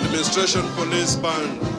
Administration Police Band.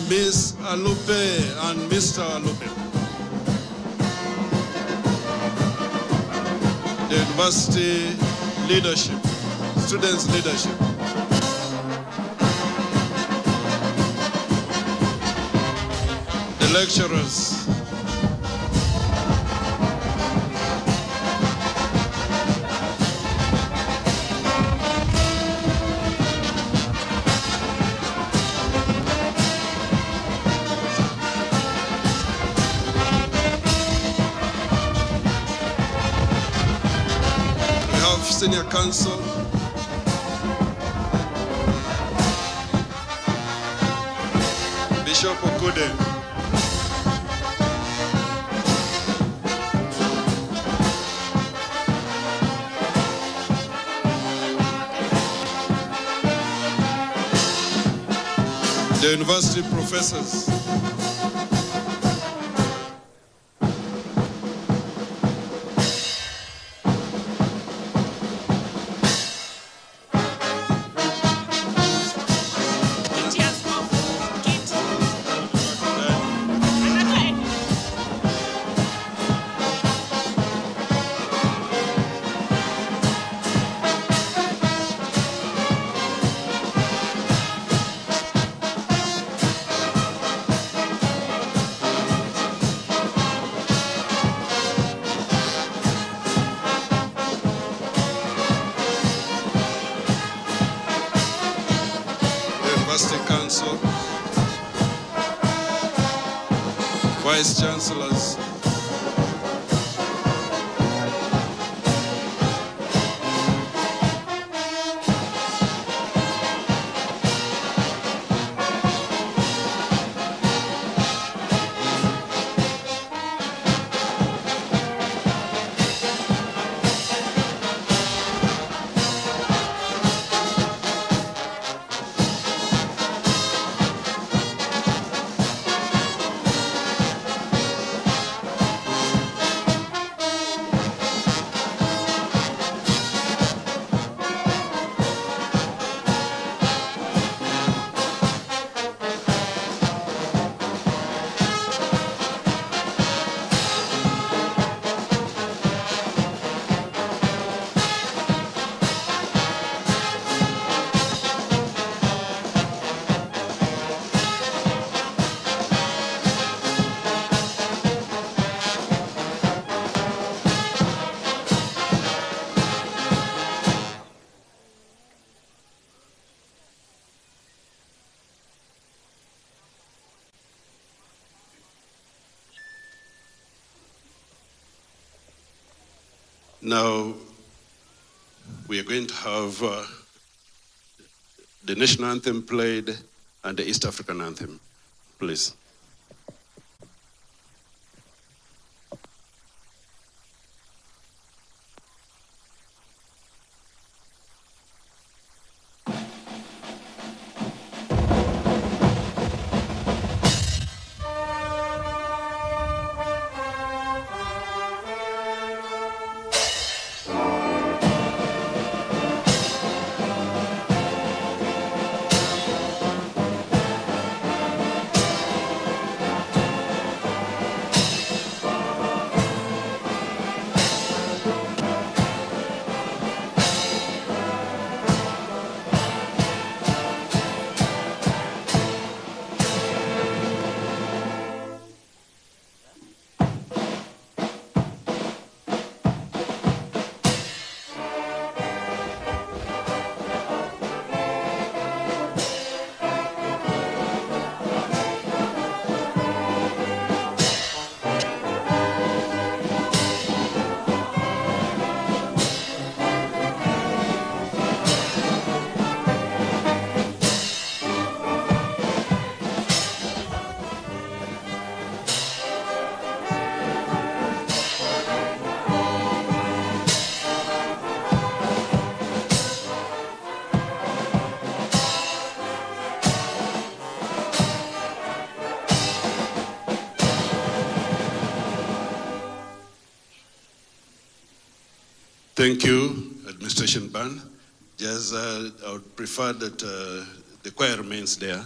Miss Alupe and Mr. Alupe. The university leadership, students leadership. The lecturers. Senior Council, Bishop Okude, the university professors, Council, Vice Chancellors, Now, we are going to have the national anthem played and the East African anthem, please. Thank you, Administration Ban. Just I would prefer that the choir remains there.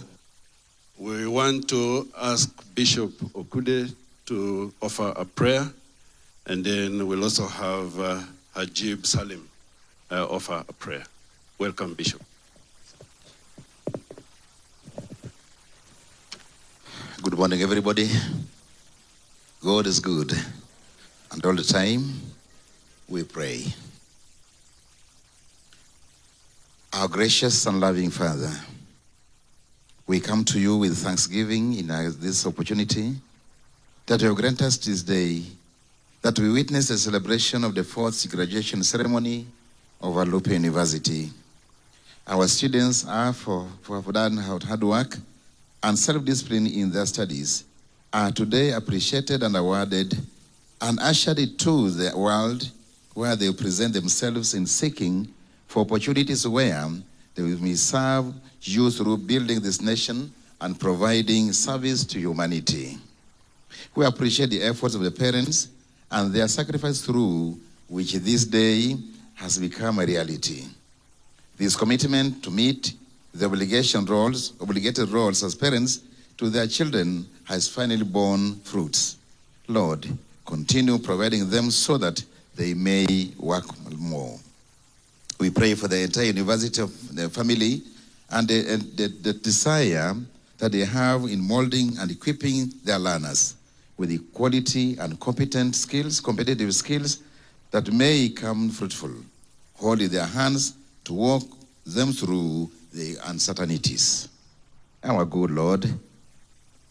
We want to ask Bishop Okude to offer a prayer, and then we'll also have Hajib Salim offer a prayer. Welcome, Bishop. Good morning, everybody. God is good, and all the time we pray. Our gracious and loving Father, we come to you with thanksgiving in this opportunity that you have granted us this day, that we witness the celebration of the 4th graduation ceremony of Alupe University. Our students have done hard work and self-discipline in their studies, are today appreciated and awarded and ushered into the world where they present themselves in seeking for opportunities where they may serve you through building this nation and providing service to humanity. We appreciate the efforts of the parents and their sacrifice through which this day has become a reality. This commitment to meet the obligated roles as parents to their children has finally borne fruits. Lord, continue providing them so that they may work more. We pray for the entire university of the family and the desire that they have in molding and equipping their learners with the quality and competitive skills that may come fruitful, holding their hands to walk them through the uncertainties. Our good Lord,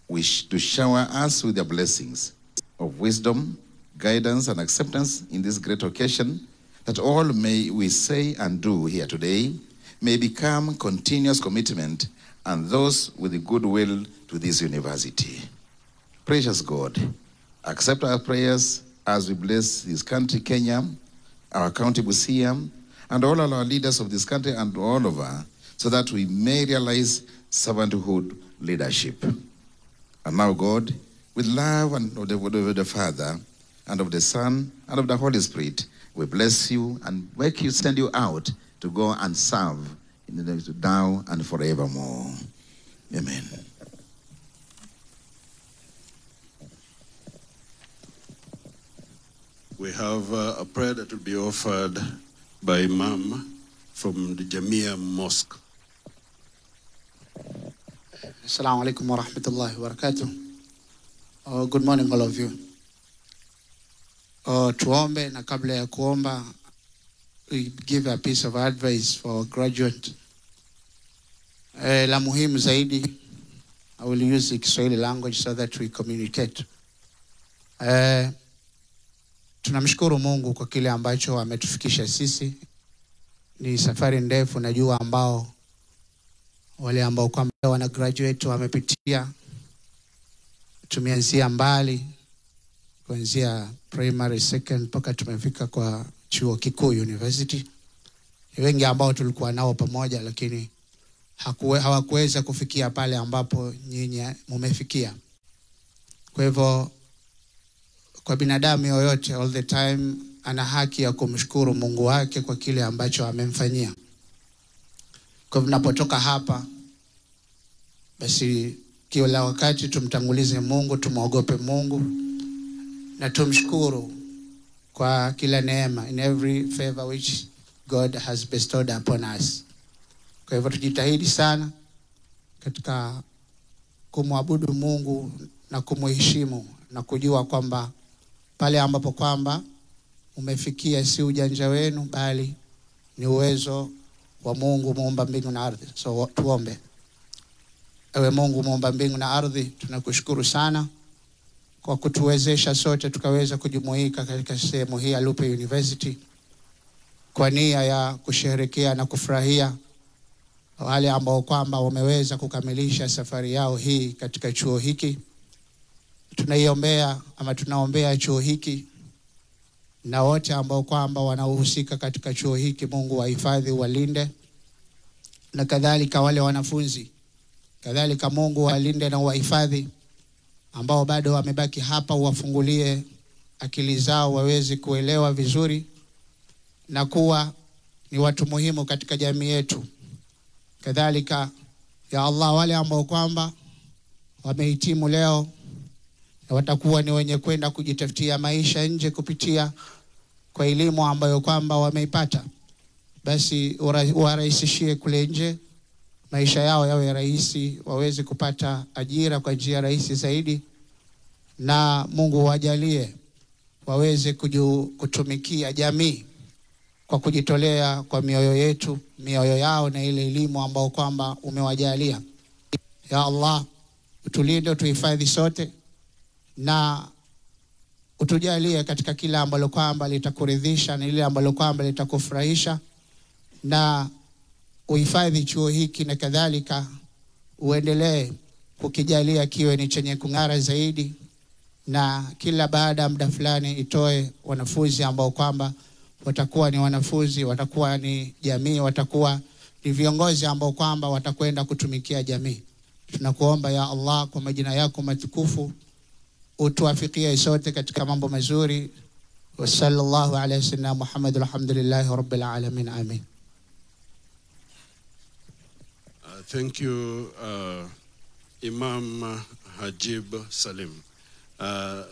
wish to shower us with your blessings of wisdom, guidance, and acceptance in this great occasion, that all we say and do here today may become continuous commitment and those with the goodwill to this university. Precious God, accept our prayers as we bless this country, Kenya, our county Busia, and all our leaders of this country and all over, so that we may realize servanthood leadership. And now, God, with love and of the Father, and of the Son, and of the Holy Spirit, we bless you and send you out to go and serve now and forevermore. Amen. We have a prayer that will be offered by Imam from the Jamia Mosque. Assalamu alaikum wa rahmatullahi wa barakatuh. Good morning, all of you. Tuombe, na kabla ya kuomba, we give a piece of advice for graduate. La muhimu zaidi, I will use the Kiswahili language so that we communicate. Tunamshukuru Mungu kwa kile ambacho ametufikisha sisi. Ni safari ndefu, najua ambao wale ambao kwamba wana graduate wamepitia. Tumeanzia mbali, kuanzia primary, second, mpaka tumefika kwa chuo kikuu university. Wengi ambao tulikuwa nao pamoja, lakini hawakuweza kufikia pale ambapo nyinyi mumefikia. Kwa hivyo, kwa binadamu yoyote all the time ana haki ya kumshukuru Mungu wake kwa kile ambacho amemfanyia. Kwa hivyo tunapotoka hapa, basi kila wakati tumtangulize Mungu, tumuogope Mungu na tumshukuru kwa kila neema, in every favor which God has bestowed upon us. Kwa hivyo tujitahidi sana katika kumwabudu Mungu na kumuheshimu na kujua kwamba pale ambapo kwamba umefikia si ujanja wenu, bali ni uwezo wa Mungu muumba mbingu na ardhi. So tuombe. Ewe Mungu muumba mbingu na ardhi, tunakushukuru sana kwa kutuwezesha sote tukaweza kujumuika katika sehemu hii ya Alupe University kwa nia ya kusherehekea na kufurahia wale ambao kwamba wameweza kukamilisha safari yao hii katika chuo hiki. Tunaombea chuo hiki na wote ambao kwamba wanahusika katika chuo hiki. Mungu wahifadhi, walinde, na kadhalika wale wanafunzi, kadhalika Mungu walinde na wahifadhi ambao bado wamebaki hapa, wafungulie akili zao waweze kuelewa vizuri na kuwa ni watu muhimu katika jamii yetu. Kadhalika ya Allah, wale ambao kwamba wamehitimu leo na watakuwa ni wenye kwenda kujitafutia maisha nje kupitia kwa elimu ambayo kwamba wameipata, basi warahisishie kule nje, maisha yao yawe rahisi, waweze kupata ajira kwa njia rahisi zaidi, na Mungu wajalie waweze kutumikia jamii kwa kujitolea kwa mioyo yao na ile elimu ambao kwamba umewajalia. Ya Allah, utulinde, utuhifadhi sote, na utujalie katika kila ambalo kwamba litakuridhisha na ile ambalo kwamba litakufurahisha, na uhifadhi chuo hiki na kadhalika uendelee kukijalia kiwe ni chenye kung'ara zaidi, na kila baada ya muda fulani itoe wanafunzi ambao kwamba watakuwa ni wanafunzi, watakuwa ni jamii, watakuwa ni viongozi ambao kwamba watakwenda kutumikia jamii. Tunakuomba ya Allah kwa majina yako matukufu utuwafikie sote katika mambo mazuri. Wa sallallahu ala sayyidina Muhammad, alhamdulillahi rabbil alamin, amin. Thank you, Imam Hajib Salim.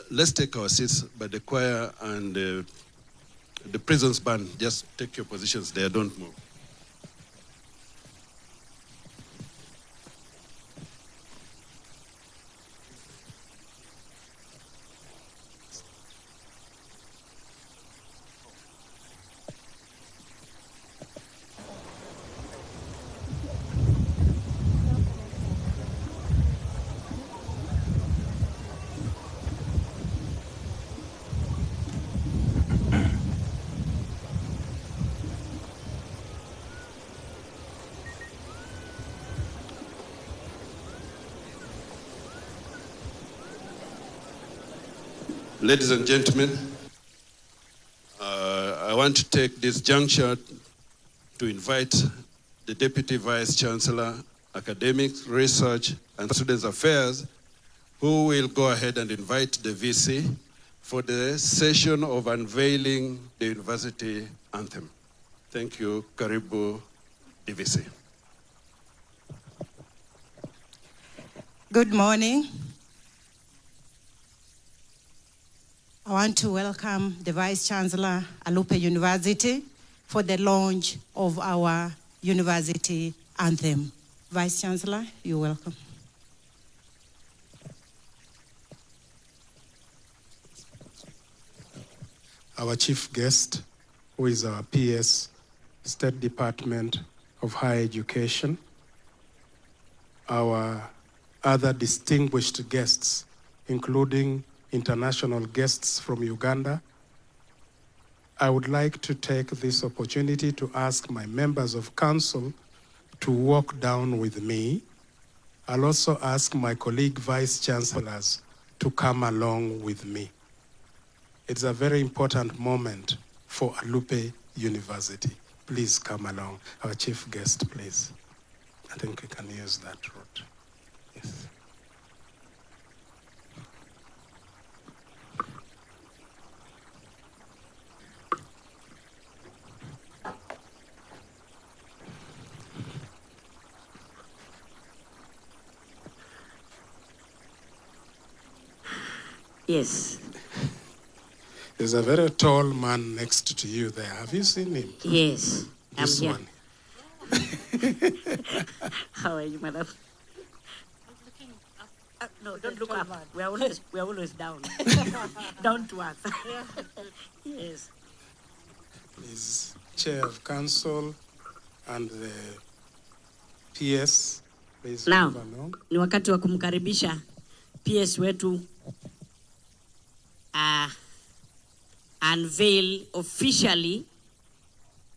Let's take our seats, but the choir and the presence band, just take your positions there, don't move. Ladies and gentlemen, I want to take this juncture to invite the Deputy Vice Chancellor, Academics, Research, and Students Affairs, who will go ahead and invite the VC for the session of unveiling the university anthem. Thank you. Karibu, DVC. Good morning. I want to welcome the Vice Chancellor, Alupe University, for the launch of our university anthem. Vice Chancellor, you're welcome. Our chief guest, who is our PS, State Department of Higher Education, our other distinguished guests, including international guests from Uganda. I would like to take this opportunity to ask my members of council to walk down with me. I'll also ask my colleague vice chancellors to come along with me. It's a very important moment for Alupe University. Please come along. Our chief guest, please. I think we can use that route. Yes. Yes. There's a very tall man next to you there. Have you seen him? Yes. This I'm here. one. How are you, madam? No, don't look up. We are always down. Down to us. Yes. He's chair of council and the PS. Please Now, move along. ni wakati wa kumkaribisha PS wetu unveil officially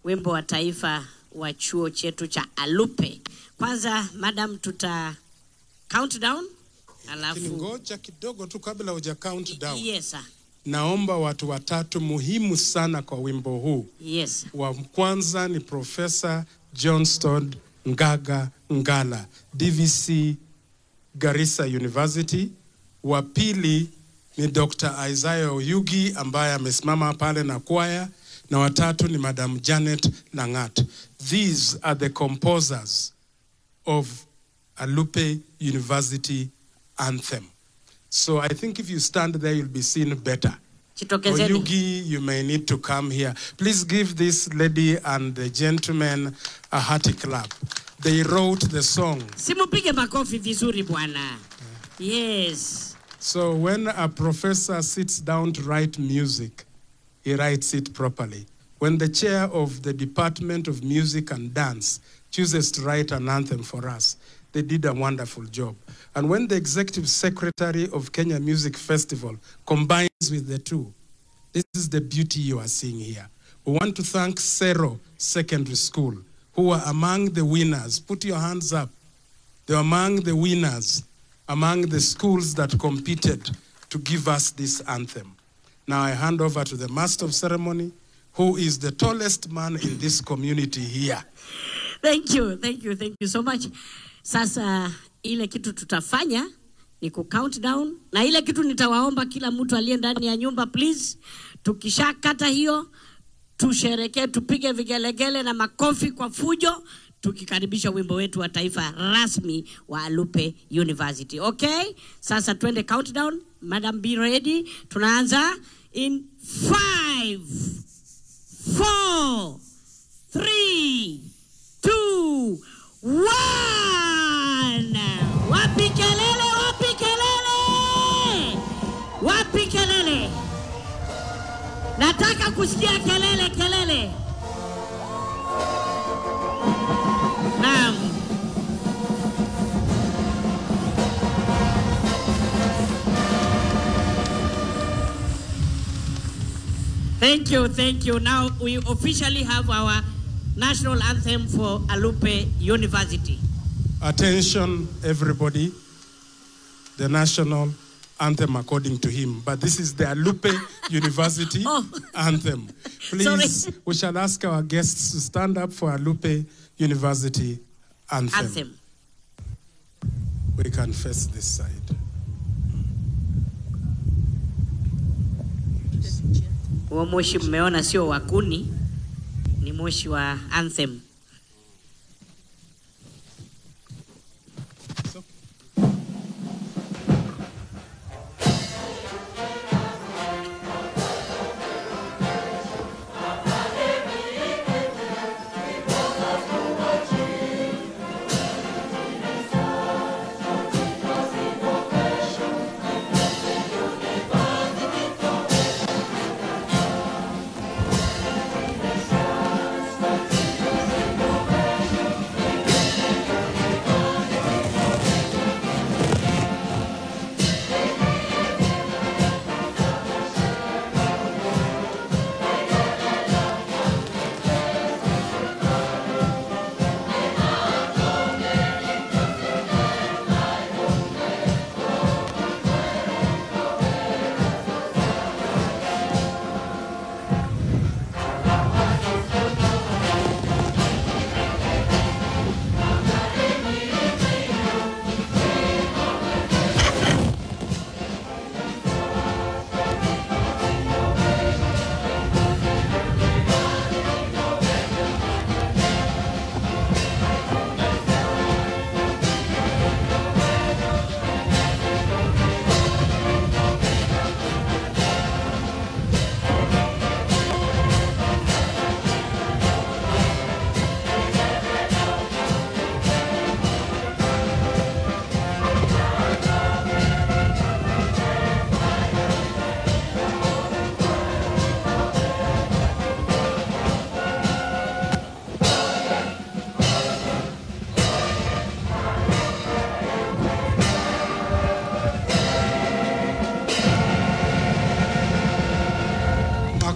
wimbo wa taifa wa chuo chetu cha Alupe. Kwanza, madam, tuta count down. Alafu Ngoja kidogo tu kabla huja count down. Yes, sir. Naomba watu watatu muhimu sana kwa wimbo huu. Yes. Wa kwanza ni Professor Johnston Ngaga Ngala, DVC Garissa University. Wa pili ni Dr. Isaiah Oyugi ambaye amesimama pale na kwaya, na watatu ni Madam Janet Langat. These are the composers of Alupe University anthem. So I think if you stand there, you'll be seen better. Oyugi, you may need to come here. Please give this lady and the gentleman a hearty clap. They wrote the song. Simupige makofi vizuri bwana. Yes. So when a professor sits down to write music, he writes it properly. When the chair of the Department of Music and Dance chooses to write an anthem for us, they did a wonderful job. And when the executive secretary of Kenya Music Festival combines with the two, this is the beauty you are seeing here. We want to thank Sero Secondary School, who were among the winners. Put your hands up. They were among the winners, among the schools that competed to give us this anthem. Now I hand over to the Master of Ceremony, who is the tallest man in this community here. Thank you so much. Sasa ile kitu tutafanya ni ku count down, na ile kitu nitawaomba kila mtu aliye ndani ya nyumba please, tukishakata hiyo tusherehekee, tupige vigelegele na makofi kwa fujo tukikaribisha wimbo wetu wa taifa rasmi wa Alupe University. Okay? Sasa twende countdown. Madam, be ready. Tunaanza in 5 4 3 2 1. Wapi kelele, wapi kelele, wapi kelele. Nataka kusikia kelele, kelele. Naam. Thank you. Now we officially have our national anthem for Alupe University. Attention, everybody. The national anthem according to him. But this is the Alupe University anthem. Please, we shall ask our guests to stand up for Alupe University anthem. We can face this side. Huo moshi mmeona sio wakuni, ni moshi wa anthem.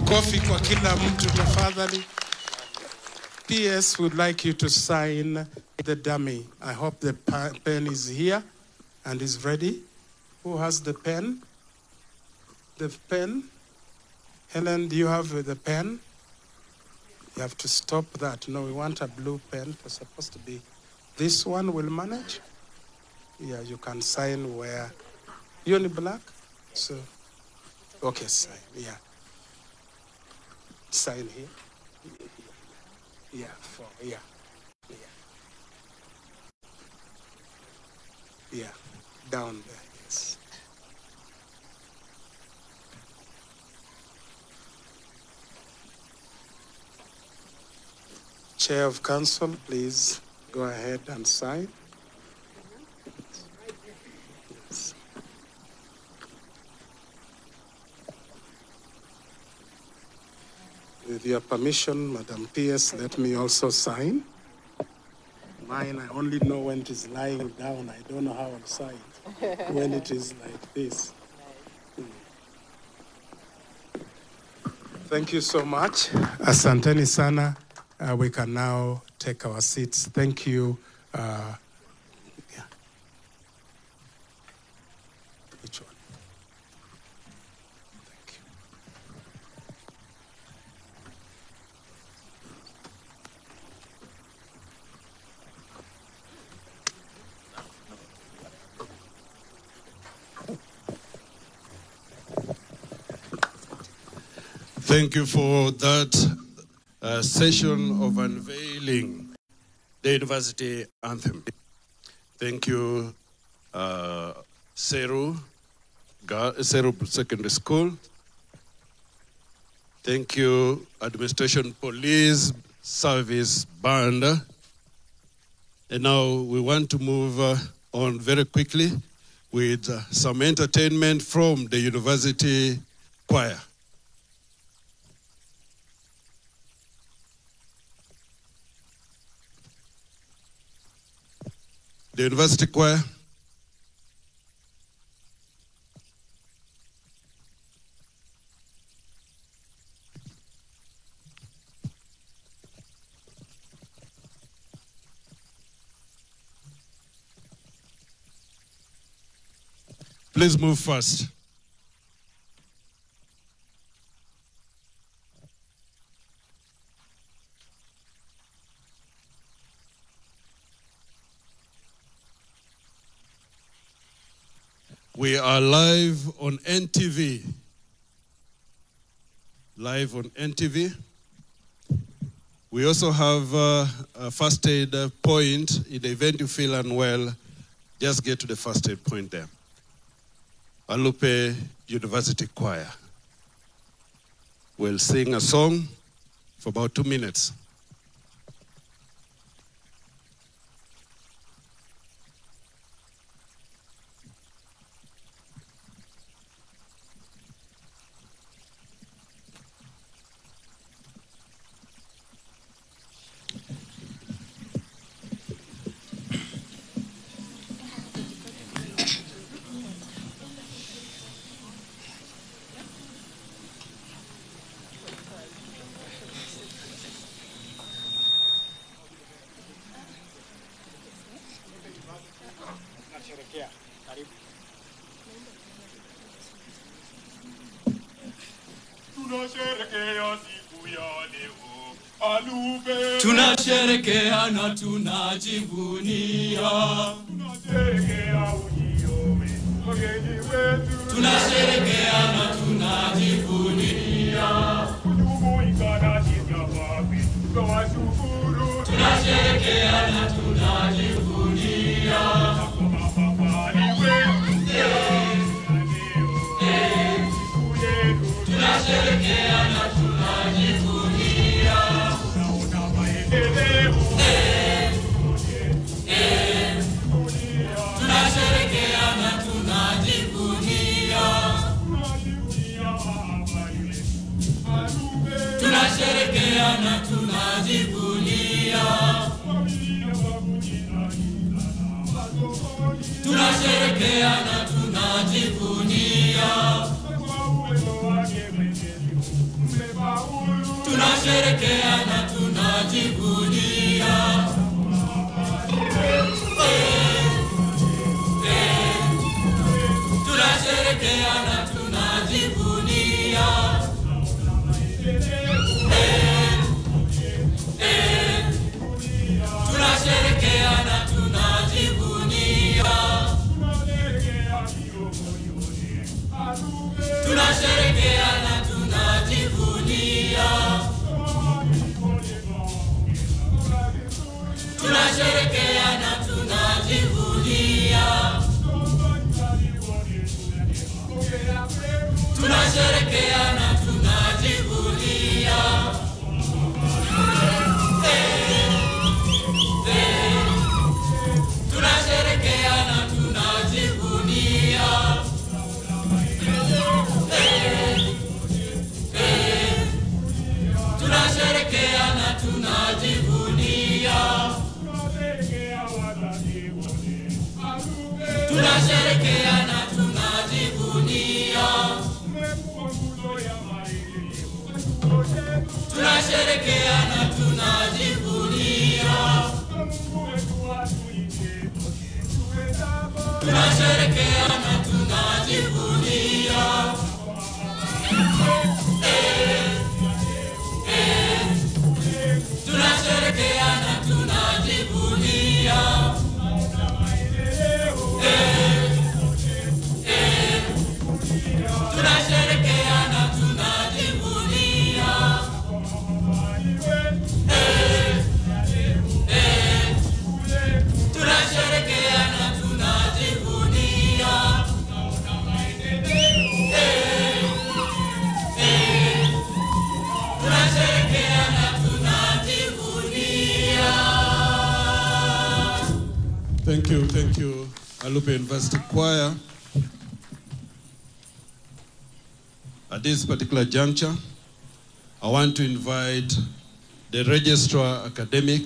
Coffee kwa kila mtu tafadhali. PS would like you to sign the dummy. I hope the pen is here and is ready. Who has the pen? The pen? Helen, do you have the pen? You have to stop that. No, we want a blue pen. It's supposed to be this one. Will manage? Yeah, you can sign where? You only black? So, okay, sign, yeah. Sign here. Yeah, yeah. Yeah, down there, yes. Chair of Council, please go ahead and sign. Yes. With your permission, Madam PS, let me also sign. Mine, I only know when it is lying down. I don't know how I'll sign when it is like this. Thank you so much. Asanteni sana. We can now take our seats. Thank you. Yeah. Which one? Thank you. Thank you for that session of unveiling the university anthem. Thank you, Seru Secondary School. Thank you, Administration Police Service Band. And now we want to move on very quickly with some entertainment from the university choir. The university choir. Please move fast. We are live on NTV. Live on NTV. We also have a first aid point. In the event you feel unwell, just get to the first aid point there. Alupe University Choir will sing a song for about 2 minutes. Tunasherekea na tunajivunia. Tunasherekea na tunajivunia. Tunasherekea na tunajivunia. Tunasherekea na tunajivunia. Tunasherekea na tunajivunia. Tunasherekea na tunajivunia. Tunasherekea na tunajivunia. Tunasherekea na tunajivunia. Tunasherekea na tunajivunia. Tunasherekea na tunajivunia. Tunasherekea na tunajivunia. tunasherekea na tunajivunia. Tunasherekea na tunajivunia. Tunasherekea na tunajivunia. Tunasherekea na tunajivunia. Tunasherekea na tunajivunia. Tunasherekea na tunajivunia. Tunasherekea na tunajivunia. Thank you, Alupe University Choir. At this particular juncture, I want to invite the Registrar Academic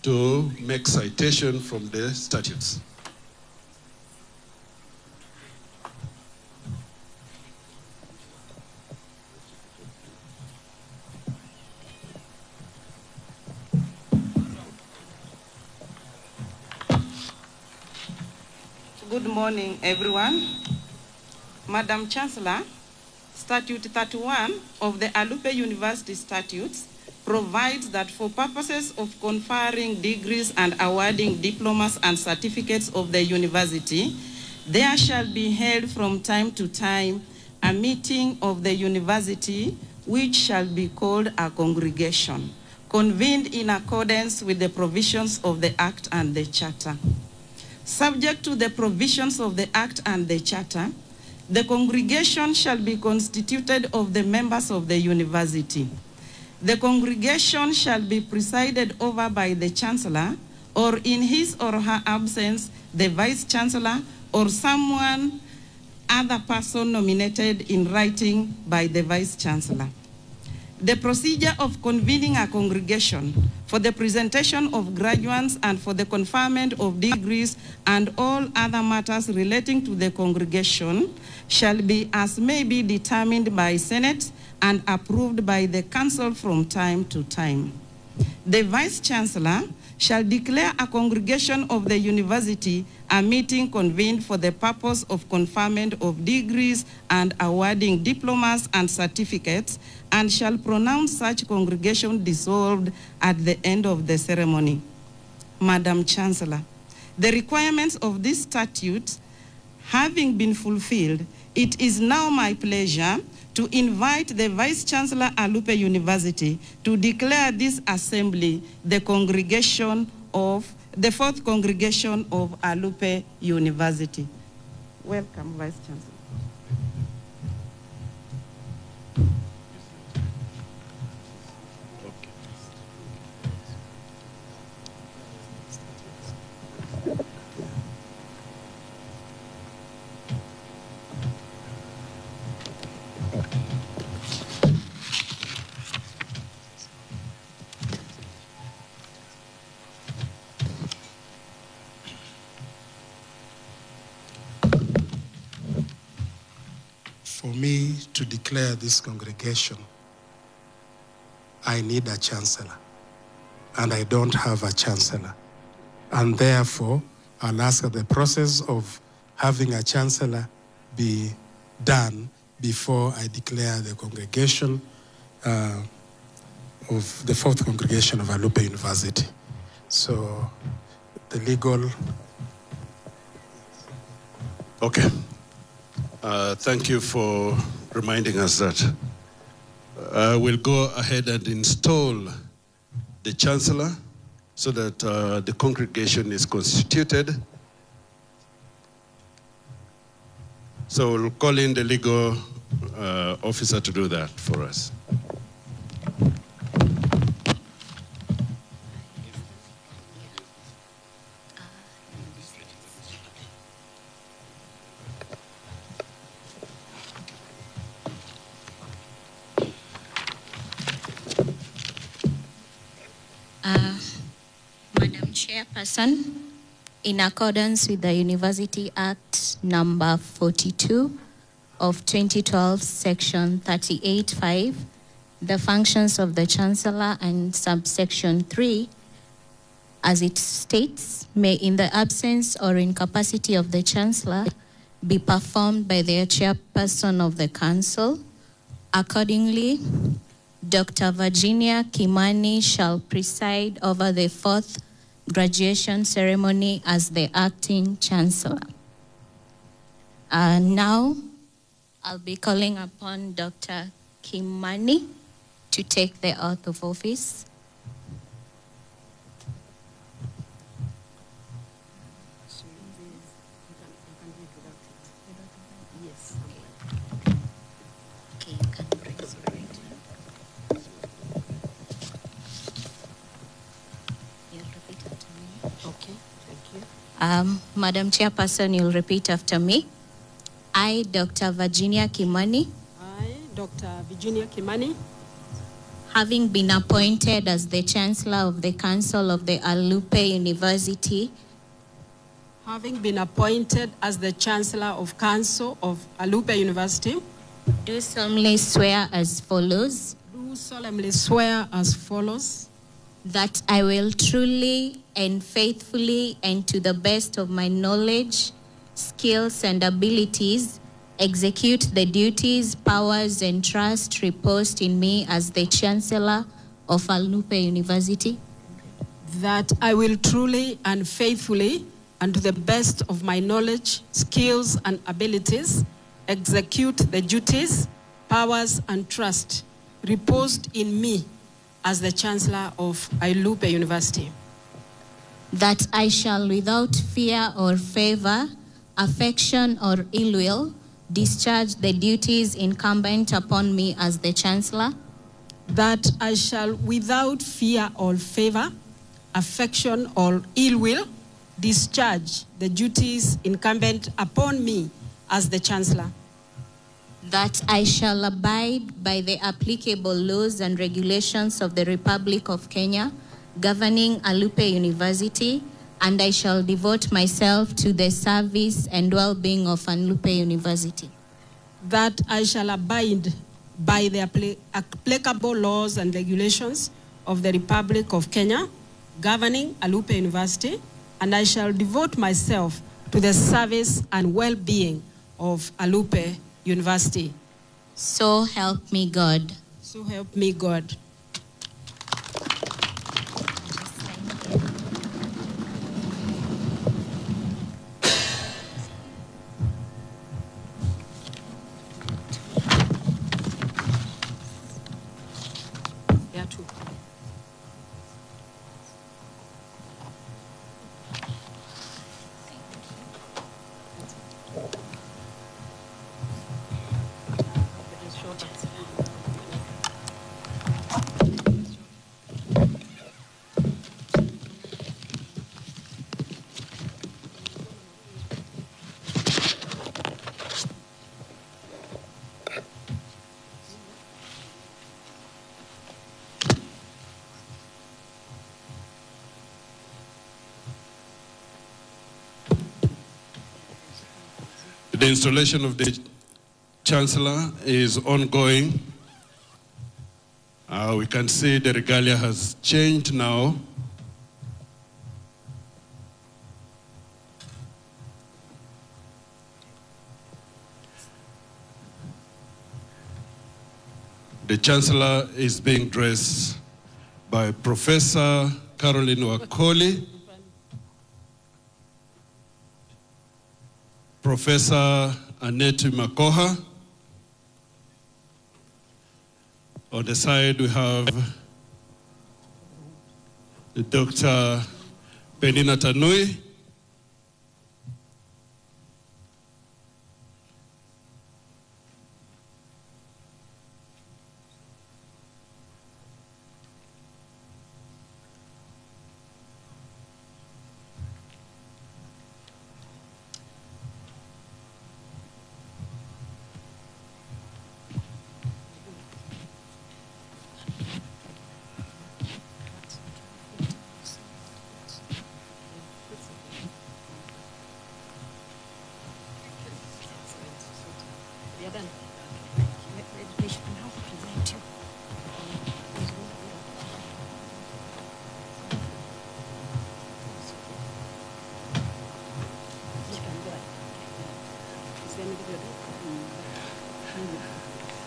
to make citation from the statutes. Good morning, everyone. Madam Chancellor, Statute 31 of the Alupe University Statutes provides that for purposes of conferring degrees and awarding diplomas and certificates of the university, there shall be held from time to time a meeting of the university which shall be called a congregation, convened in accordance with the provisions of the Act and the Charter. Subject to the provisions of the Act and the Charter, the congregation shall be constituted of the members of the university. The congregation shall be presided over by the Chancellor, or in his or her absence, the Vice Chancellor, or someone other person nominated in writing by the Vice Chancellor. The procedure of convening a congregation for the presentation of graduates and for the conferment of degrees and all other matters relating to the congregation shall be as may be determined by Senate and approved by the Council from time to time. The Vice Chancellor shall declare a congregation of the university a meeting convened for the purpose of conferment of degrees and awarding diplomas and certificates, and shall pronounce such congregation dissolved at the end of the ceremony. Madam Chancellor, the requirements of this statute having been fulfilled, it is now my pleasure to invite the Vice Chancellor Alupe University to declare this assembly the congregation of the fourth congregation of Alupe University. Welcome, Vice Chancellor. For me to declare this congregation, I need a chancellor, and I don't have a chancellor. And therefore, I'll ask that the process of having a chancellor be done before I declare the congregation of the fourth congregation of Alupe University. So the legal... Okay. Thank you for reminding us that. We'll go ahead and install the Chancellor so that the congregation is constituted. So we'll call in the legal officer to do that for us. Madam Chairperson, in accordance with the University Act number 42 of 2012, section 38(5), the functions of the Chancellor, and subsection 3, as it states, may in the absence or incapacity of the Chancellor be performed by the chairperson of the Council. Accordingly, Dr. Virginia Kimani shall preside over the 4th graduation ceremony as the acting Chancellor. Now, I'll be calling upon Dr. Kimani to take the oath of office. Madam Chairperson, you'll repeat after me. I, Dr. Virginia Kimani. I, Dr. Virginia Kimani. Having been appointed as the Chancellor of the Council of the Alupe University. Having been appointed as the Chancellor of Council of Alupe University. Do solemnly swear as follows. Do solemnly swear as follows. That I will truly and faithfully and to the best of my knowledge, skills, and abilities execute the duties, powers, and trust reposed in me as the Chancellor of Alupe University. That I will truly and faithfully and to the best of my knowledge, skills, and abilities execute the duties, powers, and trust reposed in me as the Chancellor of Alupe University. That I shall without fear or favor, affection or ill will, discharge the duties incumbent upon me as the Chancellor. That I shall without fear or favor, affection or ill will, discharge the duties incumbent upon me as the Chancellor. That I shall abide by the applicable laws and regulations of the Republic of Kenya governing Alupe University, and I shall devote myself to the service and well-being of Alupe University. That I shall abide by the applicable laws and regulations of the Republic of Kenya governing Alupe University, and I shall devote myself to the service and well-being of Alupe University. So help me God. So help me God. The installation of the Chancellor is ongoing. We can see the regalia has changed now. The Chancellor is being dressed by Professor Caroline Wakoli, Professor Annette Makoha. On the side we have Dr. Penina Tanui,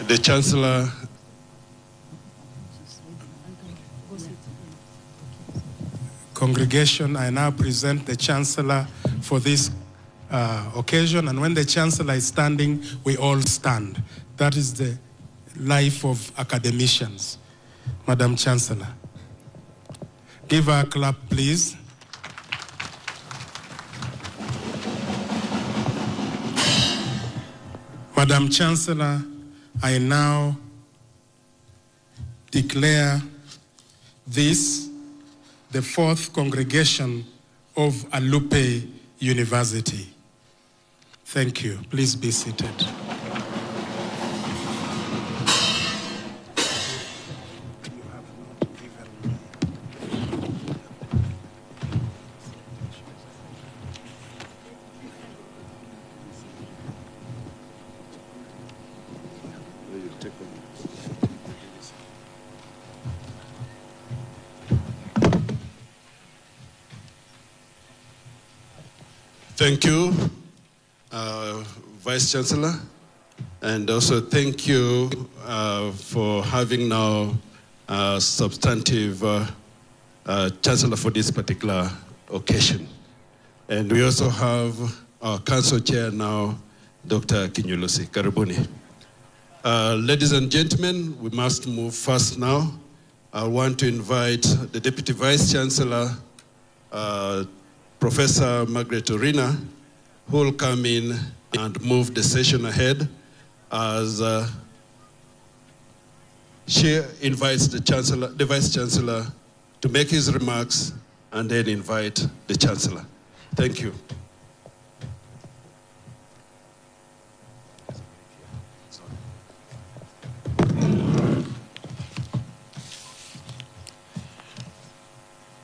the Chancellor. Congregation, I now present the Chancellor for this occasion, and when the Chancellor is standing, we all stand. That is the life of academicians. Madam Chancellor. Give her a clap, please. Madam Chancellor, I now declare this the fourth congregation of Alupe University. Thank you. Please be seated. Thank you, Vice Chancellor, and also thank you for having now a substantive Chancellor for this particular occasion. And we also have our Council Chair now, Dr. Kinyulusi. Karibuni. Ladies and gentlemen, we must move fast now. I want to invite the Deputy Vice Chancellor, Professor Margaret Orina, who will come in and move the session ahead as she invites the Vice Chancellor to make his remarks and then invite the Chancellor. Thank you.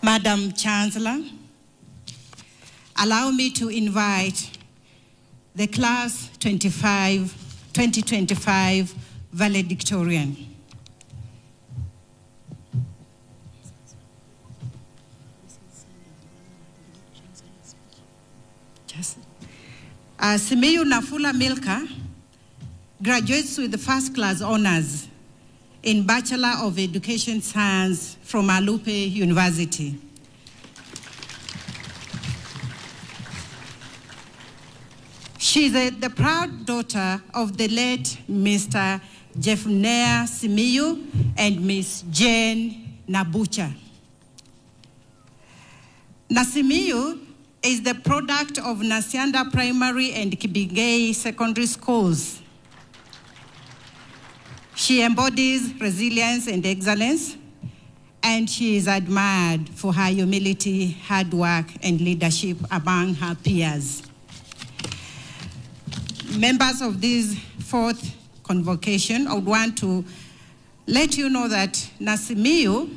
Madam Chancellor, allow me to invite the class 2025 valedictorian. Simiyu Nafula Milka graduates with the first class honors in Bachelor of Education Science from Alupe University. She is the proud daughter of the late Mr. Jeffnea Simiyu and Miss Jane Nabucha. Nasimiyu is the product of Nasianda Primary and Kibigay Secondary Schools. She embodies resilience and excellence, and she is admired for her humility, hard work, and leadership among her peers. Members of this fourth convocation, I would want to let you know that Nasimiyu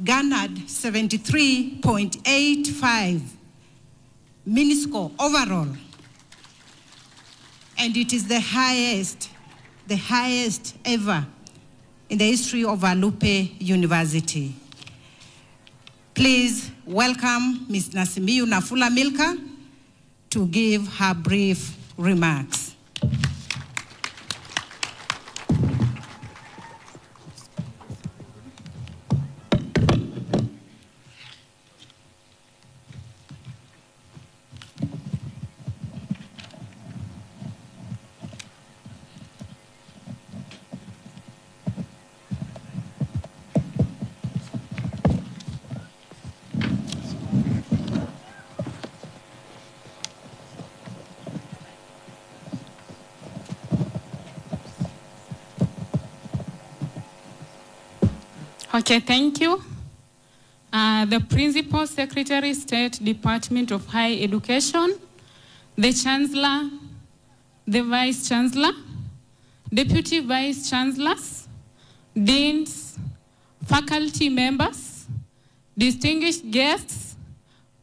garnered 73.85 miniscore overall, and it is the highest ever in the history of Alupe University. Please welcome Ms. Nasimiyu Nafula Milka to give her brief remarks. Okay, thank you. The Principal Secretary, State Department of Higher Education, the Chancellor, the Vice Chancellor, Deputy Vice Chancellors, Deans, faculty members, distinguished guests,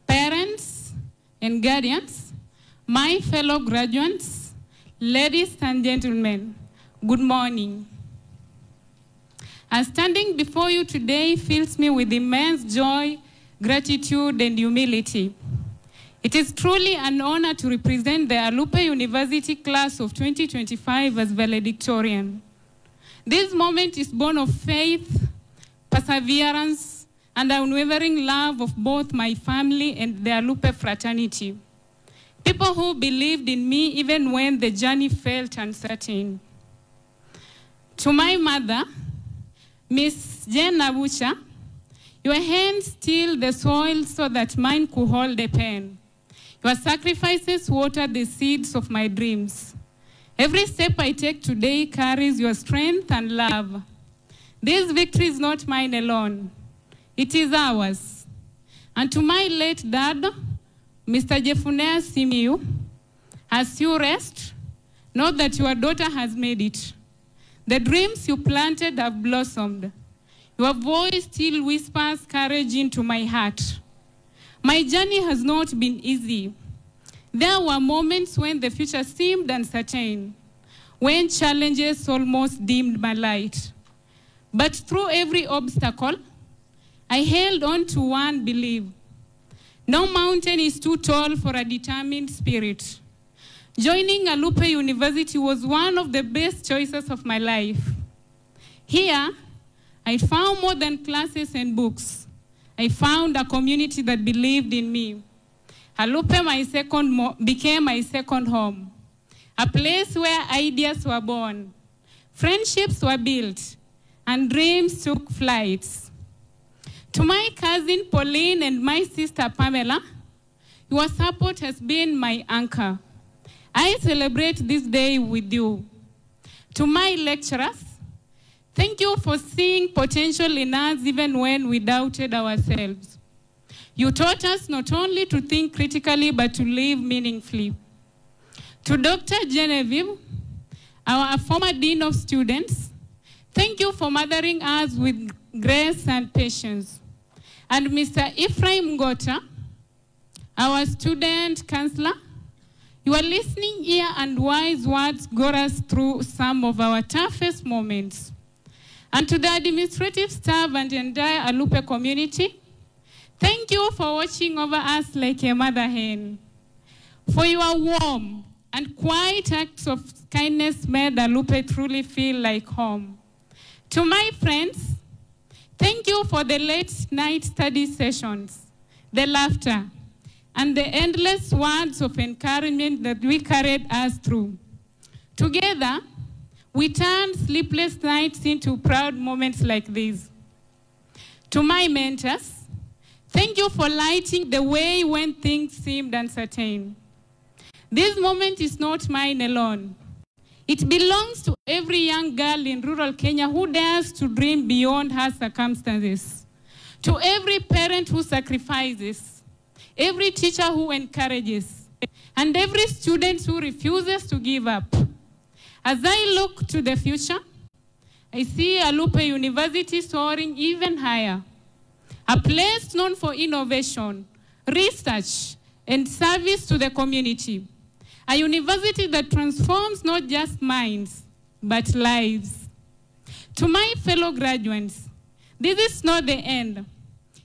parents, and guardians, my fellow graduates, ladies and gentlemen, good morning. Standing before you today fills me with immense joy, gratitude, and humility. It is truly an honor to represent the Alupe University class of 2025 as valedictorian. This moment is born of faith, perseverance, and unwavering love of both my family and the Alupe fraternity. People who believed in me even when the journey felt uncertain. To my mother, Miss Jane Nabucha, your hands tilled the soil so that mine could hold the pen. Your sacrifices watered the seeds of my dreams. Every step I take today carries your strength and love. This victory is not mine alone. It is ours. And to my late dad, Mr. Jefunea Simiu, as you rest, know that your daughter has made it. The dreams you planted have blossomed. Your voice still whispers courage into my heart. My journey has not been easy. There were moments when the future seemed uncertain, when challenges almost dimmed my light. But through every obstacle, I held on to one belief. No mountain is too tall for a determined spirit. Joining Alupe University was one of the best choices of my life. Here, I found more than classes and books. I found a community that believed in me. Alupe became my second home, a place where ideas were born, friendships were built, and dreams took flights. To my cousin Pauline and my sister Pamela, your support has been my anchor. I celebrate this day with you. To my lecturers, thank you for seeing potential in us even when we doubted ourselves. You taught us not only to think critically, but to live meaningfully. To Dr. Genevieve, our former Dean of Students, thank you for mothering us with grace and patience. And Mr. Ephraim Ngota, our student counselor, your listening ear and wise words got us through some of our toughest moments. And to the administrative staff and the entire Alupe community, thank you for watching over us like a mother hen. For your warm and quiet acts of kindness made Alupe truly feel like home. To my friends, thank you for the late night study sessions, the laughter, and the endless words of encouragement that we carried us through. Together, we turned sleepless nights into proud moments like these. To my mentors, thank you for lighting the way when things seemed uncertain. This moment is not mine alone. It belongs to every young girl in rural Kenya who dares to dream beyond her circumstances. To every parent who sacrifices, every teacher who encourages, and every student who refuses to give up. As I look to the future, I see Alupe University soaring even higher. A place known for innovation, research, and service to the community. A university that transforms not just minds, but lives. To my fellow graduates, this is not the end.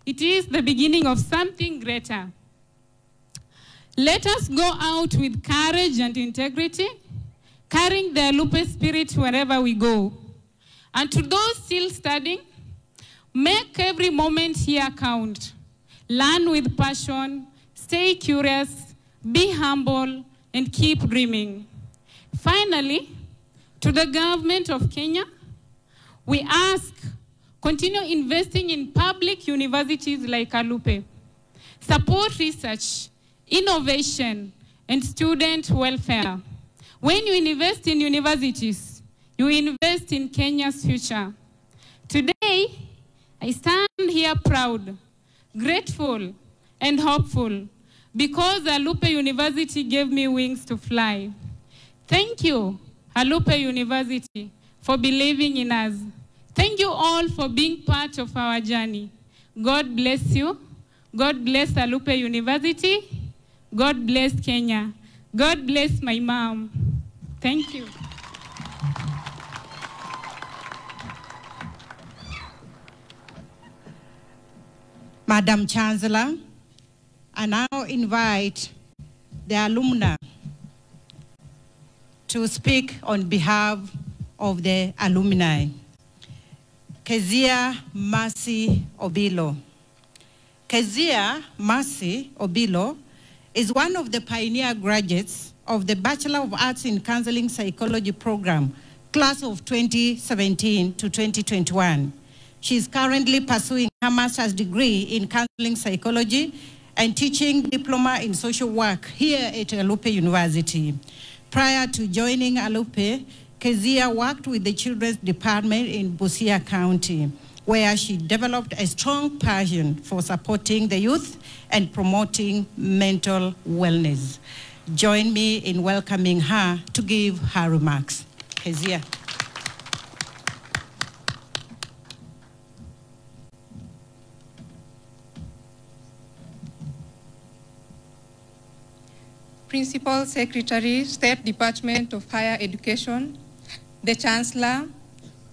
It is the beginning of something greater. Let us go out with courage and integrity, carrying the Alupe spirit wherever we go. And to those still studying, make every moment here count. Learn with passion, stay curious, be humble, and keep dreaming. Finally, to the government of Kenya, we ask, continue investing in public universities like Alupe. Support research, innovation, and student welfare. When you invest in universities, you invest in Kenya's future. Today, I stand here proud, grateful, and hopeful because Alupe University gave me wings to fly. Thank you, Alupe University, for believing in us. Thank you all for being part of our journey. God bless you. God bless Alupe University. God bless Kenya. God bless my mom. Thank you. Madam Chancellor, I now invite the alumni to speak on behalf of the alumni. Kezia Mercy Obilo. Kezia Mercy Obilo is one of the pioneer graduates of the Bachelor of Arts in Counseling Psychology program, class of 2017 to 2021. She is currently pursuing her master's degree in counseling psychology and teaching diploma in social work here at Alupe University. Prior to joining Alupe, Kezia worked with the Children's Department in Busia County, where she developed a strong passion for supporting the youth and promoting mental wellness. Join me in welcoming her to give her remarks. Kezia. Principal Secretary, State Department of Higher Education, the Chancellor,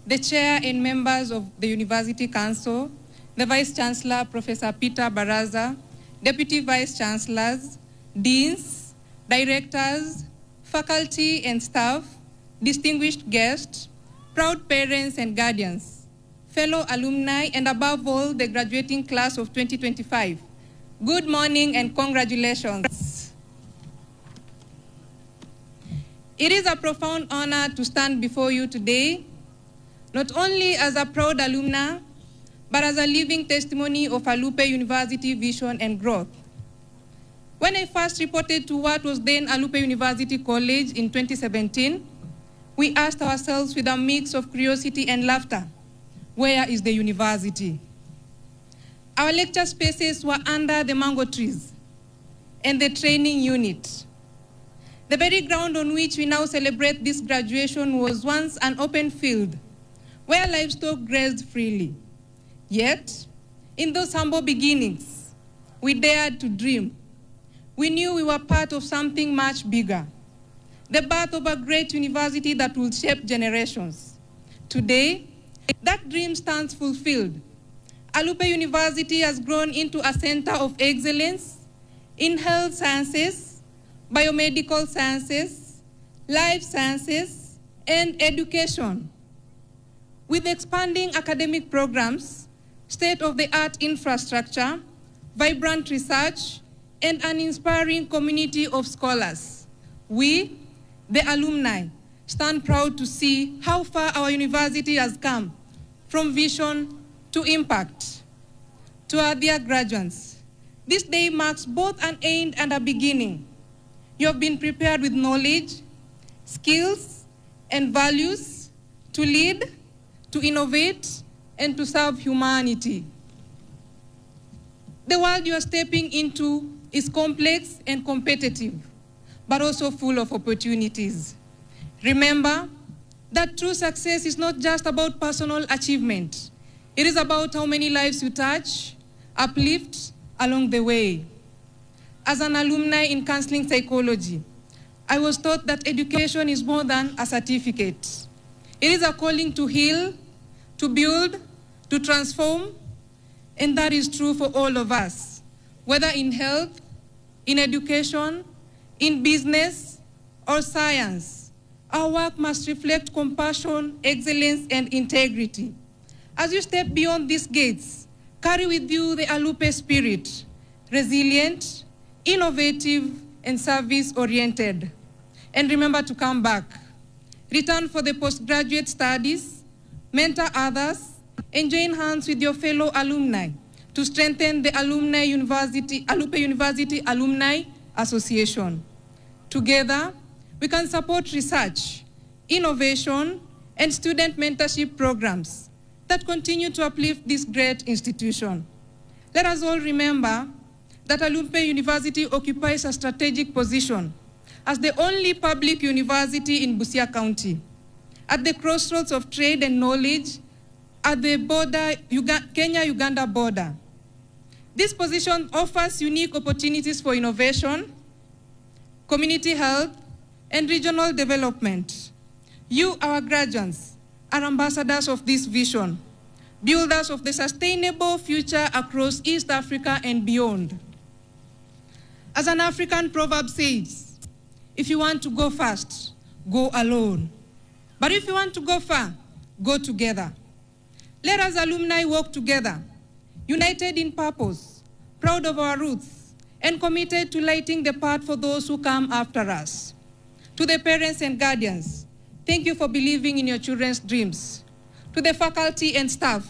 the Chair and members of the University Council, the Vice Chancellor, Professor Peter Baraza, Deputy Vice Chancellors, Deans, Directors, faculty and staff, distinguished guests, proud parents and guardians, fellow alumni, and above all, the graduating class of 2025. Good morning and congratulations. It is a profound honor to stand before you today, not only as a proud alumna, but as a living testimony of Alupe University vision and growth. When I first reported to what was then Alupe University College in 2017, we asked ourselves with a mix of curiosity and laughter, where is the university? Our lecture spaces were under the mango trees and the training unit. The very ground on which we now celebrate this graduation was once an open field where livestock grazed freely. Yet, in those humble beginnings, we dared to dream. We knew we were part of something much bigger, the birth of a great university that will shape generations. Today, that dream stands fulfilled. Alupe University has grown into a center of excellence in health sciences, biomedical sciences, life sciences, and education. With expanding academic programs, state-of-the-art infrastructure, vibrant research, and an inspiring community of scholars, we, the alumni, stand proud to see how far our university has come from vision to impact. To our dear graduates, this day marks both an end and a beginning. You have been prepared with knowledge, skills, and values to lead, to innovate, and to serve humanity. The world you are stepping into is complex and competitive, but also full of opportunities. Remember that true success is not just about personal achievement. It is about how many lives you touch, uplift along the way. As an alumni in counseling psychology, I was taught that education is more than a certificate. It is a calling to heal, to build, to transform, and that is true for all of us, whether in health, in education, in business, or science. Our work must reflect compassion, excellence, and integrity. As you step beyond these gates, carry with you the Alupe spirit, resilient, innovative, and service-oriented. And remember to come back. Return for the postgraduate studies, mentor others, and join hands with your fellow alumni to strengthen the Alupe University Alumni Association. Together, we can support research, innovation, and student mentorship programs that continue to uplift this great institution. Let us all remember that Alupe University occupies a strategic position as the only public university in Busia County, at the crossroads of trade and knowledge, at the border, Kenya-Uganda border. This position offers unique opportunities for innovation, community health, and regional development. You, our graduates, are ambassadors of this vision, builders of the sustainable future across East Africa and beyond. As an African proverb says, if you want to go fast, go alone. But if you want to go far, go together. Let us alumni work together, united in purpose, proud of our roots, and committed to lighting the path for those who come after us. To the parents and guardians, thank you for believing in your children's dreams. To the faculty and staff,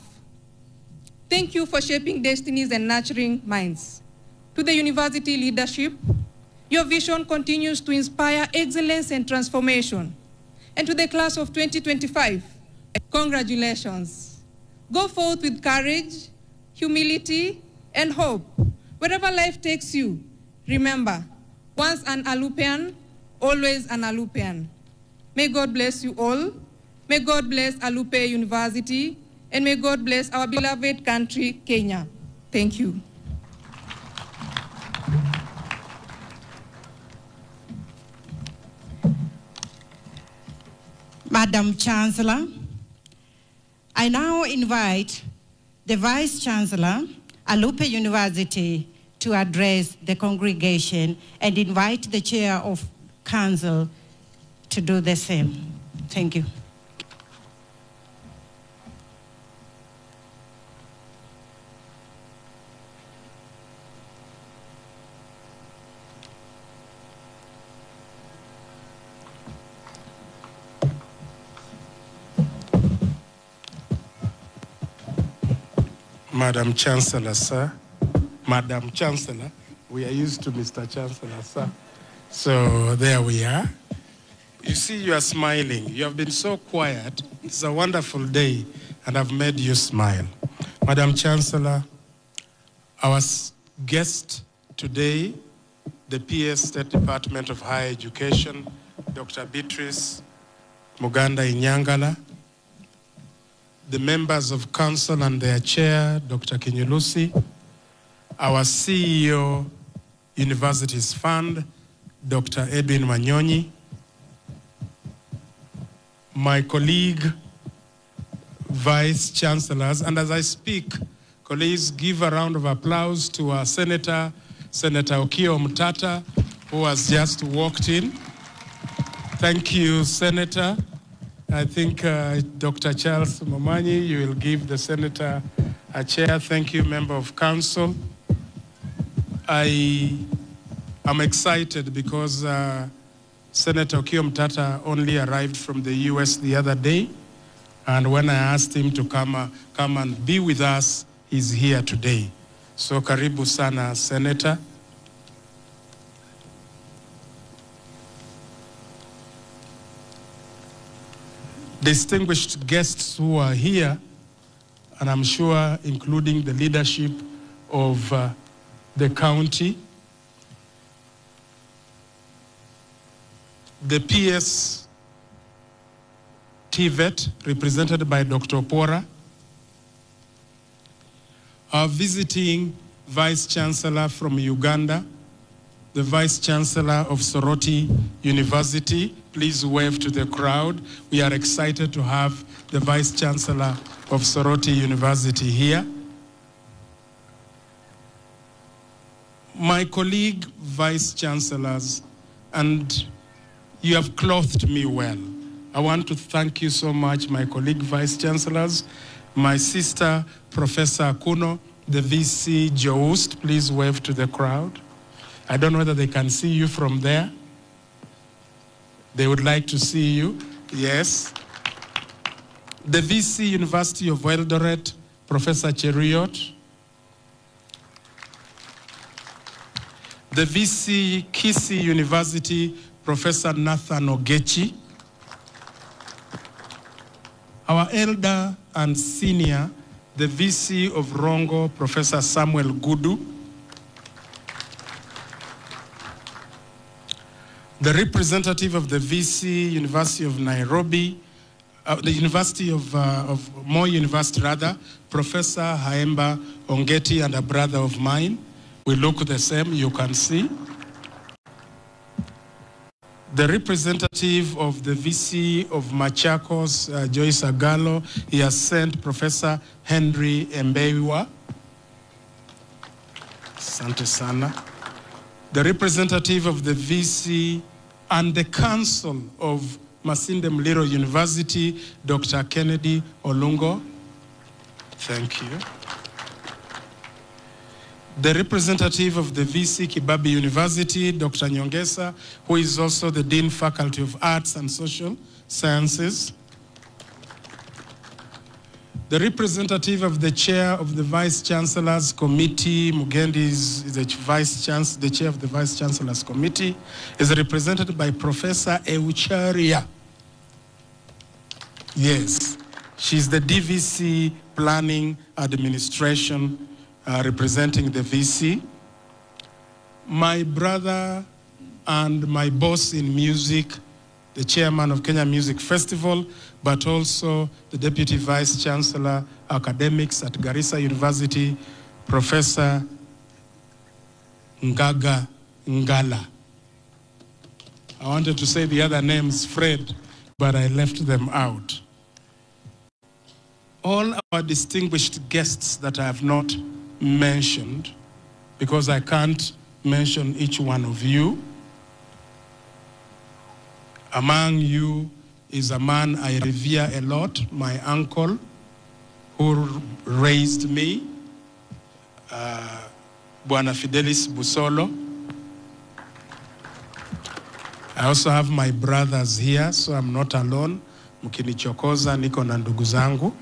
thank you for shaping destinies and nurturing minds. To the university leadership, your vision continues to inspire excellence and transformation. And to the class of 2025, congratulations. Go forth with courage, humility, and hope. Wherever life takes you, remember, once an Alupean, always an Alupean. May God bless you all. May God bless Alupe University, and may God bless our beloved country, Kenya. Thank you. Madam Chancellor, I now invite the Vice Chancellor, Alupe University, to address the congregation and invite the Chair of Council to do the same. Thank you. Madam Chancellor, sir. Madam Chancellor, we are used to Mr. Chancellor, sir. So there we are. You see, you are smiling. You have been so quiet. It's a wonderful day, and I've made you smile. Madam Chancellor, our guest today, the PS State Department of Higher Education, Dr. Beatrice Muganda Inyangala, the members of council and their chair, Dr. Kinyulusi, our CEO, Universities Fund, Dr. Edwin Manyonyi, my colleague, vice chancellors, and as I speak, colleagues, give a round of applause to our Senator, Senator Okiya Omtatah, who has just walked in. Thank you, Senator. I think Dr. Charles Momanyi, you will give the Senator a chair. Thank you, Member of Council. I am excited because Senator Okiya Omtatah only arrived from the US the other day, and when I asked him to come and be with us, he's here today. So karibu sana, Senator. Distinguished guests who are here, and I'm sure including the leadership of the county, the PS TVET, represented by Dr. Opora, our visiting Vice Chancellor from Uganda, the Vice Chancellor of Soroti University. Please wave to the crowd. We are excited to have the Vice Chancellor of Soroti University here. My colleague Vice Chancellors, and you have clothed me well. I want to thank you so much, my colleague Vice Chancellors. My sister, Professor Akuno, the VC Joost, please wave to the crowd. I don't know whether they can see you from there. They would like to see you. Yes. The VC University of Eldoret, Professor Cheruiyot. The VC Kisii University, Professor Nathan Ogechi. Our elder and senior, the VC of Rongo, Professor Samuel Gudu. The representative of the VC University of Nairobi, the University of Moi University rather, Professor Haemba Ongeti, and a brother of mine. We look the same, you can see. The representative of the VC of Machakos, Joyce Agalo, he has sent Professor Henry Mbeiwa. Asante sana. The representative of the VC and the Council of Masinde Muliro University, Dr. Kennedy Olungo. Thank you. The representative of the VC Kibabi University, Dr. Nyongesa, who is also the Dean Faculty of Arts and Social Sciences. The representative of the chair of the Vice Chancellor's Committee, Mugendi is the chair of the Vice Chancellor's Committee, is represented by Professor Eucharia. Yes, she's the DVC Planning Administration representing the VC. My brother and my boss in music, the chairman of Kenya Music Festival, but also the Deputy Vice Chancellor, Academics at Garissa University, Professor Ngaga Ngala. I wanted to say the other names, Fred, but I left them out. All our distinguished guests that I have not mentioned, because I can't mention each one of you. Among you is a man I revere a lot, my uncle, who raised me, Bwana Fidelis Busolo. I also have my brothers here, so I'm not alone. Mkinichokoza, niko na ndugu zangu.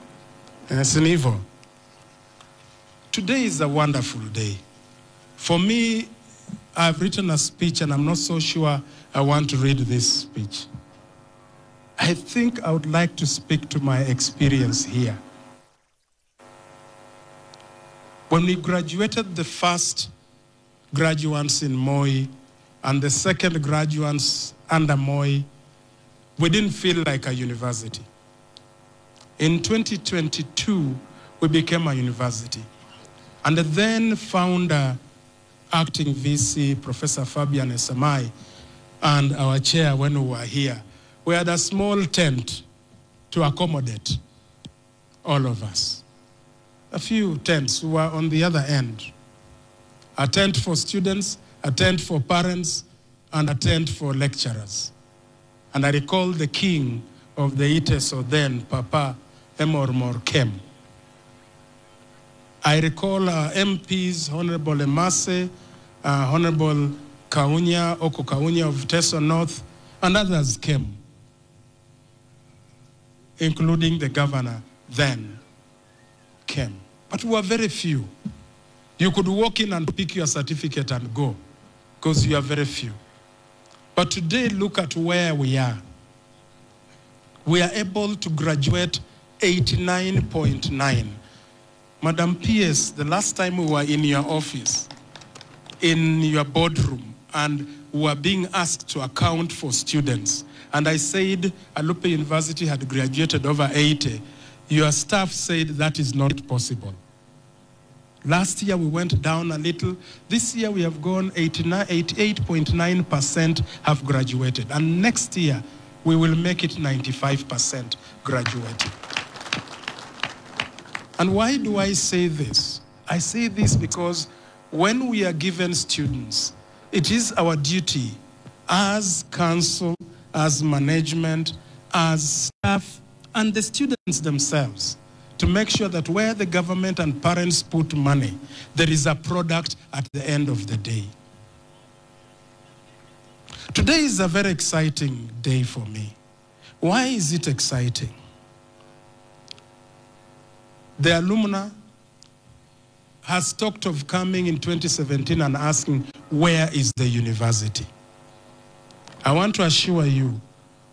Sinivo. Today is a wonderful day. For me, I've written a speech and I'm not so sure I want to read this speech. I think I would like to speak to my experience here. When we graduated the first graduates in Moi and the second graduates under Moi, we didn't feel like a university. In 2022, we became a university. And the then founder, acting VC, Professor Fabian Esamai, and our chair when we were here, we had a small tent to accommodate all of us. A few tents were on the other end. A tent for students, a tent for parents, and a tent for lecturers. And I recall the king of the Iteso then, Papa Emormor Kem. I recall our MPs, Honorable Emase, Honorable Kaunya, Oko Kaunya of Teso North, and others came, including the governor then came. But we were very few. You could walk in and pick your certificate and go, because you are very few. But today, look at where we are. We are able to graduate 89.9. Madam PS, the last time we were in your office, in your boardroom, and we were being asked to account for students, and I said Alupe University had graduated over 80, your staff said that is not possible. Last year we went down a little. This year we have gone 88.9% have graduated. And next year we will make it 95% graduated. And why do I say this? I say this because when we are given students, it is our duty as council, as management, as staff, and the students themselves to make sure that where the government and parents put money, there is a product at the end of the day. Today is a very exciting day for me. Why is it exciting? The alumna has talked of coming in 2017 and asking, where is the university? I want to assure you,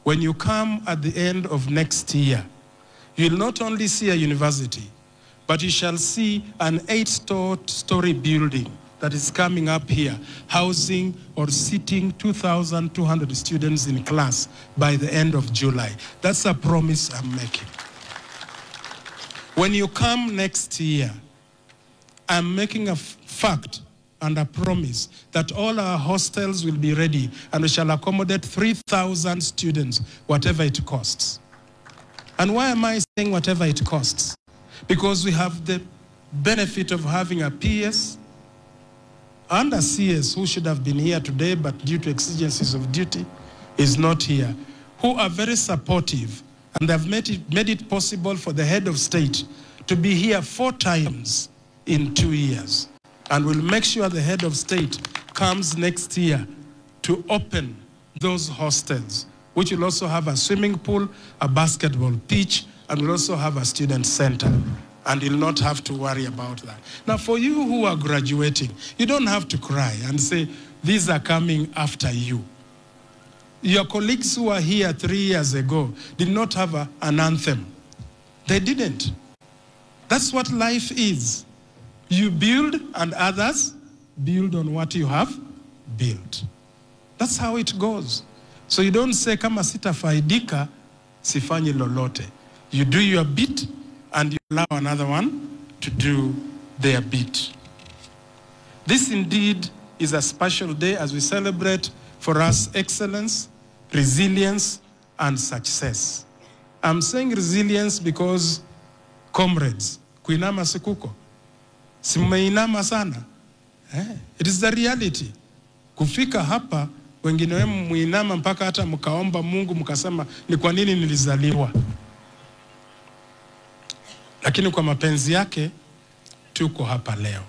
when you come at the end of next year, you'll not only see a university, but you shall see an 8-story building that is coming up here, housing or seating 2,200 students in class by the end of July. That's a promise I'm making. When you come next year, I'm making a fact and a promise that all our hostels will be ready and we shall accommodate 3,000 students, whatever it costs. And why am I saying whatever it costs? Because we have the benefit of having a PS and a CS who should have been here today, but due to exigencies of duty, is not here. who are very supportive, and they've made it possible for the head of state to be here 4 times in 2 years. And we'll make sure the head of state comes next year to open those hostels, which will also have a swimming pool, a basketball pitch, and will also have a student center. And you'll not have to worry about that. Now, for you who are graduating, you don't have to cry and say, these are coming after you. Your colleagues who were here 3 years ago did not have an anthem. They didn't. That's what life is. You build and others build on what you have built. That's how it goes. So you don't say, kama sitafaidika, sifanyi lolote. You do your bit and you allow another one to do their bit. This indeed is a special day as we celebrate for us excellence, resilience, and success. I'm saying resilience because, comrades, kuinama sikuko. Simeinama sana. It is the reality. Kufika hapa, wengine wenu muinama mpaka hata mkaomba Mungu mkasema ni kwa nini nilizaliwa. Lakini kwa mapenzi yake tuko hapa leo.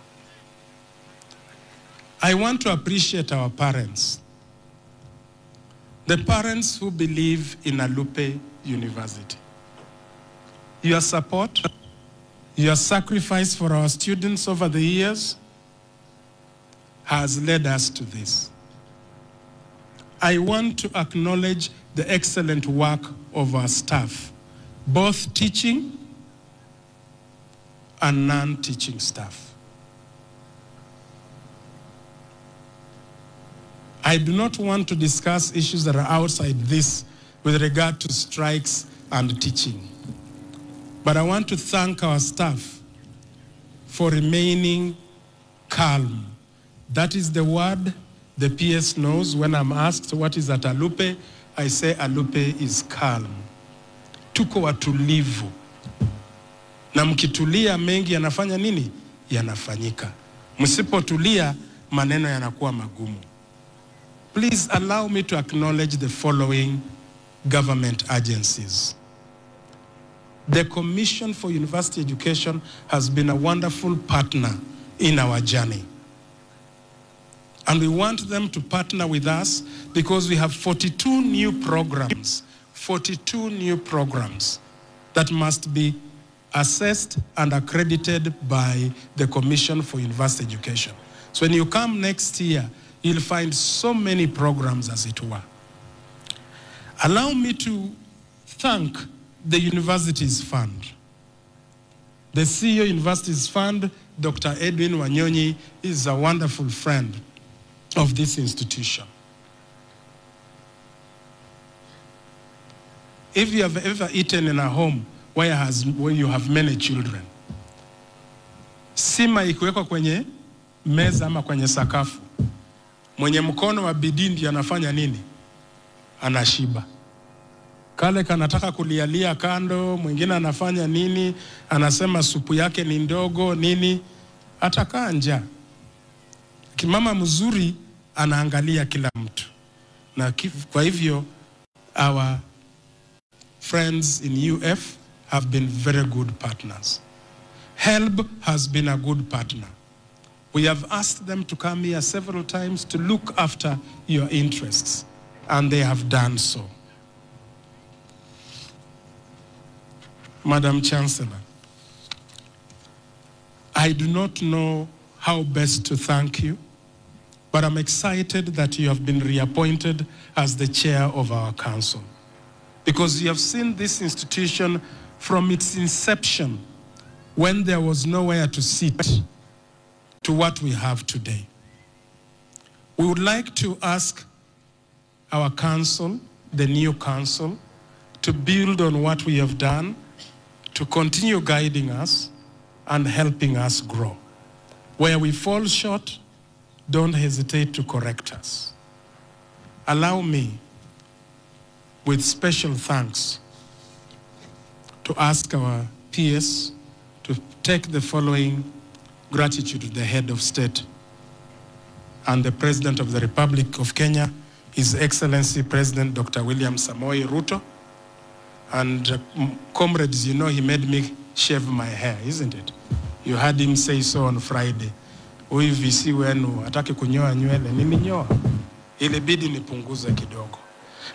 I want to appreciate our parents. The parents who believe in Alupe University. Your support, your sacrifice for our students over the years has led us to this. I want to acknowledge the excellent work of our staff, both teaching and non-teaching staff. I do not want to discuss issues that are outside this with regard to strikes and teaching. But I want to thank our staff for remaining calm. That is the word the PS knows. When I'm asked what is at Alupe, I say Alupe is calm. Tuko watulivu. Na mkitulia mengi yanafanya nini? Yanafanyika. Msipotulia maneno yanakuwa magumu. Please allow me to acknowledge the following government agencies. The Commission for University Education has been a wonderful partner in our journey. And we want them to partner with us because we have 42 new programs, 42 new programs that must be assessed and accredited by the Commission for University Education. So when you come next year, you'll find so many programs, as it were. Allow me to thank the Universities Fund. The CEO Universities Fund, Dr. Edwin Wanyonyi, is a wonderful friend of this institution. If you have ever eaten in a home where you have many children, sima ikiwekwa kwenye meza ama kwenye sakafu, mwenye mkono wa bidii ndiye anafanya nini? Anashiba. Kale kanataka kulialia kando, mwingine anafanya nini? Anasema supu yake ni ndogo nini? Atakaa njaa. Kimama mzuri anaangalia kila mtu. Na kwa hivyo our friends in UF have been very good partners. HELB has been a good partner. We have asked them to come here several times to look after your interests, and they have done so. Madam Chancellor, I do not know how best to thank you, but I'm excited that you have been reappointed as the chair of our council, because you have seen this institution from its inception, when there was nowhere to sit, to what we have today. We would like to ask our council, the new council, to build on what we have done, to continue guiding us and helping us grow. Where we fall short, don't hesitate to correct us. Allow me, with special thanks, to ask our PS to take the following gratitude to the head of state and the President of the Republic of Kenya, His Excellency President Dr. William Samoei Ruto. And comrades, you know, he made me shave my hair, isn't it? You heard him say so on Friday. Huyu VC wenu ataki kunyoa nywele, nilinyoa. Ilibidi nipunguze kidogo.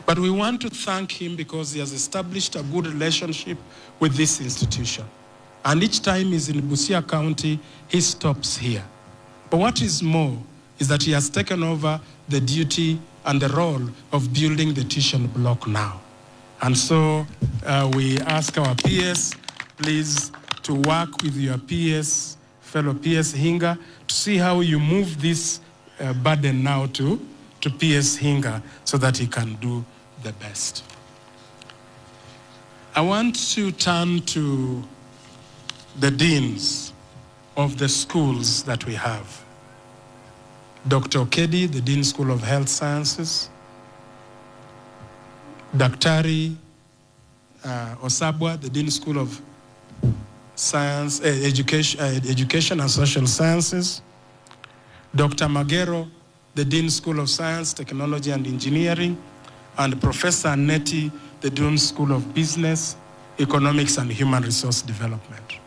But we want to thank him because he has established a good relationship with this institution. And each time he's in Busia County, he stops here. But what is more is that he has taken over the duty and the role of building the tuition block now. And so we ask our peers, please, to work with your peers, fellow peers Hinga, to see how you move this burden now to PS Hinga so that he can do the best. I want to turn to the deans of the schools that we have. Dr. Okedi, the Dean School of Health Sciences, Daktari Osabwa, the Dean School of Science, Education and Social Sciences, Dr. Magero, the Dean School of Science, Technology and Engineering, and Professor Neti, the Dean School of Business, Economics and Human Resource Development.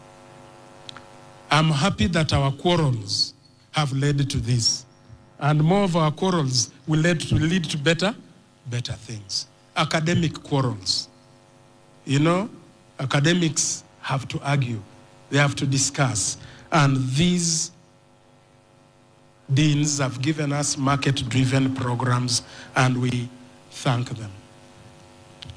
I'm happy that our quarrels have led to this, and more of our quarrels will lead to better things. Academic quarrels. You know, academics have to argue, they have to discuss, and these deans have given us market-driven programs, and we thank them.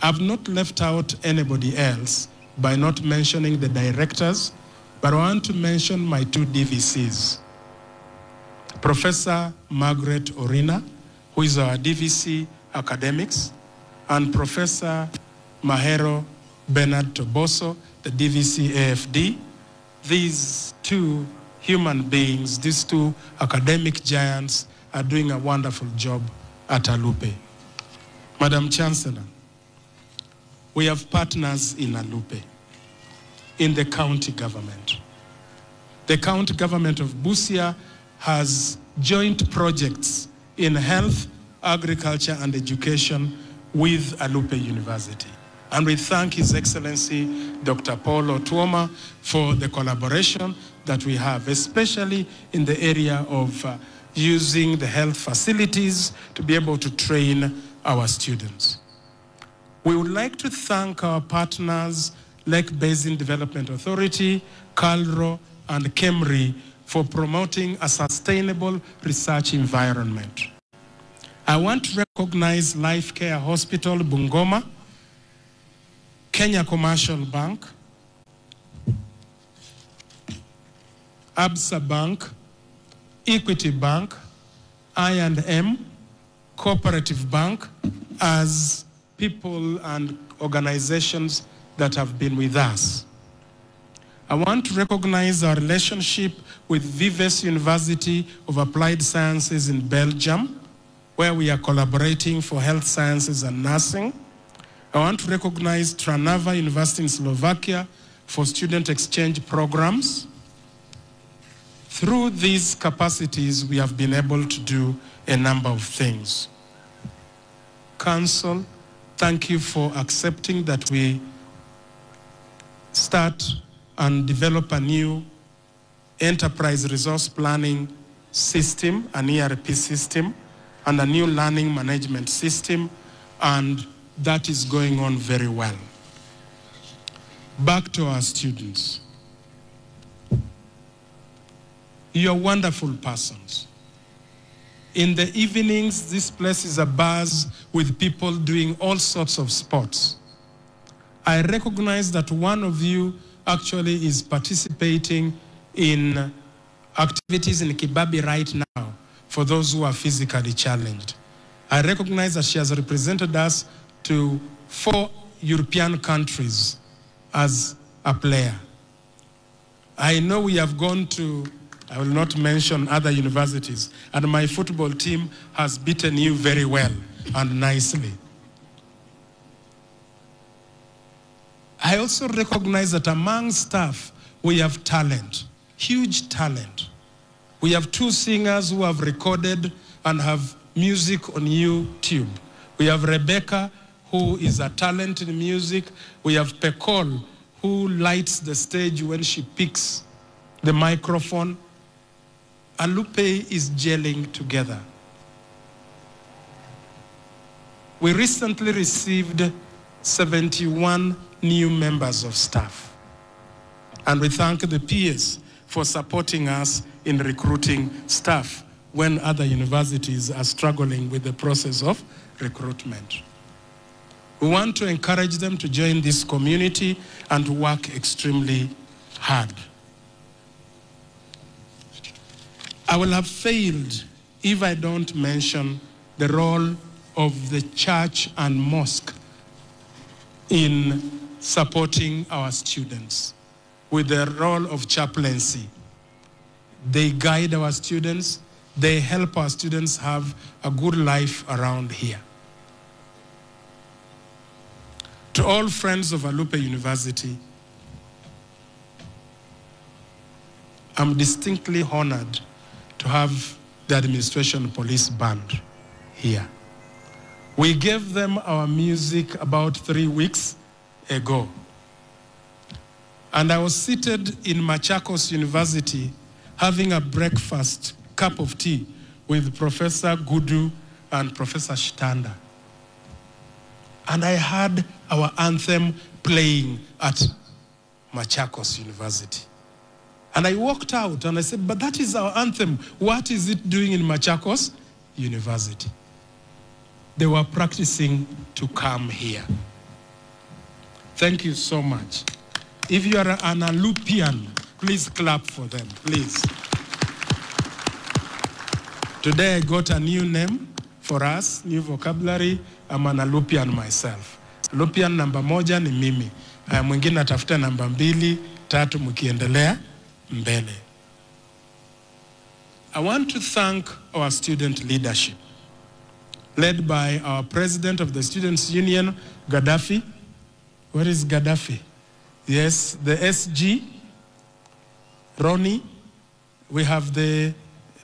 I've not left out anybody else by not mentioning the directors, but I want to mention my two DVCs. Professor Margaret Orina, who is our DVC Academics, and Professor Mahero Bernard Toboso, the DVC AFD. These two human beings, these two academic giants, are doing a wonderful job at Alupe. Madam Chancellor, we have partners in Alupe, in the county government. The county government of Busia has joint projects in health, agriculture, and education with Alupe University. And we thank His Excellency, Dr. Paul Otuoma, for the collaboration that we have, especially in the area of using the health facilities to be able to train our students. We would like to thank our partners, Lake Basin Development Authority, KALRO, and KEMRI, for promoting a sustainable research environment. I want to recognize Life Care Hospital, Bungoma, Kenya Commercial Bank, Absa Bank, Equity Bank, I&M, Cooperative Bank, as people and organizations that have been with us. I want to recognize our relationship with Vives University of Applied Sciences in Belgium, where we are collaborating for health sciences and nursing. I want to recognize Trnava University in Slovakia for student exchange programs. Through these capacities, we have been able to do a number of things. Council, thank you for accepting that we start and develop a new enterprise resource planning system, an ERP system, and a new learning management system, and that is going on very well. Back to our students. You're wonderful persons. In the evenings, this place is abuzz with people doing all sorts of sports. I recognize that one of you actually is participating in activities in Kibabi right now for those who are physically challenged. I recognize that she has represented us to 4 European countries as a player. I know we have gone to, I will not mention other universities, and my football team has beaten you very well and nicely. I also recognize that among staff, we have talent, huge talent. We have 2 singers who have recorded and have music on YouTube. We have Rebecca, who is a talent in music. We have Pekol, who lights the stage when she picks the microphone. Alupe is gelling together. We recently received 71 new members of staff. And we thank the peers for supporting us in recruiting staff when other universities are struggling with the process of recruitment. We want to encourage them to join this community and to work extremely hard. I will have failed if I don't mention the role of the church and mosque in supporting our students with the role of chaplaincy. They guide our students. They help our students have a good life around here. To all friends of Alupe University, I'm distinctly honored to have the administration police band here. We gave them our music about 3 weeks ago. And I was seated in Machakos University having a breakfast cup of tea with Professor Gudu and Professor Shtanda. And I heard our anthem playing at Machakos University. And I walked out and I said, but that is our anthem. What is it doing in Machakos University? They were practicing to come here. Thank you so much. If you are an Alupian, please clap for them, please. Today I got a new name for us, new vocabulary. I'm an Alupian myself. Alupian namba moja ni mimi. Mwingine atafuta namba 2, 3 mkiendelea mbele. I want to thank our student leadership, led by our president of the Students' Union, Gaddafi. Where is Gaddafi? Yes, the SG, Ronnie. We have the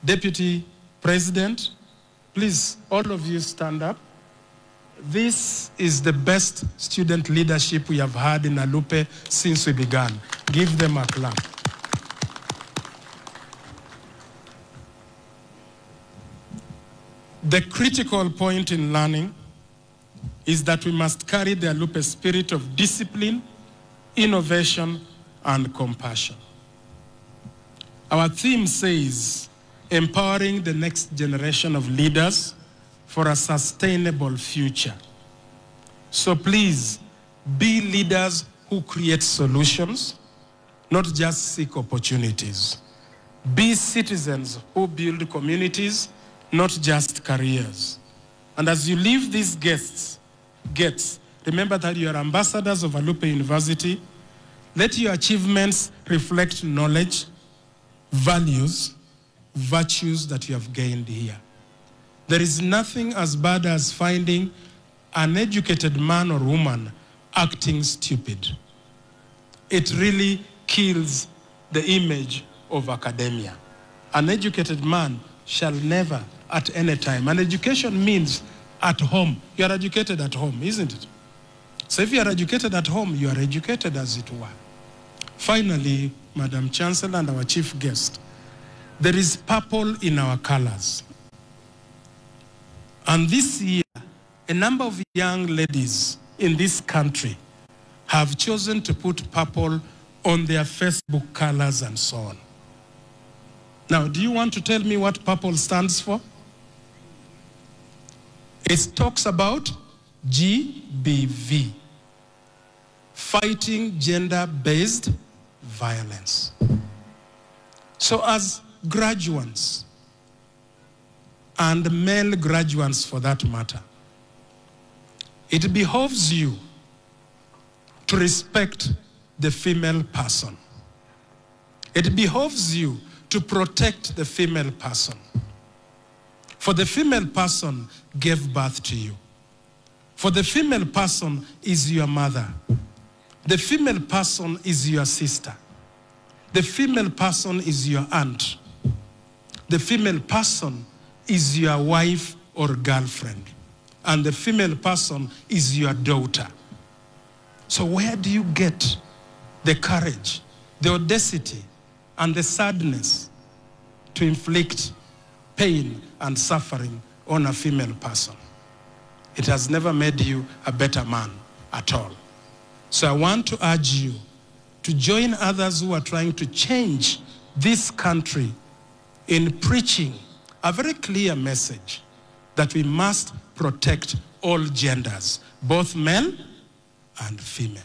deputy president. Please, all of you stand up. This is the best student leadership we have had in Alupe since we began. Give them a clap. The critical point in learning is that we must carry the Alupe spirit of discipline, innovation, and compassion. Our theme says, empowering the next generation of leaders for a sustainable future. So please, be leaders who create solutions, not just seek opportunities. Be citizens who build communities, not just careers. And as you leave these gates, remember that you are ambassadors of Alupe University. Let your achievements reflect knowledge, values, virtues that you have gained here. There is nothing as bad as finding an educated man or woman acting stupid. It really kills the image of academia. An educated man shall never, at any time. And education means at home. You are educated at home, isn't it? So if you are educated at home, you are educated as it were. Finally, Madam Chancellor and our chief guest, there is purple in our colors. And this year, a number of young ladies in this country have chosen to put purple on their Facebook colors and so on. Now, do you want to tell me what purple stands for? It talks about GBV, fighting gender-based violence. So as graduates, and male graduates for that matter, it behoves you to respect the female person. It behoves you to protect the female person. For the female person gave birth to you. For the female person is your mother. The female person is your sister. The female person is your aunt. The female person is your wife or girlfriend, and the female person is your daughter. So where do you get the courage, the audacity, and the sadness to inflict pain and suffering on a female person? It has never made you a better man at all. So I want to urge you to join others who are trying to change this country in preaching a very clear message that we must protect all genders, both male and female.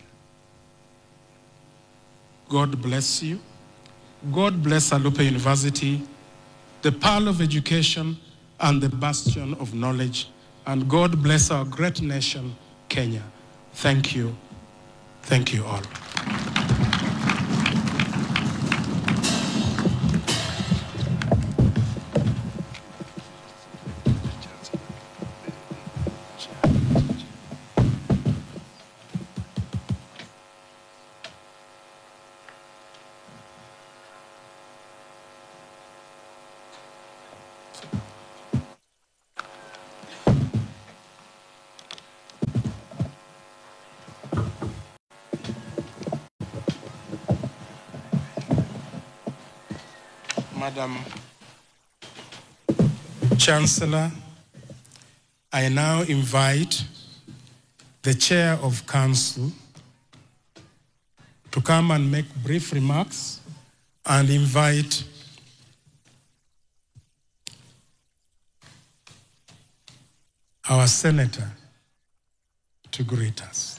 God bless you. God bless Alupe University, the pearl of education and the bastion of knowledge. And God bless our great nation, Kenya. Thank you. Thank you all. Madam Chancellor, I now invite the Chair of Council to come and make brief remarks and invite our Senator to greet us.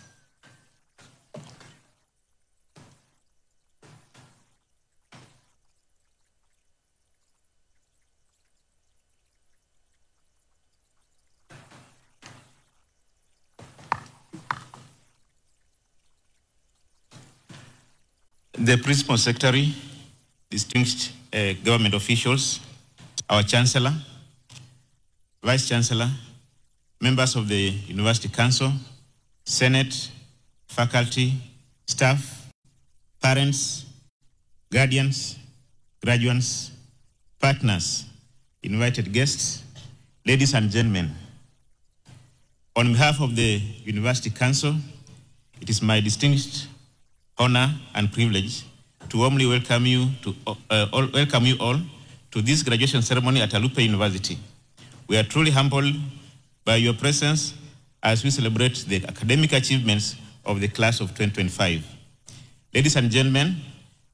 The Principal Secretary, distinguished government officials, our Chancellor, Vice Chancellor, members of the University Council, Senate, faculty, staff, parents, guardians, graduates, partners, invited guests, ladies and gentlemen. On behalf of the University Council, it is my distinguished honor and privilege to warmly welcome you all to this graduation ceremony at Alupe University. We are truly humbled by your presence as we celebrate the academic achievements of the class of 2025. Ladies and gentlemen,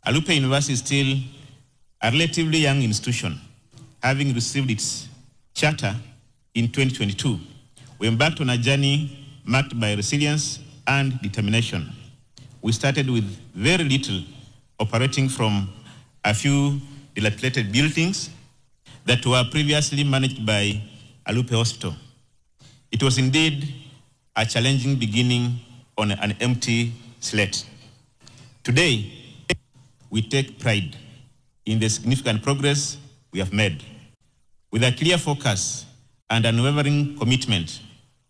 Alupe University is still a relatively young institution, having received its charter in 2022. We embarked on a journey marked by resilience and determination. We started with very little, operating from a few dilapidated buildings that were previously managed by Alupe Hospital. It was indeed a challenging beginning on an empty slate. Today, we take pride in the significant progress we have made. With a clear focus and unwavering commitment,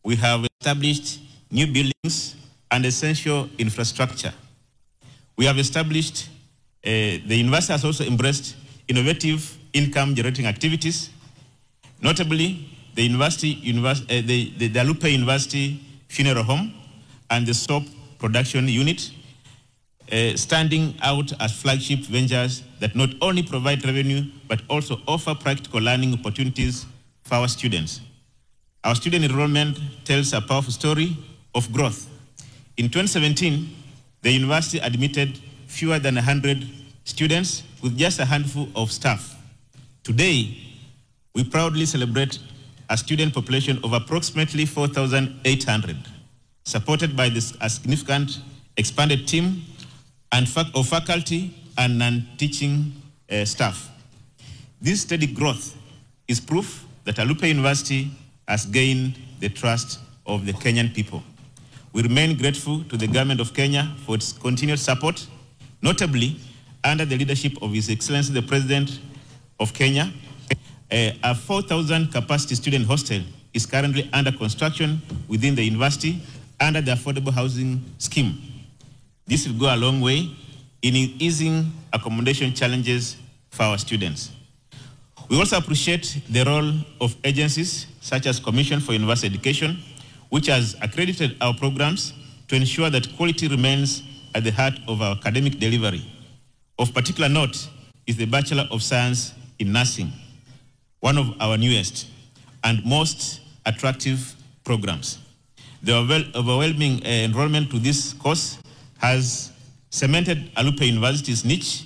we have established new buildings and essential infrastructure. We have established, the university has also embraced innovative income-generating activities, notably the Alupe University Funeral Home and the soap production unit, standing out as flagship ventures that not only provide revenue, but also offer practical learning opportunities for our students. Our student enrollment tells a powerful story of growth. In 2017, the university admitted fewer than 100 students with just a handful of staff. Today, we proudly celebrate a student population of approximately 4,800, supported by a significant expanded team of faculty and non-teaching staff. This steady growth is proof that Alupe University has gained the trust of the Kenyan people. We remain grateful to the government of Kenya for its continued support, notably under the leadership of His Excellency the President of Kenya. A 4,000 capacity student hostel is currently under construction within the university under the affordable housing scheme. This will go a long way in easing accommodation challenges for our students. We also appreciate the role of agencies such as Commission for University Education, which has accredited our programs to ensure that quality remains at the heart of our academic delivery. Of particular note is the Bachelor of Science in Nursing, one of our newest and most attractive programs. The overwhelming enrollment to this course has cemented Alupe University's niche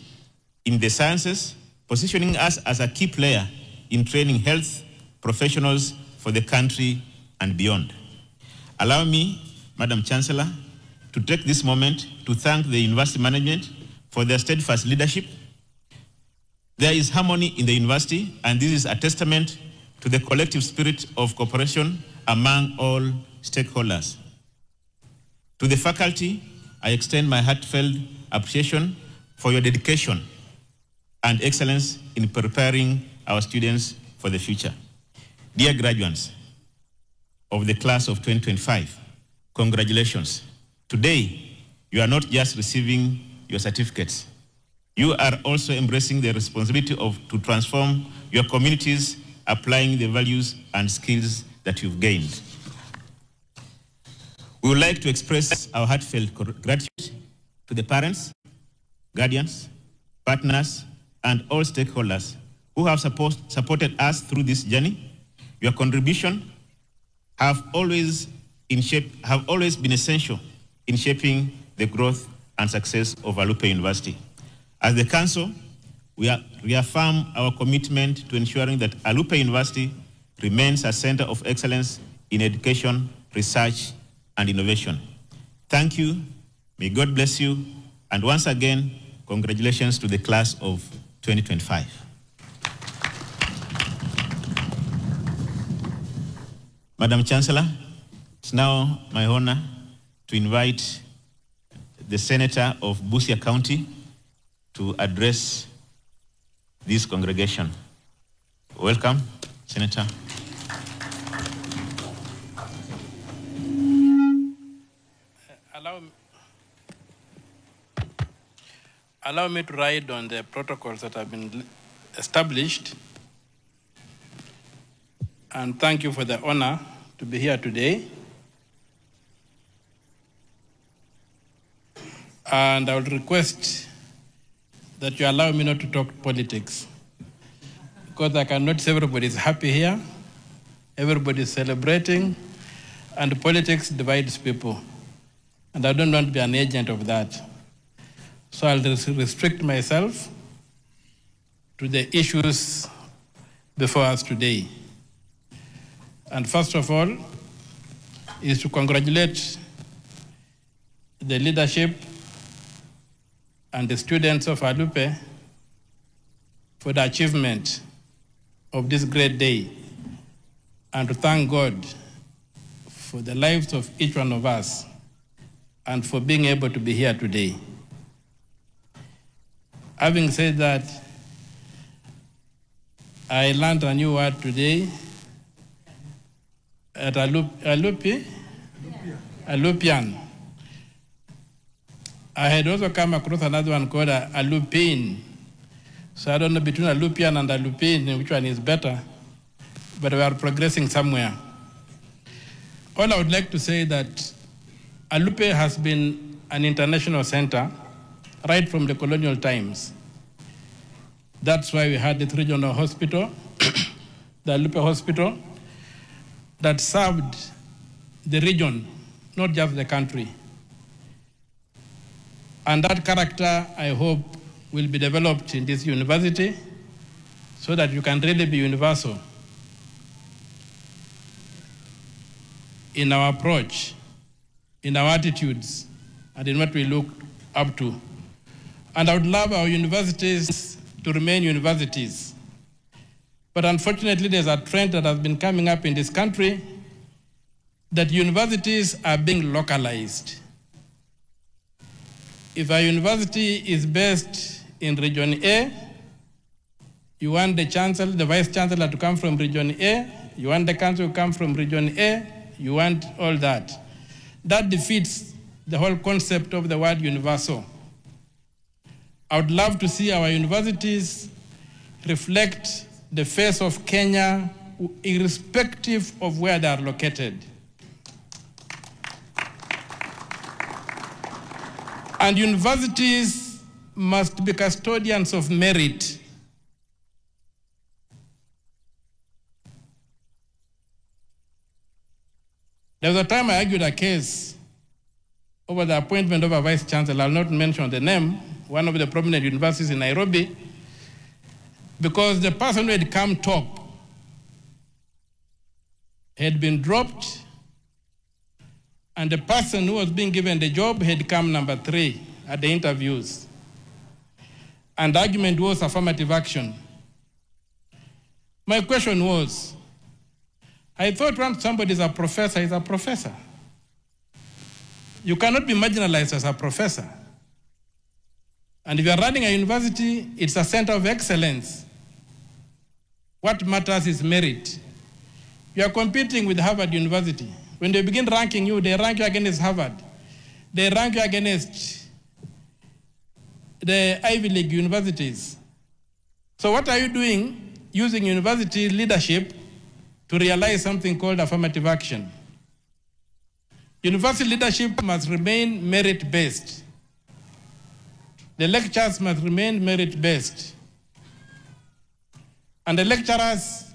in the sciences, positioning us as a key player in training health professionals for the country and beyond. Allow me, Madam Chancellor, to take this moment to thank the university management for their steadfast leadership. There is harmony in the university, and this is a testament to the collective spirit of cooperation among all stakeholders. To the faculty, I extend my heartfelt appreciation for your dedication and excellence in preparing our students for the future. Dear graduates of the class of 2025, congratulations. Today, you are not just receiving your certificates. You are also embracing the responsibility to transform your communities, applying the values and skills that you've gained. We would like to express our heartfelt gratitude to the parents, guardians, partners, and all stakeholders who have supported us through this journey. Your contribution have always been essential in shaping the growth and success of Alupe University. As the Council, we reaffirm our commitment to ensuring that Alupe University remains a center of excellence in education, research, and innovation. Thank you, may God bless you, and once again, congratulations to the class of 2025. Madam Chancellor, it's now my honor to invite the Senator of Busia County to address this congregation. Welcome, Senator. Allow me to ride on the protocols that have been established. And thank you for the honor to be here today. And I would request that you allow me not to talk politics, because I can notice everybody is happy here, everybody is celebrating, and politics divides people. And I don't want to be an agent of that. So I'll restrict myself to the issues before us today. And first of all is to congratulate the leadership and the students of Alupe for the achievement of this great day, and to thank God for the lives of each one of us and for being able to be here today. Having said that, I learned a new word today at Alupean. I had also come across another one called Alupine. So I don't know between Alupean and Alupine which one is better, but we are progressing somewhere. All I would like to say that Alupe has been an international center right from the colonial times. That's why we had this regional hospital, the Alupe Hospital, that served the region, not just the country. And that character, I hope, will be developed in this university so that you can really be universal in our approach, in our attitudes, and in what we look up to. And I would love our universities to remain universities. But unfortunately, there's a trend that has been coming up in this country that universities are being localized. If a university is based in Region A, you want the chancellor, the vice chancellor to come from Region A, you want the council to come from Region A, you want all that. That defeats the whole concept of the word universal. I would love to see our universities reflect the face of Kenya, irrespective of where they are located. And universities must be custodians of merit. There was a time I argued a case over the appointment of a vice chancellor. I'll not mention the name, one of the prominent universities in Nairobi, because the person who had come top had been dropped, and the person who was being given the job had come number 3 at the interviews. And the argument was affirmative action. My question was, I thought once somebody is a professor, he's a professor. You cannot be marginalized as a professor. And if you are running a university, it's a center of excellence. What matters is merit. You are competing with Harvard University. When they begin ranking you, they rank you against Harvard. They rank you against the Ivy League universities. So what are you doing using university leadership to realize something called affirmative action? University leadership must remain merit-based. The lectures must remain merit-based. And the lecturers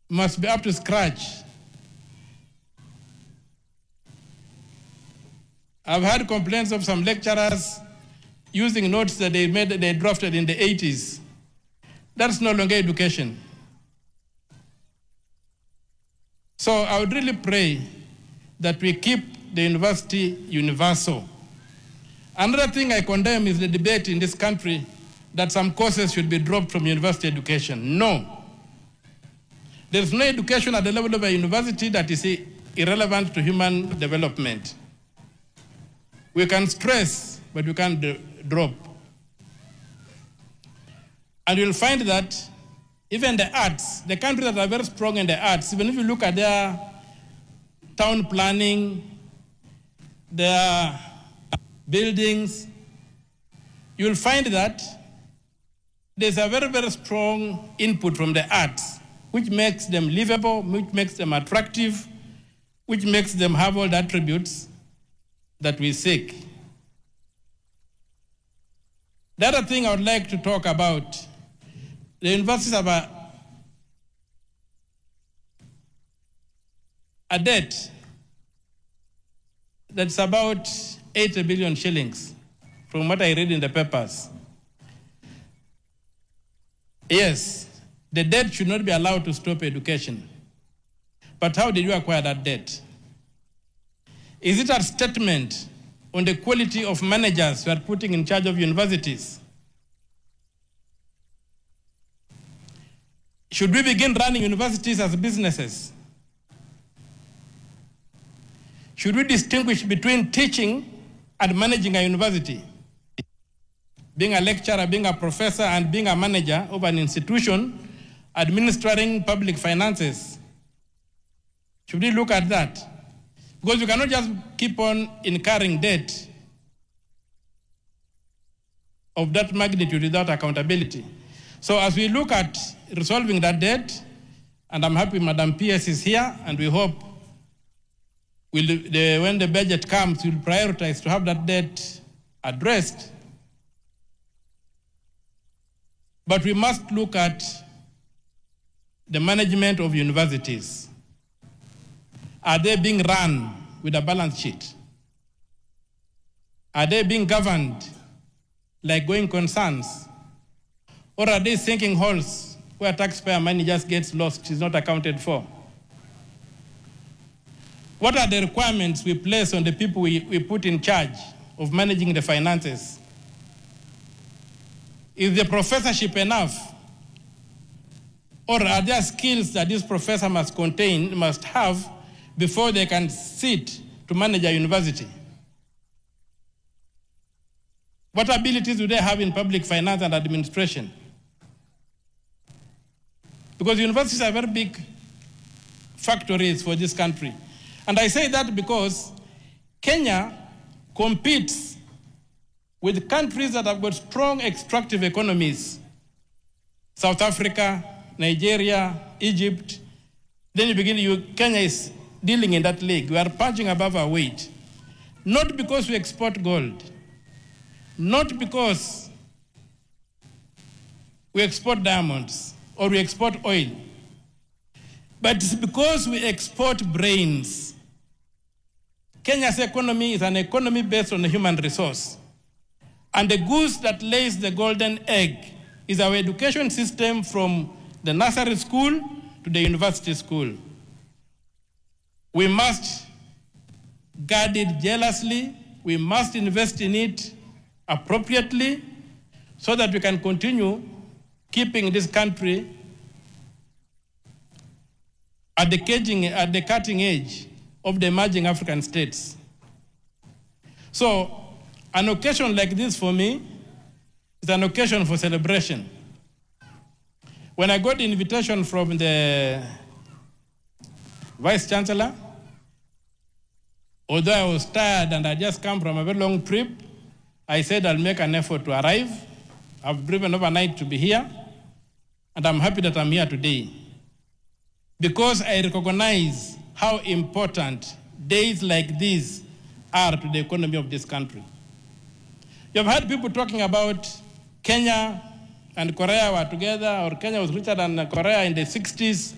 must be up to scratch. I've had complaints of some lecturers using notes that they drafted in the 80s. That's no longer education. So I would really pray that we keep the university universal. Another thing I condemn is the debate in this country that some courses should be dropped from university education. No. There is no education at the level of a university that is irrelevant to human development. We can stress, but we can't drop. And you'll find that even the arts, the countries that are very strong in the arts, even if you look at their town planning, their buildings, you'll find that there's a very, very strong input from the arts, which makes them livable, which makes them attractive, which makes them have all the attributes that we seek. The other thing I would like to talk about, the universities have a debt that's about 80 billion shillings, from what I read in the papers. Yes, the debt should not be allowed to stop education. But how did you acquire that debt? Is it a statement on the quality of managers you are putting in charge of universities? Should we begin running universities as businesses? Should we distinguish between teaching and managing a university? Being a lecturer, being a professor, and being a manager of an institution, administering public finances. Should we look at that? Because you cannot just keep on incurring debt of that magnitude without accountability. So as we look at resolving that debt, and I'm happy Madam PS is here, and we hope when the budget comes, we'll prioritize to have that debt addressed. But we must look at the management of universities. Are they being run with a balance sheet? Are they being governed like going concerns? Or are they sinking holes where taxpayer money just gets lost, is not accounted for? What are the requirements we place on the people we put in charge of managing the finances? Is the professorship enough? Or are there skills that this professor must have before they can sit to manage a university? What abilities do they have in public finance and administration? Because universities are very big factories for this country. And I say that because Kenya competes with countries that have got strong extractive economies, South Africa, Nigeria, Egypt. Then you begin, Kenya is dealing in that league. We are punching above our weight. Not because we export gold, not because we export diamonds or we export oil, but it's because we export brains. Kenya's economy is an economy based on a human resource. And the goose that lays the golden egg is our education system from the nursery school to the university school. We must guard it jealously. We must invest in it appropriately so that we can continue keeping this country at the cutting edge of the emerging African states. So an occasion like this for me is an occasion for celebration. When I got the invitation from the Vice Chancellor, although I was tired and I just come from a very long trip, I said I'll make an effort to arrive. I've driven overnight to be here, and I'm happy that I'm here today because I recognize how important days like these are to the economy of this country. You've heard people talking about Kenya and Korea were together, or Kenya was richer than Korea in the 60s,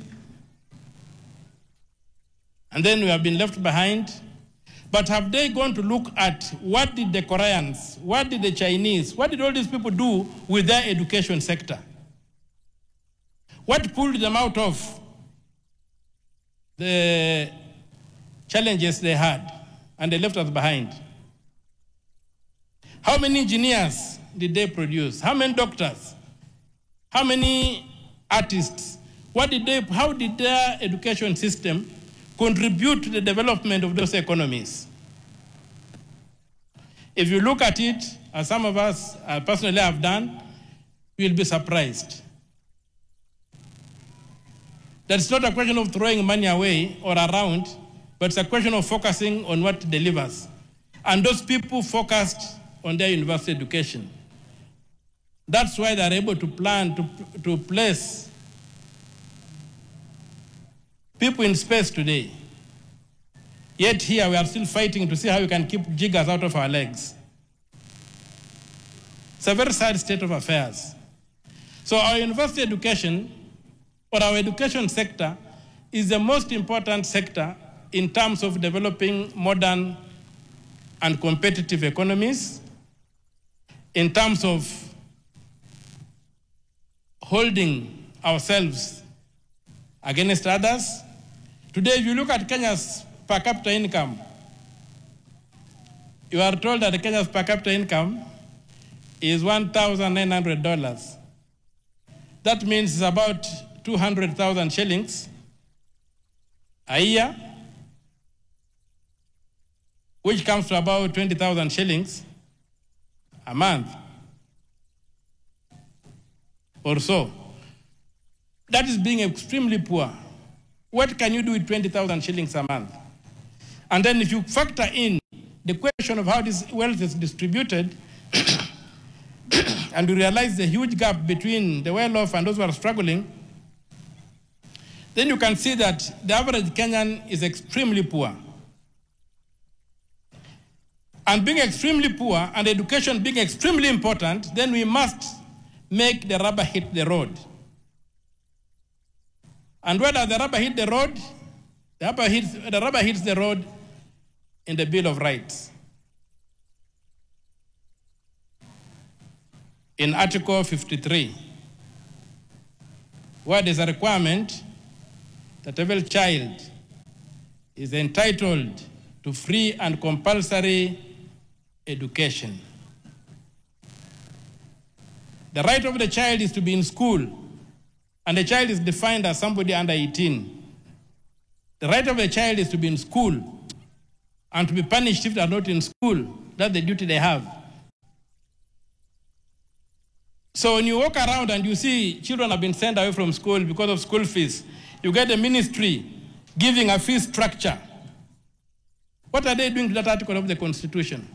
and then we have been left behind. But have they gone to look at what did the Koreans, what did the Chinese, what did all these people do with their education sector? What pulled them out of the challenges they had and they left us behind? How many engineers did they produce? How many doctors? How many artists? How did their education system contribute to the development of those economies? If you look at it, as some of us personally have done, you'll be surprised. That's not a question of throwing money away or around, but it's a question of focusing on what delivers. And those people focused on their university education. That's why they're able to plan to place people in space today. Yet here we are still fighting to see how we can keep jiggers out of our legs. It's a very sad state of affairs. So our university education, or our education sector, is the most important sector in terms of developing modern and competitive economies, in terms of holding ourselves against others. Today, if you look at Kenya's per capita income, you are told that Kenya's per capita income is $1,900. That means it's about 200,000 shillings a year, which comes to about 20,000 shillings a month or so. That is being extremely poor. What can you do with 20,000 shillings a month? And then if you factor in the question of how this wealth is distributed, and you realize the huge gap between the well-off and those who are struggling, then you can see that the average Kenyan is extremely poor. And being extremely poor and education being extremely important, then we must make the rubber hit the road. And where does the rubber hit the road? The rubber hits the road in the Bill of Rights. In Article 53, where there's a requirement that every child is entitled to free and compulsory education. The right of the child is to be in school, and the child is defined as somebody under 18. The right of the child is to be in school and to be punished if they are not in school. That's the duty they have. So when you walk around and you see children have been sent away from school because of school fees, you get the ministry giving a fee structure. What are they doing to that article of the Constitution?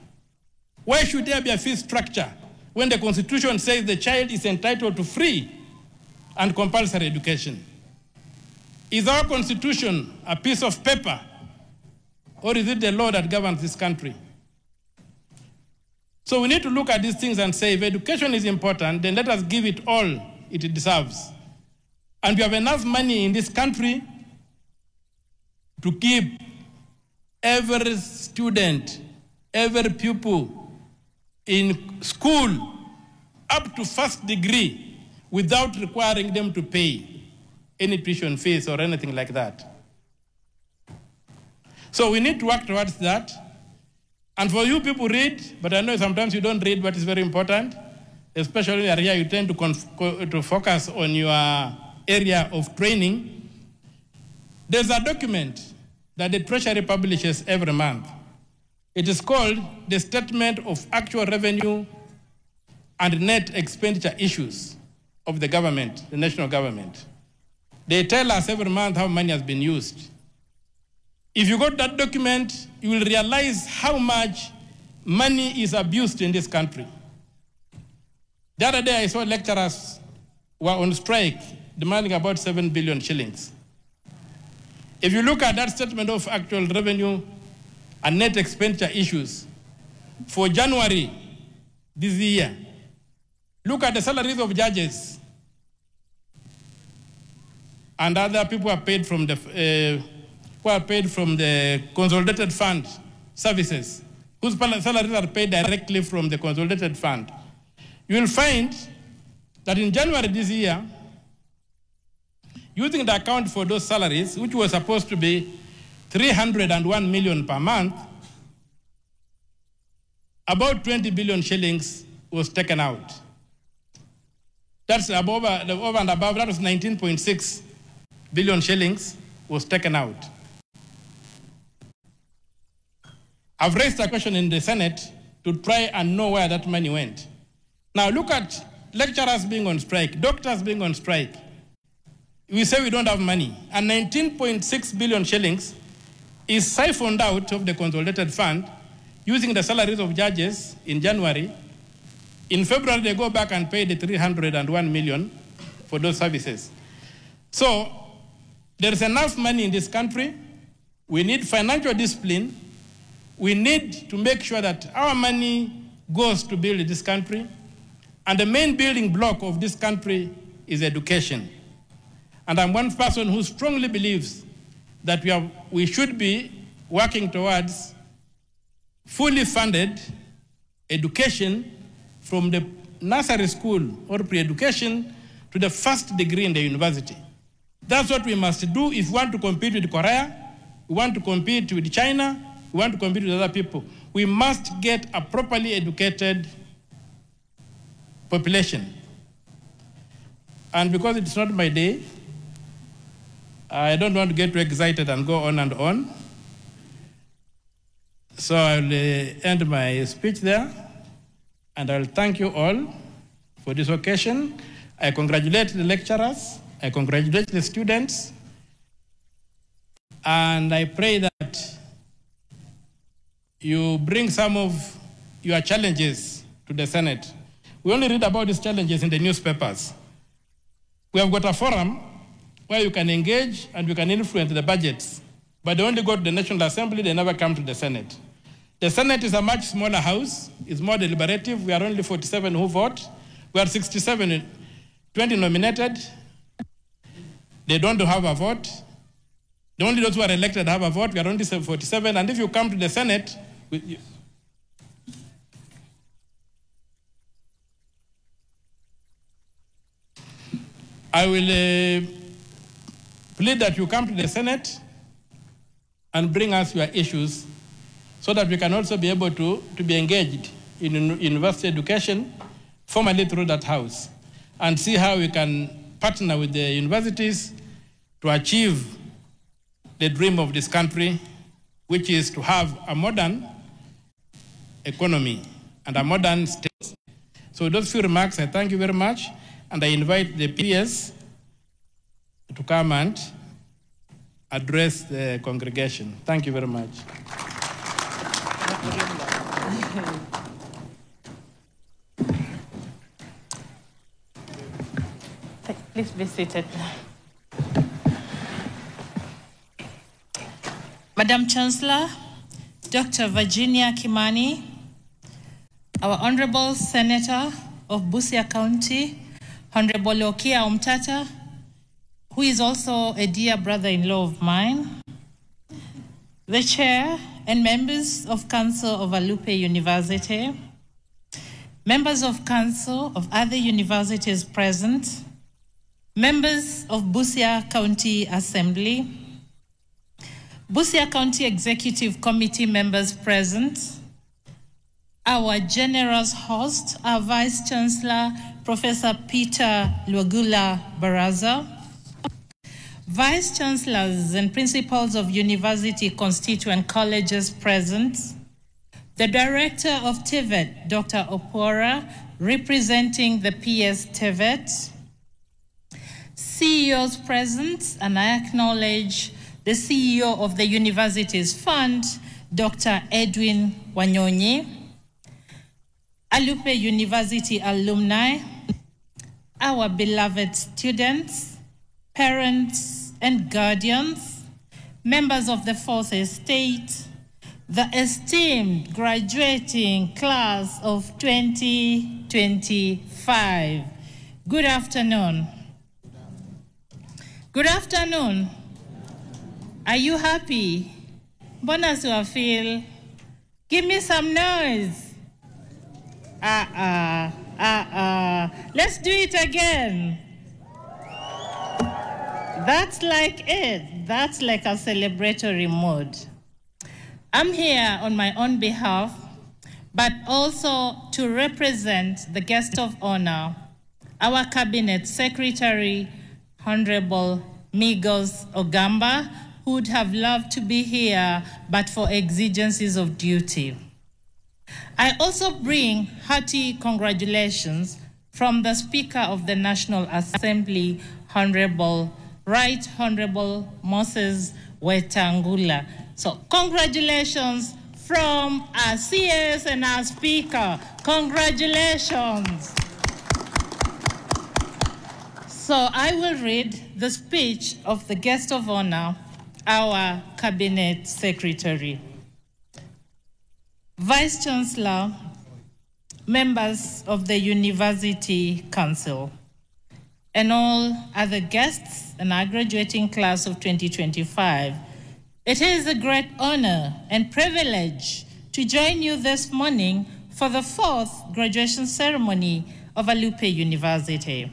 Why should there be a fee structure when the Constitution says the child is entitled to free and compulsory education. Is our constitution a piece of paper, or is it the law that governs this country? So we need to look at these things and say, if education is important, then let us give it all it deserves. And we have enough money in this country to keep every student, every pupil in school up to first degree without requiring them to pay any tuition fees or anything like that. So we need to work towards that. And for you people read, but I know sometimes you don't read what is very important, especially in the area you tend to focus on your area of training. There's a document that the Treasury publishes every month. It is called the Statement of Actual Revenue and Net Expenditure Issues of the government, the national government. They tell us every month how money has been used. If you got that document, you will realize how much money is abused in this country. The other day I saw lecturers were on strike demanding about 7 billion shillings. If you look at that statement of actual revenue and net expenditure issues for January this year, look at the salaries of judges and other people who are paid from the consolidated fund services, whose salaries are paid directly from the consolidated fund. You will find that in January this year, using the account for those salaries, which was supposed to be 301 million per month, about 20 billion shillings was taken out. That's above and above, that was 19.6 billion shillings was taken out. I've raised a question in the Senate to try and know where that money went. Now look at lecturers being on strike, doctors being on strike. We say we don't have money, and 19.6 billion shillings is siphoned out of the consolidated fund using the salaries of judges in January. In February, they go back and pay the 301 million for those services. So there is enough money in this country. We need financial discipline. We need to make sure that our money goes to build this country. And the main building block of this country is education. And I'm one person who strongly believes that we should be working towards fully funded education from the nursery school or pre-education to the first degree in the university. That's what we must do if we want to compete with Korea, we want to compete with China, we want to compete with other people. We must get a properly educated population. And because it's not my day, I don't want to get too excited and go on and on. So I'll end my speech there, and I'll thank you all for this occasion. I congratulate the lecturers, I congratulate the students, and I pray that you bring some of your challenges to the Senate. We only read about these challenges in the newspapers. We have got a forum where you can engage and you can influence the budgets, but they only go to the National Assembly, they never come to the Senate. The Senate is a much smaller house, it's more deliberative. We are only 47 who vote. We are 67, 20 nominated. They don't have a vote. The only those who are elected have a vote. We are only 47, and if you come to the Senate, I will plead that you come to the Senate and bring us your issues so that we can also be able to be engaged in university education formally through that house and see how we can partner with the universities to achieve the dream of this country, which is to have a modern economy and a modern state. So those few remarks, I thank you very much, and I invite the PS to come and address the congregation. Thank you very much. Please be seated. Madam Chancellor, Dr. Virginia Kimani, our Honorable Senator of Busia County, Honorable Okia Umtata, who is also a dear brother-in-law of mine, the Chair and members of Council of Alupe University, members of Council of other universities present, members of Busia County Assembly, Busia County Executive Committee members present, our generous host, our Vice Chancellor, Professor Peter Lwagula Baraza, Vice Chancellors and Principals of University Constituent Colleges present, the Director of TVET, Dr. Opora, representing the PS TVET, CEOs present, and I acknowledge the CEO of the Universities Fund, Dr. Edwin Wanyonyi, Alupe University alumni, our beloved students, parents and guardians, members of the Fourth Estate, the esteemed graduating class of 2025. Good afternoon. Good afternoon. Are you happy? Mbona siwafeel? Give me some noise. Let's do it again. That's like it. That's like a celebratory mood. I'm here on my own behalf, but also to represent the guest of honor, our Cabinet Secretary, Honorable Migos Ogamba, who would have loved to be here, but for exigencies of duty. I also bring hearty congratulations from the Speaker of the National Assembly, Right Honorable Moses Wetangula. So congratulations from our CS and our Speaker. Congratulations. So I will read the speech of the guest of honor, our Cabinet Secretary. Vice Chancellor, members of the University Council, and all other guests and our graduating class of 2025, it is a great honor and privilege to join you this morning for the 4th graduation ceremony of Alupe University.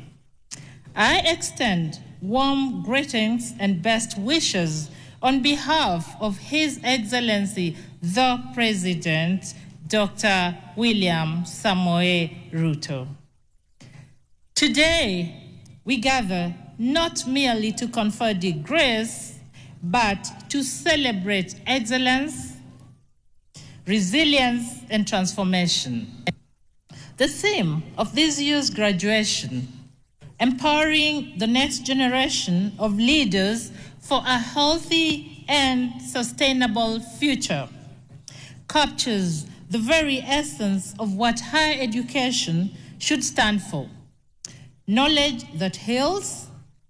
I extend warm greetings and best wishes on behalf of His Excellency, the President, Dr. William Samoei Ruto. Today, we gather not merely to confer degrees, but to celebrate excellence, resilience, and transformation. The theme of this year's graduation, empowering the next generation of leaders for a healthy and sustainable future, captures the very essence of what higher education should stand for: knowledge that heals,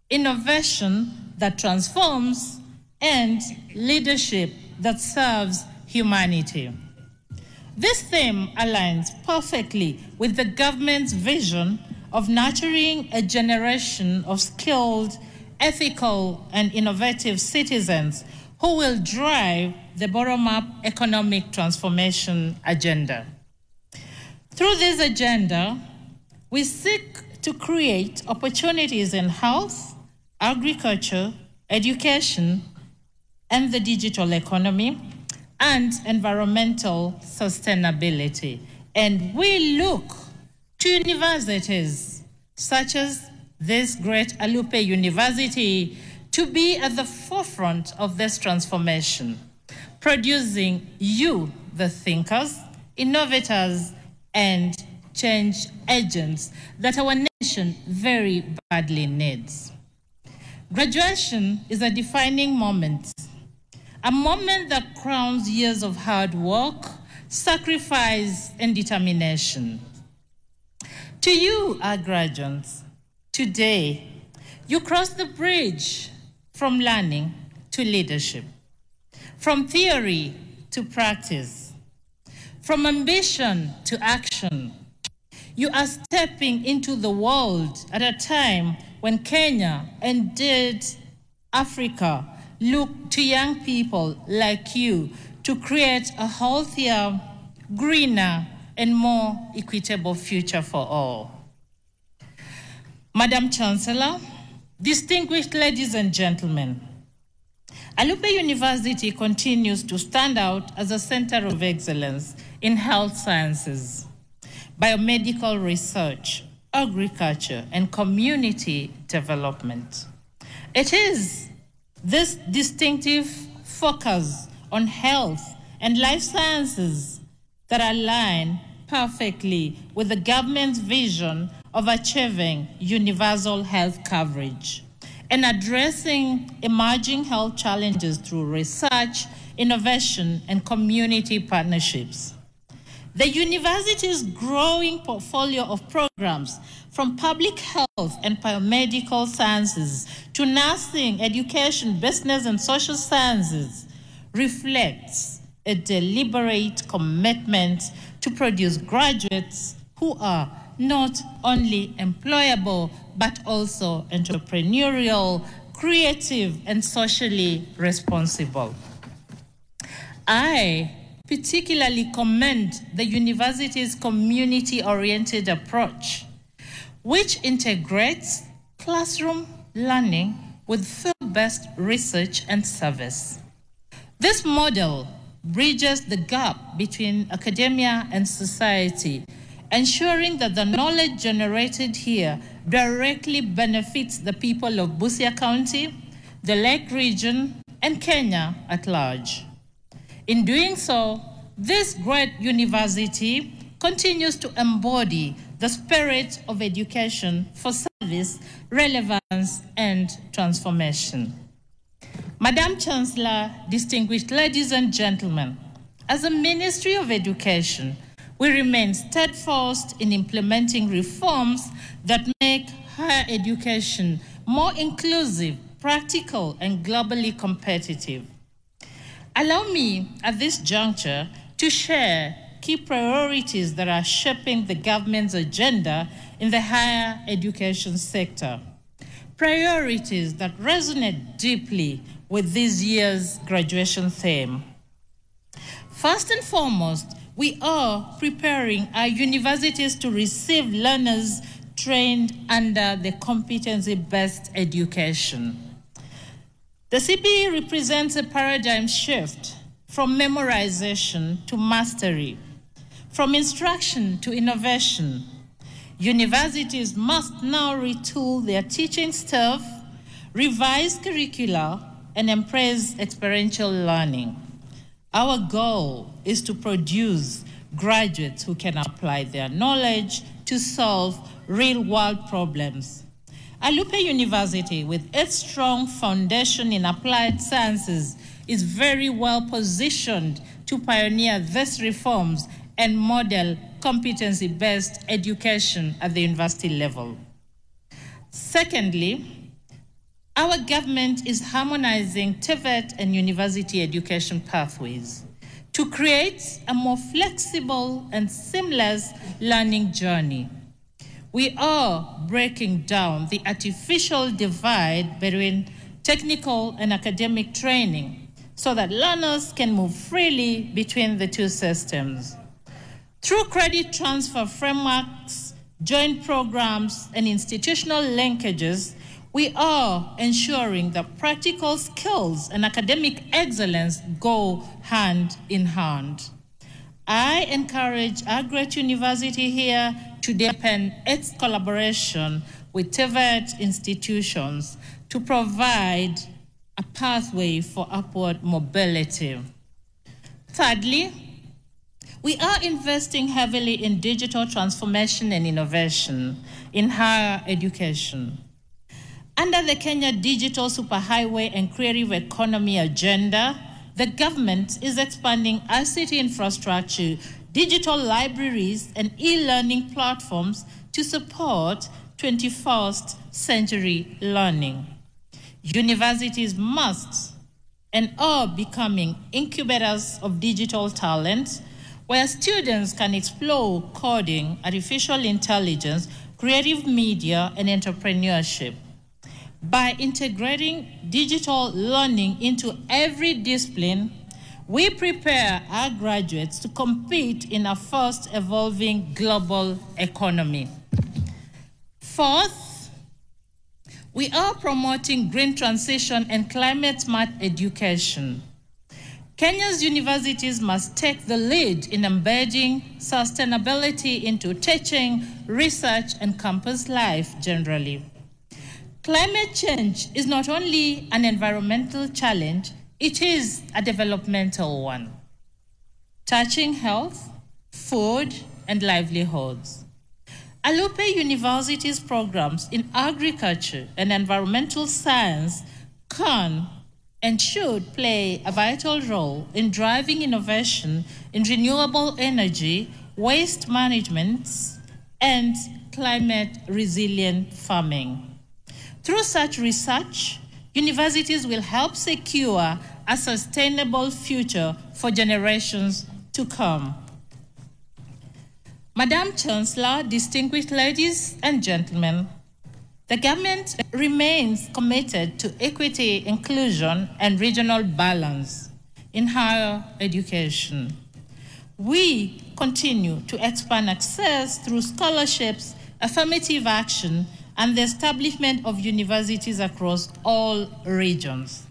innovation that transforms, and leadership that serves humanity. This theme aligns perfectly with the government's vision of nurturing a generation of skilled, ethical, and innovative citizens who will drive the bottom-up economic transformation agenda. Through this agenda, we seek to create opportunities in health, agriculture, education, and the digital economy, and environmental sustainability. And we look to universities such as this great Alupe University to be at the forefront of this transformation, producing you, the thinkers, innovators, and change agents that our nation very badly needs. Graduation is a defining moment, a moment that crowns years of hard work, sacrifice, and determination. To you, our graduates, today, You cross the bridge from learning to leadership, from theory to practice, from ambition to action. You are stepping into the world at a time when Kenya, and indeed Africa, look to young people like you to create a healthier, greener, and more equitable future for all. Madam Chancellor, distinguished ladies and gentlemen, Alupe University continues to stand out as a center of excellence in health sciences, biomedical research, agriculture, and community development. It is this distinctive focus on health and life sciences that align perfectly with the government's vision of achieving universal health coverage and addressing emerging health challenges through research, innovation, and community partnerships. The university's growing portfolio of programs, from public health and biomedical sciences to nursing, education, business, and social sciences, reflects a deliberate commitment to produce graduates who are not only employable, but also entrepreneurial, creative, and socially responsible. I particularly commend the university's community-oriented approach, which integrates classroom learning with field-based research and service. This model bridges the gap between academia and society, ensuring that the knowledge generated here directly benefits the people of Busia County, the Lake region, and Kenya at large. In doing so, this great university continues to embody the spirit of education for service, relevance, and transformation. Madam Chancellor, distinguished ladies and gentlemen, as a Ministry of Education, we remain steadfast in implementing reforms that make higher education more inclusive, practical, and globally competitive. Allow me at this juncture to share key priorities that are shaping the government's agenda in the higher education sector. Priorities that resonate deeply with this year's graduation theme. First and foremost, we are preparing our universities to receive learners trained under the competency-based education. The CBE represents a paradigm shift from memorization to mastery, from instruction to innovation. Universities must now retool their teaching staff, revise curricula, and embrace experiential learning. Our goal is to produce graduates who can apply their knowledge to solve real-world problems. Alupe University, with its strong foundation in applied sciences, is very well positioned to pioneer these reforms and model competency-based education at the university level. Secondly, our government is harmonizing TVET and university education pathways to create a more flexible and seamless learning journey. We are breaking down the artificial divide between technical and academic training so that learners can move freely between the two systems. Through credit transfer frameworks, joint programs, and institutional linkages, we are ensuring that practical skills and academic excellence go hand in hand. I encourage our great university here to deepen its collaboration with TVET institutions to provide a pathway for upward mobility. Thirdly, we are investing heavily in digital transformation and innovation in higher education. Under the Kenya Digital Superhighway and Creative Economy agenda, the government is expanding ICT infrastructure, digital libraries, and e-learning platforms to support 21st century learning. Universities must and are becoming incubators of digital talent where students can explore coding, artificial intelligence, creative media, and entrepreneurship. By integrating digital learning into every discipline, we prepare our graduates to compete in a fast-evolving global economy. Fourth, we are promoting green transition and climate-smart education. Kenya's universities must take the lead in embedding sustainability into teaching, research, and campus life generally. Climate change is not only an environmental challenge, it is a developmental one, touching health, food, and livelihoods. Alupe University's programs in agriculture and environmental science can and should play a vital role in driving innovation in renewable energy, waste management, and climate-resilient farming. Through such research, universities will help secure a sustainable future for generations to come. Madam Chancellor, distinguished ladies and gentlemen, the government remains committed to equity, inclusion, and regional balance in higher education. We continue to expand access through scholarships, affirmative action, and the establishment of universities across all regions.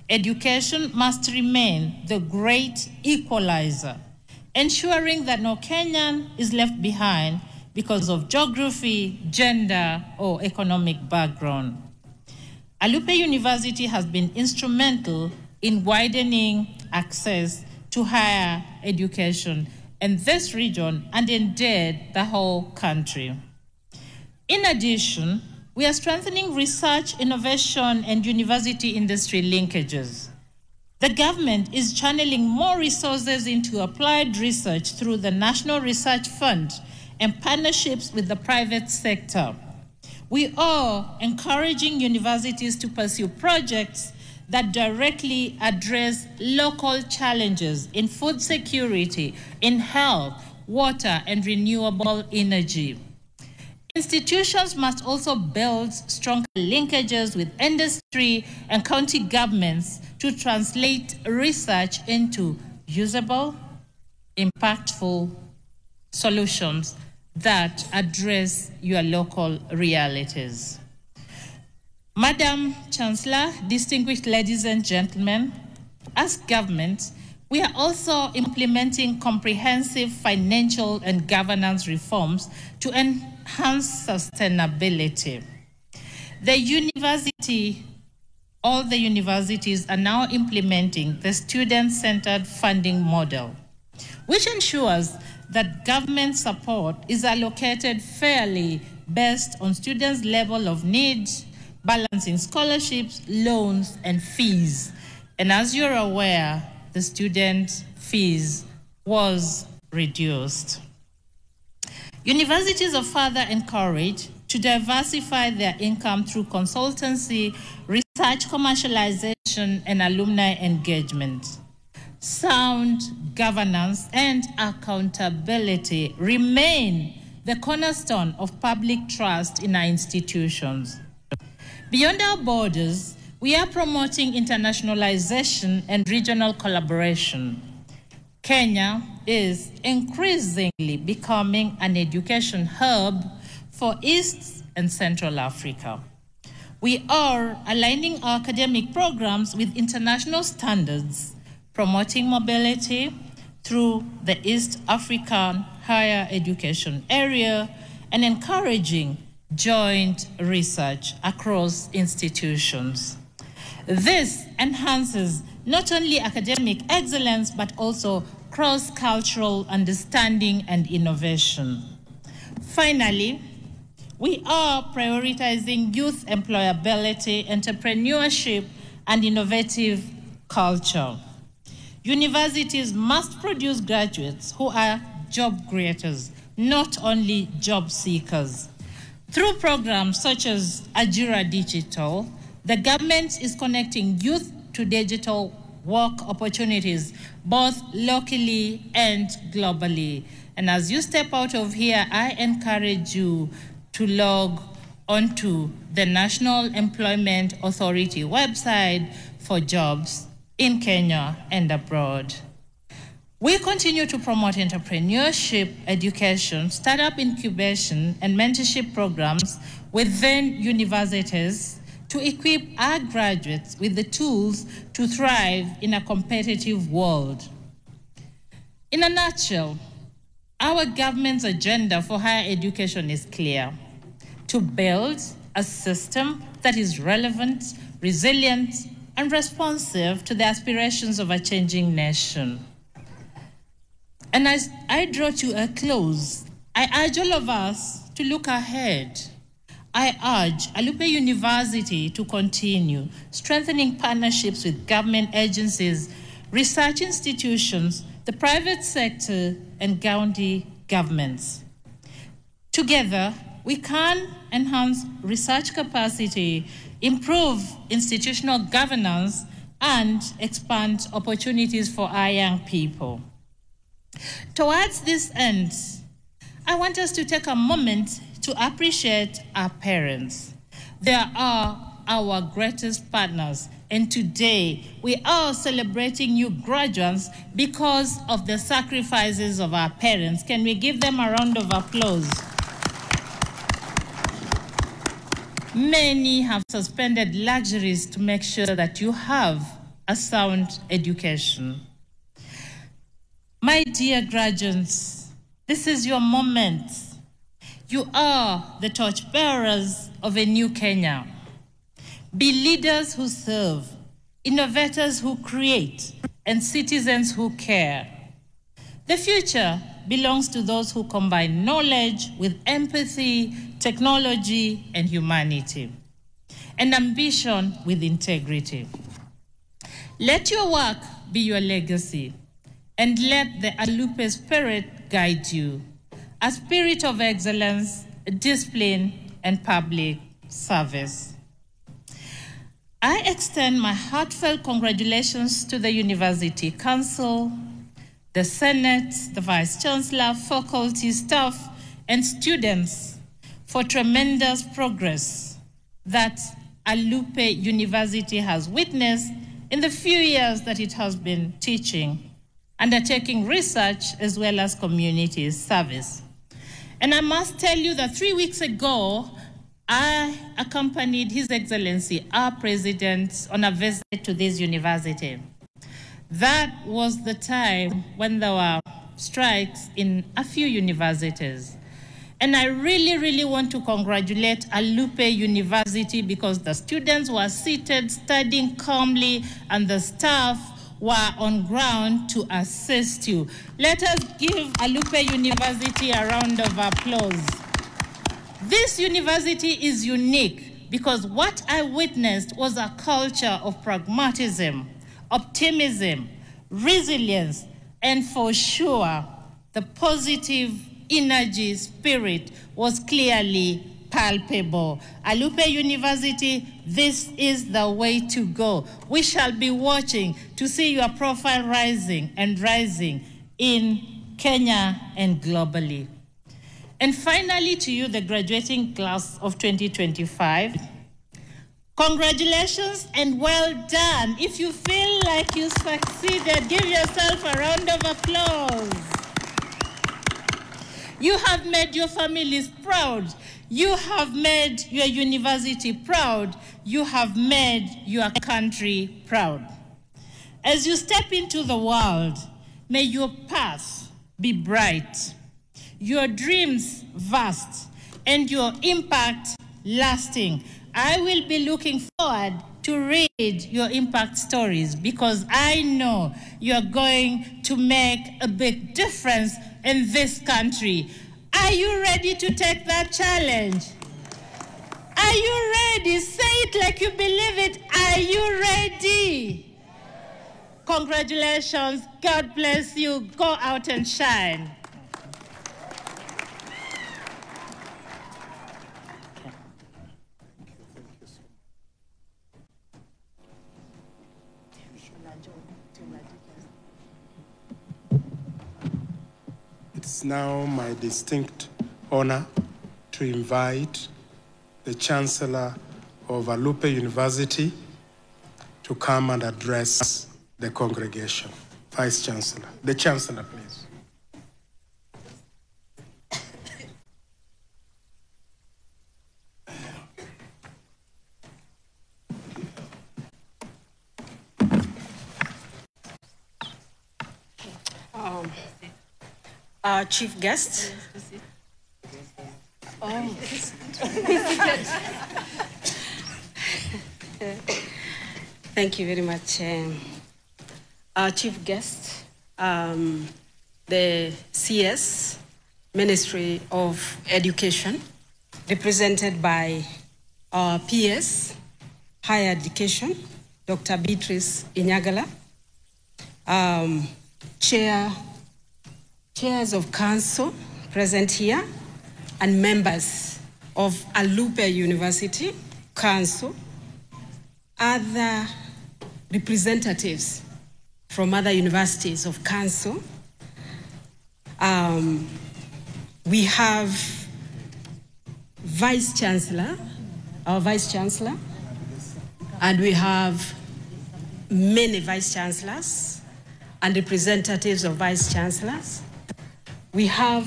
Education must remain the great equalizer, ensuring that no Kenyan is left behind because of geography, gender, or economic background. Alupe University has been instrumental in widening access to higher education in this region and indeed the whole country. In addition, we are strengthening research, innovation, and university industry linkages. The government is channeling more resources into applied research through the National Research Fund and partnerships with the private sector. We are encouraging universities to pursue projects that directly address local challenges in food security, in health, water, and renewable energy. Institutions must also build stronger linkages with industry and county governments to translate research into usable, impactful solutions that address your local realities. Madam Chancellor, distinguished ladies and gentlemen, as government, we are also implementing comprehensive financial and governance reforms to enhance sustainability. All the universities are now implementing the student-centered funding model, which ensures that government support is allocated fairly based on students' level of need, balancing scholarships, loans, and fees. And as you're aware, the student fees was reduced. Universities are further encouraged to diversify their income through consultancy, research commercialization, and alumni engagement. Sound governance and accountability remain the cornerstone of public trust in our institutions. Beyond our borders, we are promoting internationalization and regional collaboration. Kenya is increasingly becoming an education hub for East and Central Africa. We are aligning our academic programs with international standards, promoting mobility through the East African higher education area, and encouraging joint research across institutions. This enhances not only academic excellence, but also cross-cultural understanding and innovation. Finally, we are prioritizing youth employability, entrepreneurship, and innovative culture. Universities must produce graduates who are job creators, not only job seekers. Through programs such as Ajira Digital, the government is connecting youth to digital work opportunities, both locally and globally. And as you step out of here, I encourage you to log onto the National Employment Authority website for jobs in Kenya and abroad. We continue to promote entrepreneurship, education, startup incubation, and mentorship programs within universities to equip our graduates with the tools to thrive in a competitive world. In a nutshell, our government's agenda for higher education is clear: to build a system that is relevant, resilient, and responsive to the aspirations of a changing nation. And as I draw to a close, I urge all of us to look ahead. I urge Alupe University to continue strengthening partnerships with government agencies, research institutions, the private sector, and county governments. Together, we can enhance research capacity, improve institutional governance, and expand opportunities for our young people. Towards this end, I want us to take a moment to appreciate our parents. They are our greatest partners, and today we are celebrating new graduates because of the sacrifices of our parents. Can we give them a round of applause? Many have suspended luxuries to make sure that you have a sound education. My dear graduates, this is your moment. You are the torchbearers of a new Kenya. Be leaders who serve, innovators who create, and citizens who care. The future belongs to those who combine knowledge with empathy, technology, and humanity, and ambition with integrity. Let your work be your legacy, and let the Alupe spirit guide you, a spirit of excellence, discipline, and public service. I extend my heartfelt congratulations to the University Council, the Senate, the Vice Chancellor, faculty, staff, and students for tremendous progress that Alupe University has witnessed in the few years that it has been teaching, undertaking research as well as community service. And I must tell you that 3 weeks ago, I accompanied His Excellency, our President, on a visit to this university. That was the time when there were strikes in a few universities. And I really, really want to congratulate Alupe University because the students were seated, studying calmly, and the staff were on ground to assist you. Let us give Alupe University a round of applause. This university is unique because what I witnessed was a culture of pragmatism, optimism, resilience, and for sure, the positive energy spirit was clearly palpable. Alupe University, this is the way to go. We shall be watching to see your profile rising and rising in Kenya and globally. And finally, to you, the graduating class of 2025, congratulations and well done. If you feel like you succeeded, give yourself a round of applause. You have made your families proud. You have made your university proud. You have made your country proud. As you step into the world, may your path be bright, your dreams vast, and your impact lasting. I will be looking forward to read your impact stories because I know you're going to make a big difference in this country. Are you ready to take that challenge? Are you ready? Say it like you believe it. Are you ready? Congratulations. God bless you. Go out and shine. It's now my distinct honor to invite the Chancellor of Alupe University to come and address the congregation. Vice Chancellor. The Chancellor, please. Our chief guest. Oh. Thank you very much. Our chief guest, the CS, Ministry of Education, represented by our PS, Higher Education, Dr. Beatrice Inyagala, chairs of council present here, and members of Alupe University Council, other representatives from other universities of council. We have Vice Chancellor, our Vice Chancellor, and we have many Vice Chancellors and representatives of Vice Chancellors. We have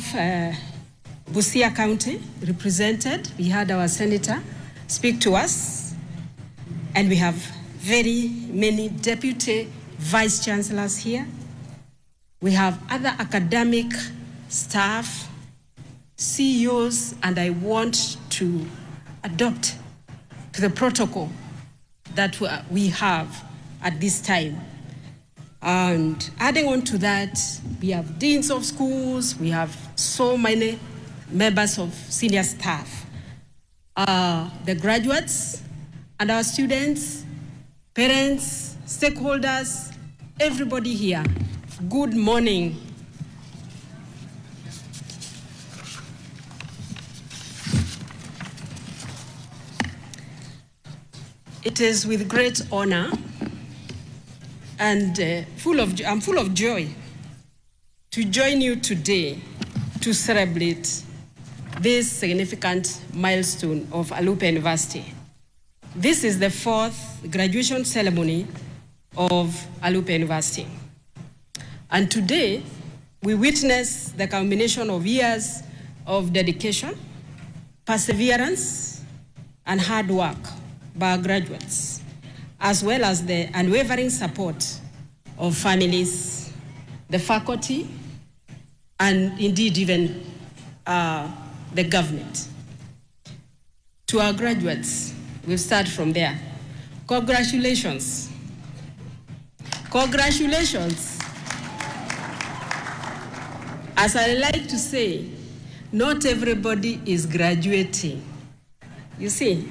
Busia County represented. We had our senator speak to us. And we have very many deputy vice chancellors here. We have other academic staff, CEOs, and I want to adopt the protocol that we have at this time. And adding on to that, we have deans of schools, we have so many members of senior staff, the graduates, and our students, parents, stakeholders, everybody here. Good morning. It is with great honor and I'm full of joy to join you today to celebrate this significant milestone of Alupe University. This is the 4th graduation ceremony of Alupe University. And today, we witness the culmination of years of dedication, perseverance, and hard work by our graduates, as well as the unwavering support of families, the faculty, and indeed even the government. To our graduates, we'll start from there. Congratulations. Congratulations. As I like to say, not everybody is graduating. You see,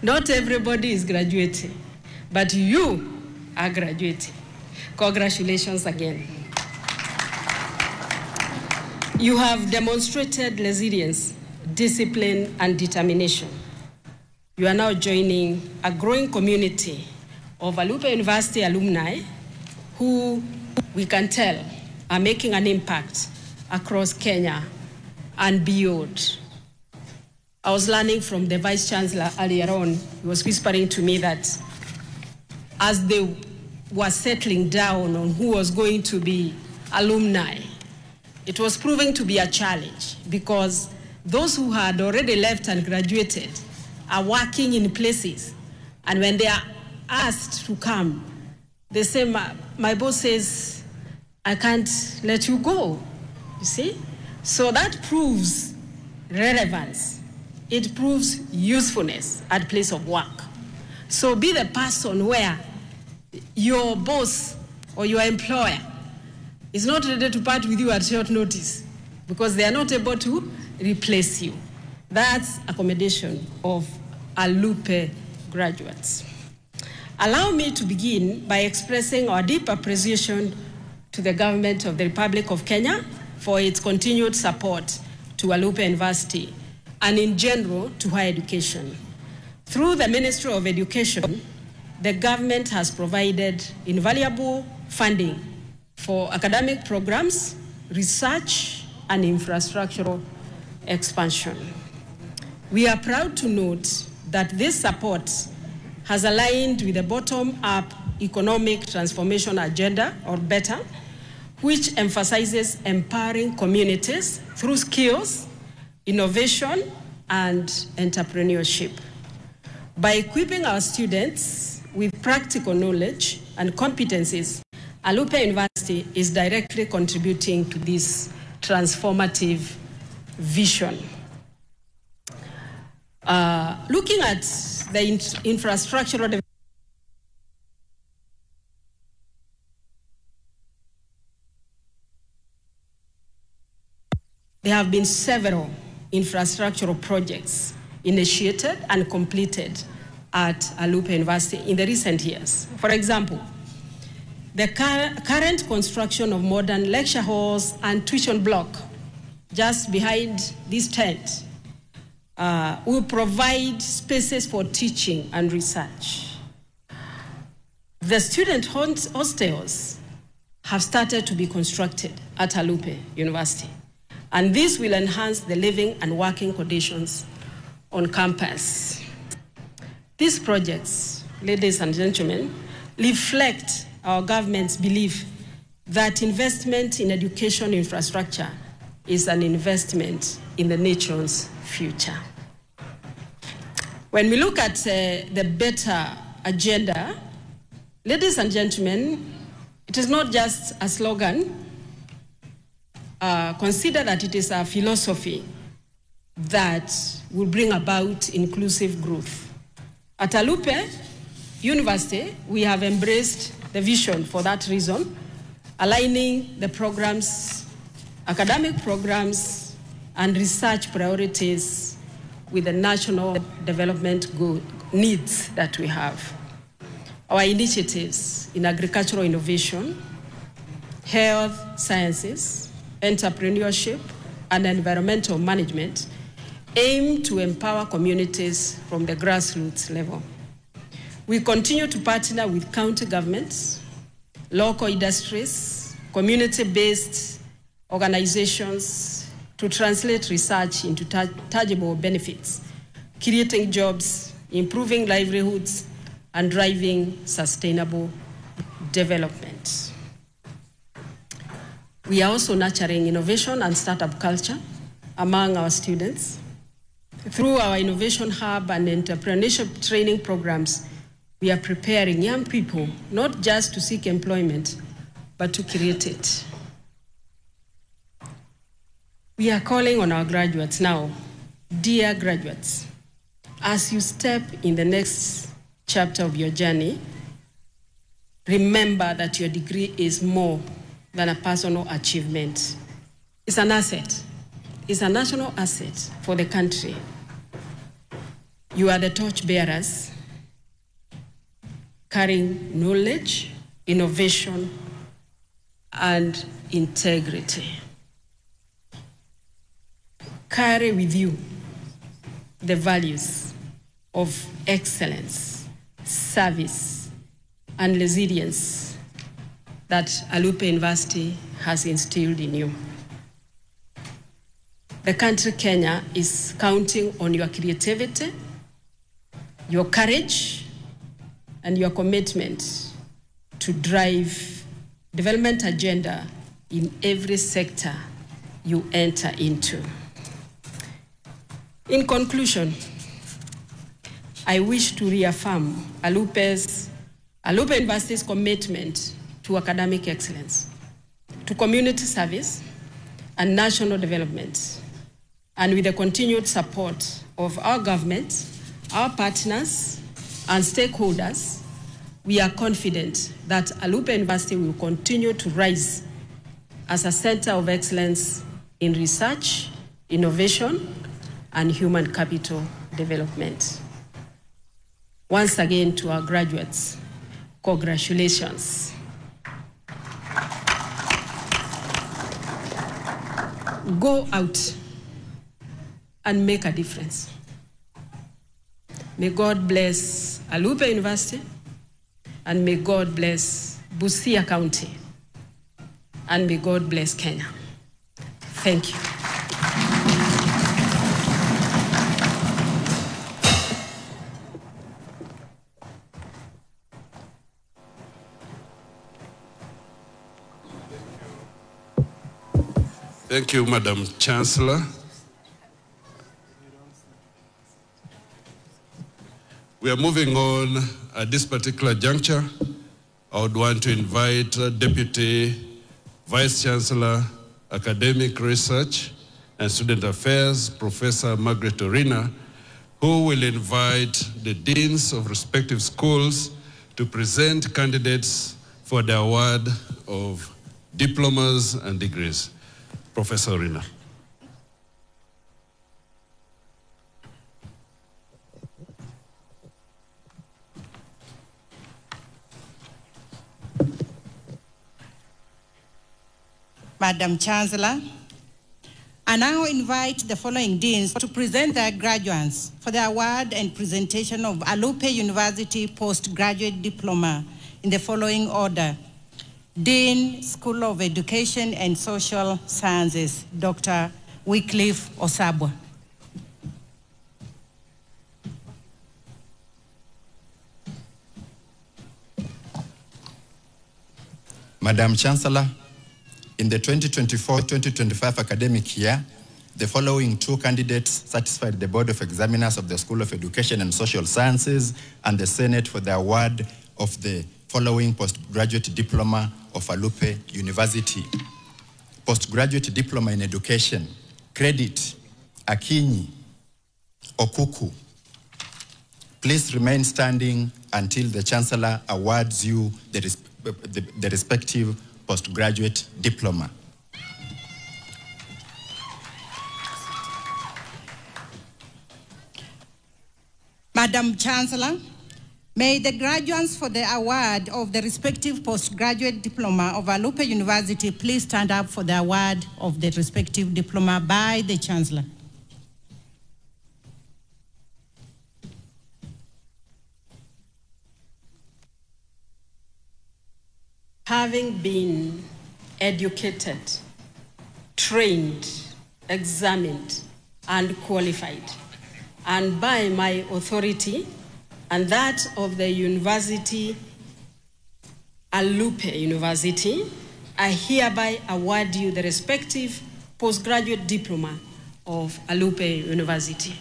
not everybody is graduating, but you are graduating. Congratulations again. You have demonstrated resilience, discipline, and determination. You are now joining a growing community of Alupe University alumni who we can tell are making an impact across Kenya and beyond. I was learning from the Vice Chancellor earlier on. He was whispering to me that as they were settling down on who was going to be alumni, it was proving to be a challenge because those who had already left and graduated are working in places. And when they are asked to come, they say, my boss says, I can't let you go, you see? So that proves relevance. It proves usefulness at place of work. So be the person where your boss or your employer is not ready to part with you at short notice because they are not able to replace you. That's accommodation of Alupe graduates. Allow me to begin by expressing our deep appreciation to the government of the Republic of Kenya for its continued support to Alupe University and in general to higher education. Through the Ministry of Education, the government has provided invaluable funding for academic programs, research, and infrastructural expansion. We are proud to note that this support has aligned with the bottom-up economic transformation agenda, or BETTER, which emphasizes empowering communities through skills, innovation, and entrepreneurship. By equipping our students with practical knowledge and competencies, Alupe University is directly contributing to this transformative vision. Looking at the infrastructural development, there have been several infrastructural projects initiated and completed at Alupe University in the recent years. For example, the current construction of modern lecture halls and tuition block just behind this tent will provide spaces for teaching and research. The student hostels have started to be constructed at Alupe University, and this will enhance the living and working conditions on campus. These projects, ladies and gentlemen, reflect our government's belief that investment in education infrastructure is an investment in the nation's future. When we look at the BETTER agenda, ladies and gentlemen, it is not just a slogan. Consider that it is a philosophy that will bring about inclusive growth. At Alupe University, we have embraced the vision for that reason, aligning the programs, academic programs, and research priorities with the national development needs that we have. Our initiatives in agricultural innovation, health sciences, entrepreneurship, and environmental management aim to empower communities from the grassroots level. We continue to partner with county governments, local industries, community-based organizations to translate research into tangible benefits, creating jobs, improving livelihoods, and driving sustainable development. We are also nurturing innovation and startup culture among our students. Through our Innovation Hub and entrepreneurship training programs, we are preparing young people not just to seek employment, but to create it. We are calling on our graduates now. Dear graduates, as you step in the next chapter of your journey, remember that your degree is more than a personal achievement. It's an asset. It's a national asset for the country. You are the torch bearers, carrying knowledge, innovation, and integrity. Carry with you the values of excellence, service, and resilience that Alupe University has instilled in you. The country Kenya is counting on your creativity, your courage, and your commitment to drive development agenda in every sector you enter into. In conclusion, I wish to reaffirm Alupe University's commitment to academic excellence, to community service, and national development. And with the continued support of our government, our partners, and stakeholders, we are confident that Alupe University will continue to rise as a center of excellence in research, innovation, and human capital development. Once again, to our graduates, congratulations. Go out and make a difference. May God bless Alupe University and may God bless Busia County, and may God bless Kenya. Thank you. Thank you, Madam Chancellor. We are moving on at this particular juncture. I would want to invite Deputy Vice Chancellor, Academic Research and Student Affairs, Professor Margaret Orina, who will invite the deans of respective schools to present candidates for the award of diplomas and degrees. Professor Orina. Madam Chancellor, I now invite the following deans to present their graduates for the award and presentation of Alupe University Postgraduate Diploma in the following order. Dean, School of Education and Social Sciences, Dr. Wycliffe Osabwa. Madam Chancellor, in the 2024-2025 academic year, the following two candidates satisfied the Board of Examiners of the School of Education and Social Sciences and the Senate for the award of the following postgraduate diploma of Alupe University. Postgraduate diploma in education, credit, Akinyi, Okuku. Please remain standing until the Chancellor awards you the respective postgraduate diploma. Madam Chancellor, may the graduates for the award of the respective postgraduate diploma of Alupe University please stand up for the award of the respective diploma by the Chancellor. Having been educated, trained, examined, and qualified, and by my authority and that of the University, Alupe University, I hereby award you the respective postgraduate diploma of Alupe University.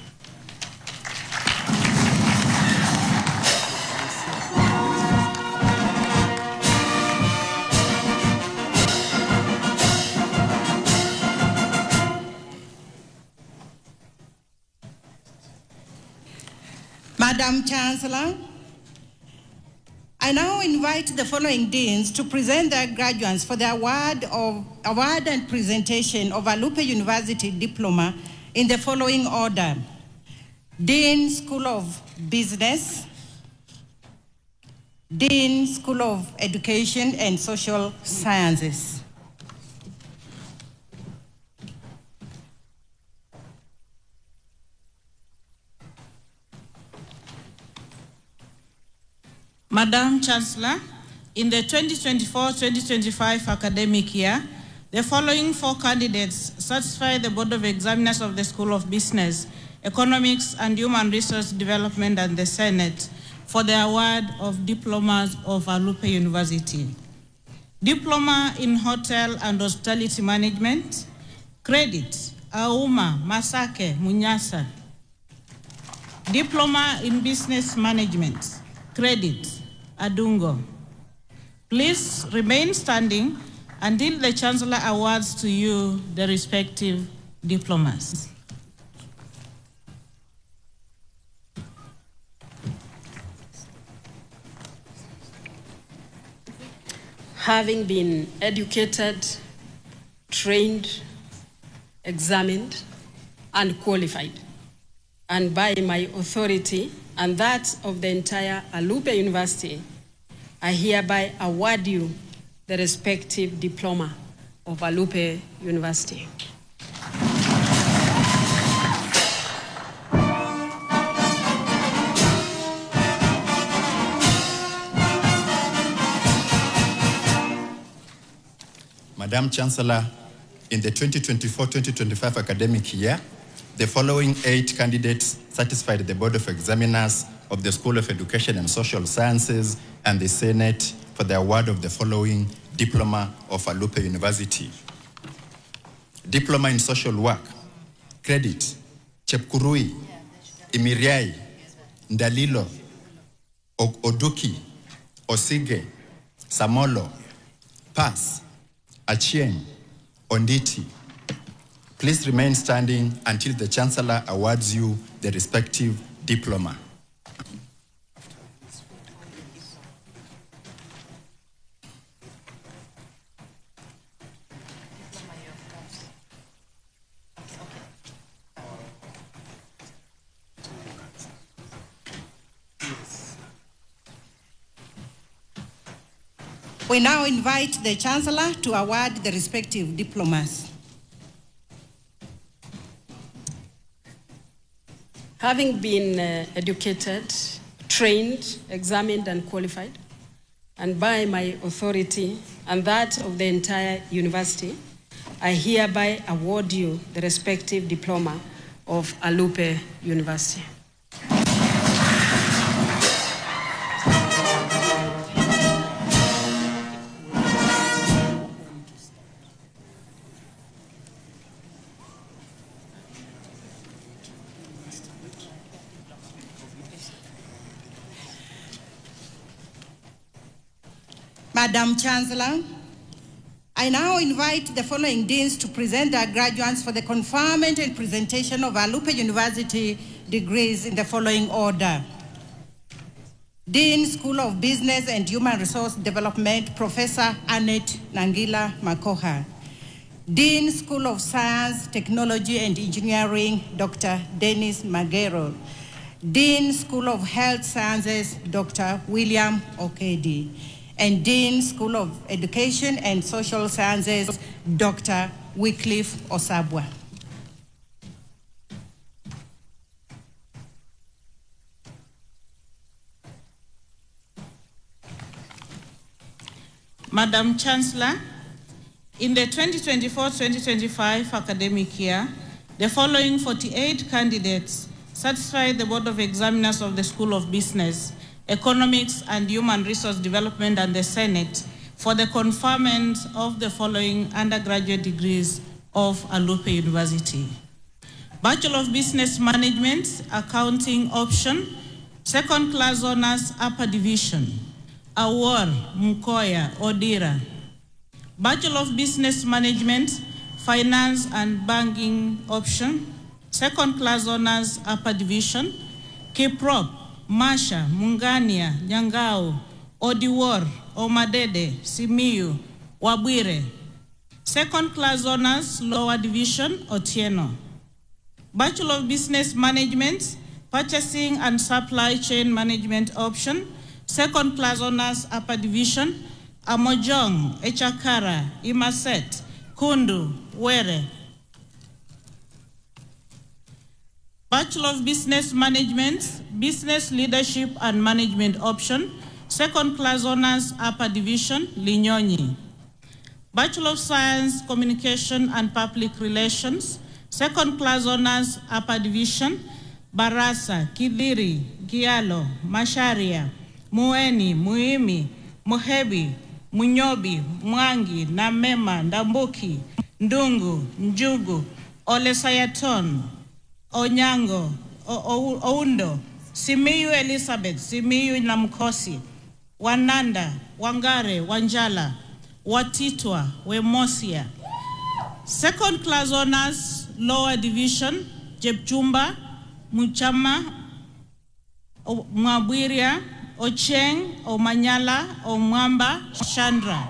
Madam Chancellor, I now invite the following deans to present their graduates for the award and presentation of Alupe University diploma in the following order. Dean, School of Business. Dean, School of Education and Social Sciences. Madam Chancellor, in the 2024-2025 academic year, the following four candidates satisfy the Board of Examiners of the School of Business, Economics and Human Resource Development and the Senate for the award of diplomas of Alupe University. Diploma in Hotel and Hospitality Management, credit, Auma, Masake, Munyasa. Diploma in Business Management, credit, Adungo. Please remain standing until the Chancellor awards to you the respective diplomas. Having been educated, trained, examined, and qualified, and by my authority and that of the entire Alupe University, I hereby award you the respective diploma of Alupe University. Madam Chancellor, in the 2024-2025 academic year, the following 8 candidates satisfied the Board of Examiners of the School of Education and Social Sciences and the Senate for the award of the following Diploma of Alupe University. Diploma in Social Work, Credit, Chepkurui, Imiriai, Ndalilo, Oduki, Osige, Samolo, Pass, Achieng, Onditi. Please remain standing until the Chancellor awards you the respective diploma. We now invite the Chancellor to award the respective diplomas. Having been educated, trained, examined, and qualified, and by my authority and that of the entire university, I hereby award you the respective diploma of Alupe University. Madam Chancellor, I now invite the following deans to present their graduates for the conferment and presentation of Alupe University degrees in the following order. Dean, School of Business and Human Resource Development, Professor Annette Nangila Makoha. Dean, School of Science, Technology and Engineering, Dr. Dennis Magero. Dean, School of Health Sciences, Dr. William Okedi. And Dean, School of Education and Social Sciences, Dr. Wycliffe Osabwa. Madam Chancellor, in the 2024-2025 academic year, the following 48 candidates satisfied the Board of Examiners of the School of Business, Economics and Human Resource Development and the Senate for the conferment of the following undergraduate degrees of Alupe University. Bachelor of Business Management, Accounting Option, Second Class Honors, Upper Division, Awar Mkoya Odira. Bachelor of Business Management, Finance and Banking Option, Second Class Honors, Upper Division, Kiprop, Masha, Mungania, Nyangao, Odiwar, Omadede, Simiyu, Wabwire. Second Class Honors, Lower Division, Otieno. Bachelor of Business Management, Purchasing and Supply Chain Management Option, Second Class Honors, Upper Division, Amojong, Echakara, Imaset, Kundu, Were. Bachelor of Business Management, Business Leadership and Management Option, Second Class Honors, Upper Division, Linyonyi. Bachelor of Science, Communication and Public Relations, Second Class Honors, Upper Division, Barasa, Kidiri, Gialo, Masharia, Mueni, Muimi, Muhebi, Munyobi, Mwangi, Namema, Ndambuki, Ndungu, Njugu, Olesayaton, Onyango, Oundo, Simiyu Elizabeth, Simiyu Namkosi, Wananda, Wangare, Wanjala, Watitwa, Wemosia. Second Class Honors, Lower Division, Jepchumba, Muchama, Mwabwiria, Ocheng, Omanyala, Omwamba, Chandra.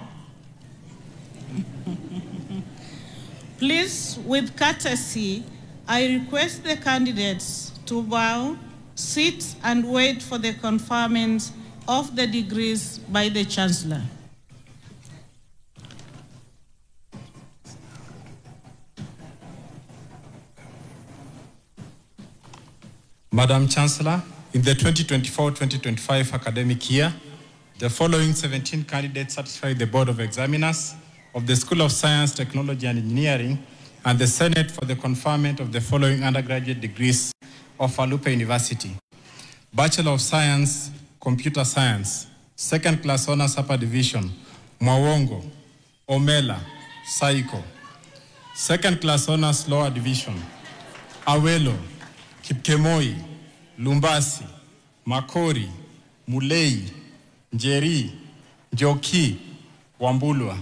Please, with courtesy, I request the candidates to bow, sit, and wait for the conferment of the degrees by the Chancellor. Madam Chancellor, in the 2024-2025 academic year, the following 17 candidates satisfied the Board of Examiners of the School of Science, Technology and Engineering, and the Senate for the conferment of the following undergraduate degrees of Alupe University. Bachelor of Science, Computer Science, second class honors upper division, Mwawongo, Omela, Saiko. Second class honors lower division, Awelo, Kipkemoi, Lumbasi, Makori, Mulei, Njeri, Njoki, Wambulwa.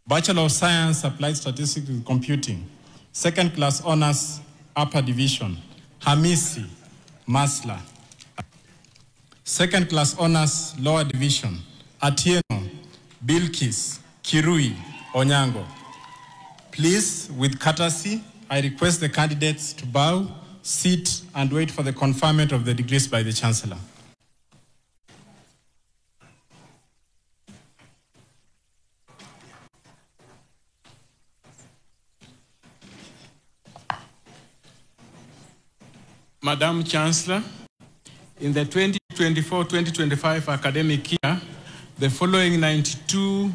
Bachelor of Science, Applied Statistics and Computing, second class honors upper division, Hamisi, Masla. Second class honors lower division, Atieno, Bilkis, Kirui, Onyango. Please, with courtesy, I request the candidates to bow, sit, and wait for the conferment of the degrees by the Chancellor. Madam Chancellor, in the 2024-2025 academic year, the following 92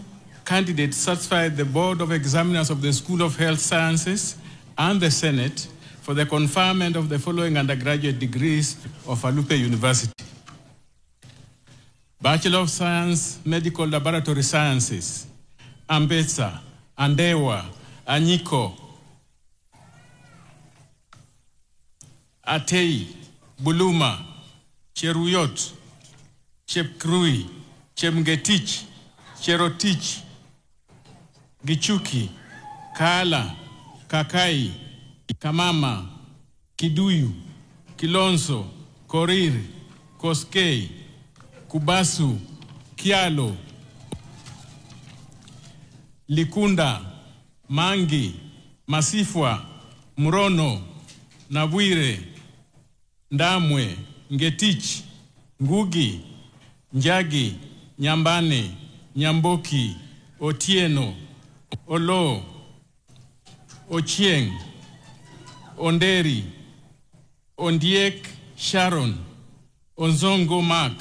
candidates satisfied the Board of Examiners of the School of Health Sciences and the Senate for the conferment of the following undergraduate degrees of Alupe University. Bachelor of Science, Medical Laboratory Sciences, Ambetsa, Andewa, Anyiko, Atei, Buluma, Cheruyot, Chepkrui, Chemgetich, Cherotich, Gichuki, Kala, Kakai, Kamama, Kiduyu, Kilonso, Korir, Koskei, Kubasu, Kialo, Likunda, Mangi, Masifwa, Murono, Nabwire, Ndamwe, Ngetich, Ngugi, Njagi, Nyambane, Nyamboki, Otieno, Olo, Ochieng, Onderi, Ondiek Sharon, Onzongo Mark,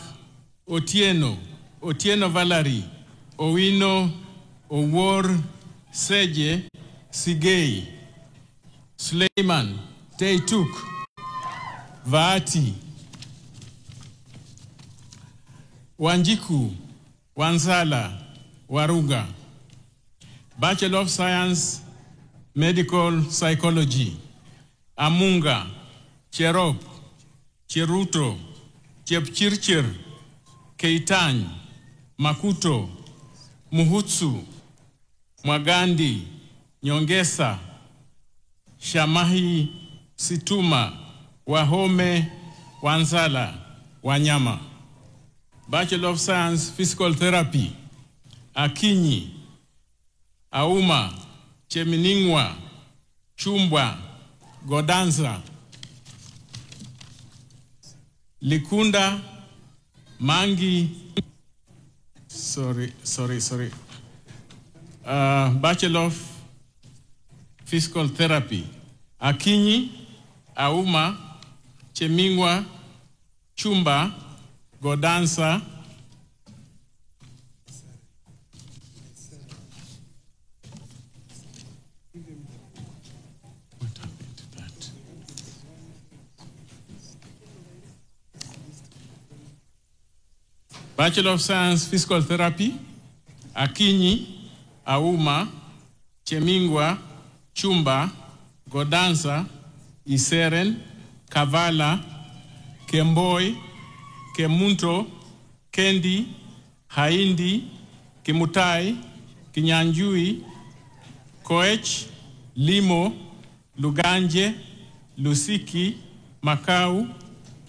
Otieno, Otieno Valerie, Owino, Owor, Seje, Sigei, Suleiman, Teituk, Vaati, Wanjiku, Wanzala, Waruga. Bachelor of Science, Medical Psychology, Amunga, Cherop, Cheruto, Chepchirchir, Keitany, Makuto, Muhutsu, Mwagandi, Nyongesa, Shamahi, Situma, Wahome, Wanzala, Wanyama. Bachelor of Science, Physical Therapy, Akinyi, Auma, Cheminingwa, Chumbwa, Godanza, Likunda, Mangi, Bachelor of Physical Therapy, Akinyi, Auma, Chemingwa, Chumba, Godanza, Bachelor of Science, Physical Therapy, Akinyi, Auma, Chemingwa, Chumba, Godanza, Iseren, Kavala, Kemboi, Kemunto, Kendi, Haindi, Kimutai, Kinyanjui, Koech, Limo, Luganje, Lusiki, Makau,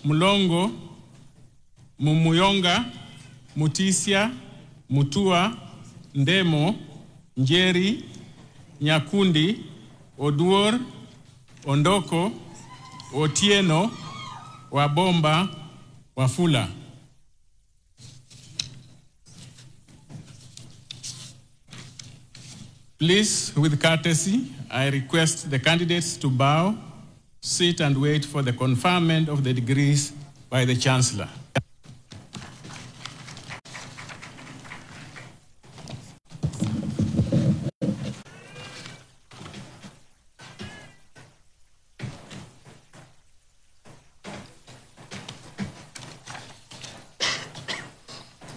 Mulongo, Mumuyonga, Mutisia, Mutua, Ndemo, Njeri, Nyakundi, Oduor, Ondoko, Otieno, Wabomba, Wafula. Please, with courtesy, I request the candidates to bow, sit and wait for the conferment of the degrees by the Chancellor.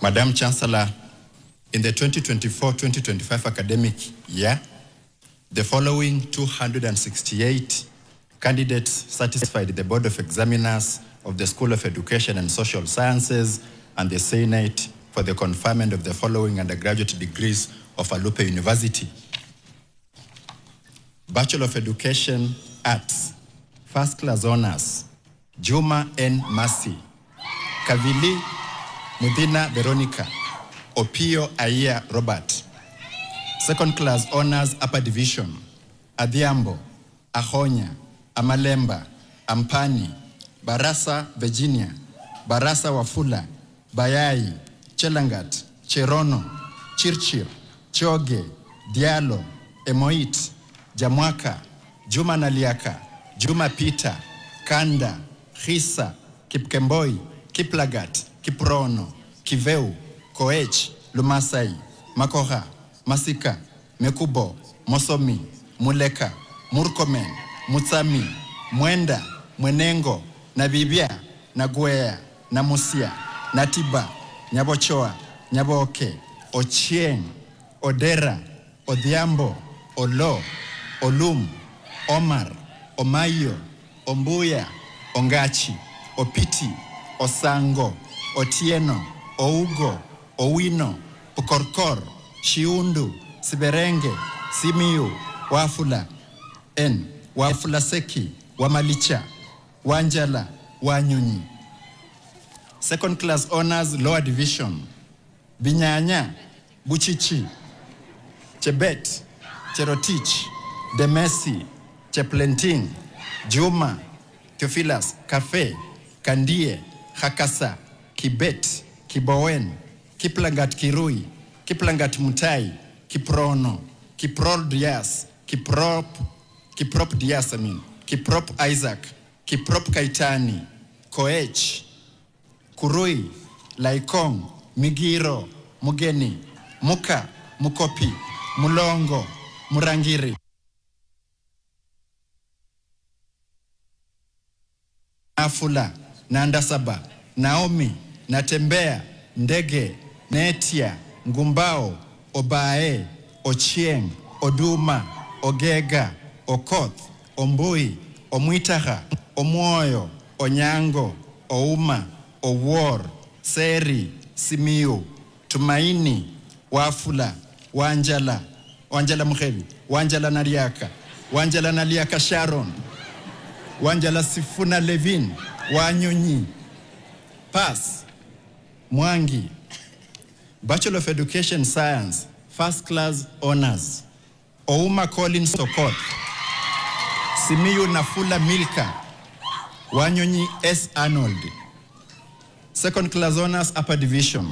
Madam Chancellor, in the 2024-2025 academic year, the following 268 candidates satisfied the Board of Examiners of the School of Education and Social Sciences and the Senate for the conferment of the following undergraduate degrees of Alupe University. Bachelor of Education, Arts, First Class Honors, Juma N. Masi, Kavili Mudina Veronica, Opio Aya Robert. Second Class Honors, Upper Division, Adhiambo, Ahonya, Amalemba, Ampani, Barasa Virginia, Barasa Wafula, Bayai, Chelangat, Cherono, Chirchir, Choge, Diallo, Emoit, Jamwaka, Juma Naliaka, Juma Peter, Kanda, Hisa, Kipkemboi, Kiplagat, Kiprono, Kiveu, Koech, Lumasai, Makoha, Masika, Mekubo, Mosomi, Muleka, Murkomen, Mutsami, Mwenda, Mwenengo, Nabibia, Nagwea, Namusia, Natiba, Nyabochoa, Nyaboke, Ochieng, Odera, Odhiambo, Olo, Olum, Omar, Omayo, Ombuya, Ongachi, Opiti, Osango, Otieno, Ougo, Owino, Pukorkor, Shiundu, Siberenge, Simiu, Wafula, N, Wafula Seki, Wamalicha, Wanjala, Wanyunyi. Second Class Honors, Lower Division, Binyanya, Buchichi, Chebet, Cherotich, Demesi, Cheplenting, Juma, Theophilus, Cafe, Kandie, Hakasa, Kibet, Kibowen, Kiplangat Kirui, Kiplangat Mutai, Kiprono, Kiprol Dias, Kiprop Dias, Kiprop Isaac, Kiprop Kaitani, Koech, Kurui, Laikong, Migiro, Mugeni, Muka, Mukopi, Mulongo, Murangiri. Afula, Nandasaba, Naomi, Natembea, Ndege, Netia, Ngumbao, Obae, Ochieng, Oduma, Ogega, Okoth, Ombui, Omwitaha, Omoyo, Onyango, Ouma, Owor, Seri, Simiu, Tumaini, Wafula, Wanjala, Wanjala Muhevi, Wanjala Nariaka Sharon, Wanjala Sifuna Levin, Wanyonyi, Pass, Mwangi, Bachelor of Education Science, First Class Honors, Ouma Colin Sokot, Simiyu Nafula Milka, Wanyonyi S. Arnold. Second Class Honors, Upper Division,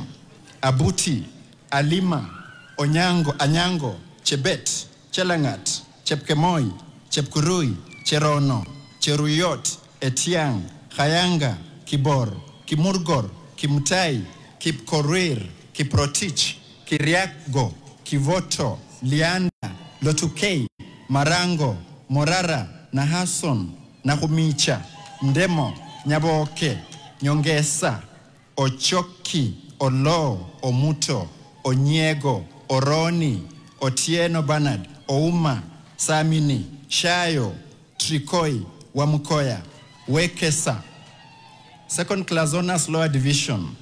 Abuti, Alima, Onyango, Anyango, Chebet, Chelangat, Chepkemoi, Chepkurui, Cherono, Cheruyot, Etiang, Hayanga, Kibor, Kimurgor, Kimtai, Kipkorir, Kiprotich, Kiriago, Kivoto, Lianda, Lotukei, Marango, Morara, Nahason, Nahumicha, Ndemo, Nyaboke, Nyongesa, Ochoki, Olo, Omuto, Onyego, Oroni, Otieno Bernard, Ouma, Samini, Shayo, Trikoi, Wamukoya, Wekesa. Second Class Honors, Lower Division,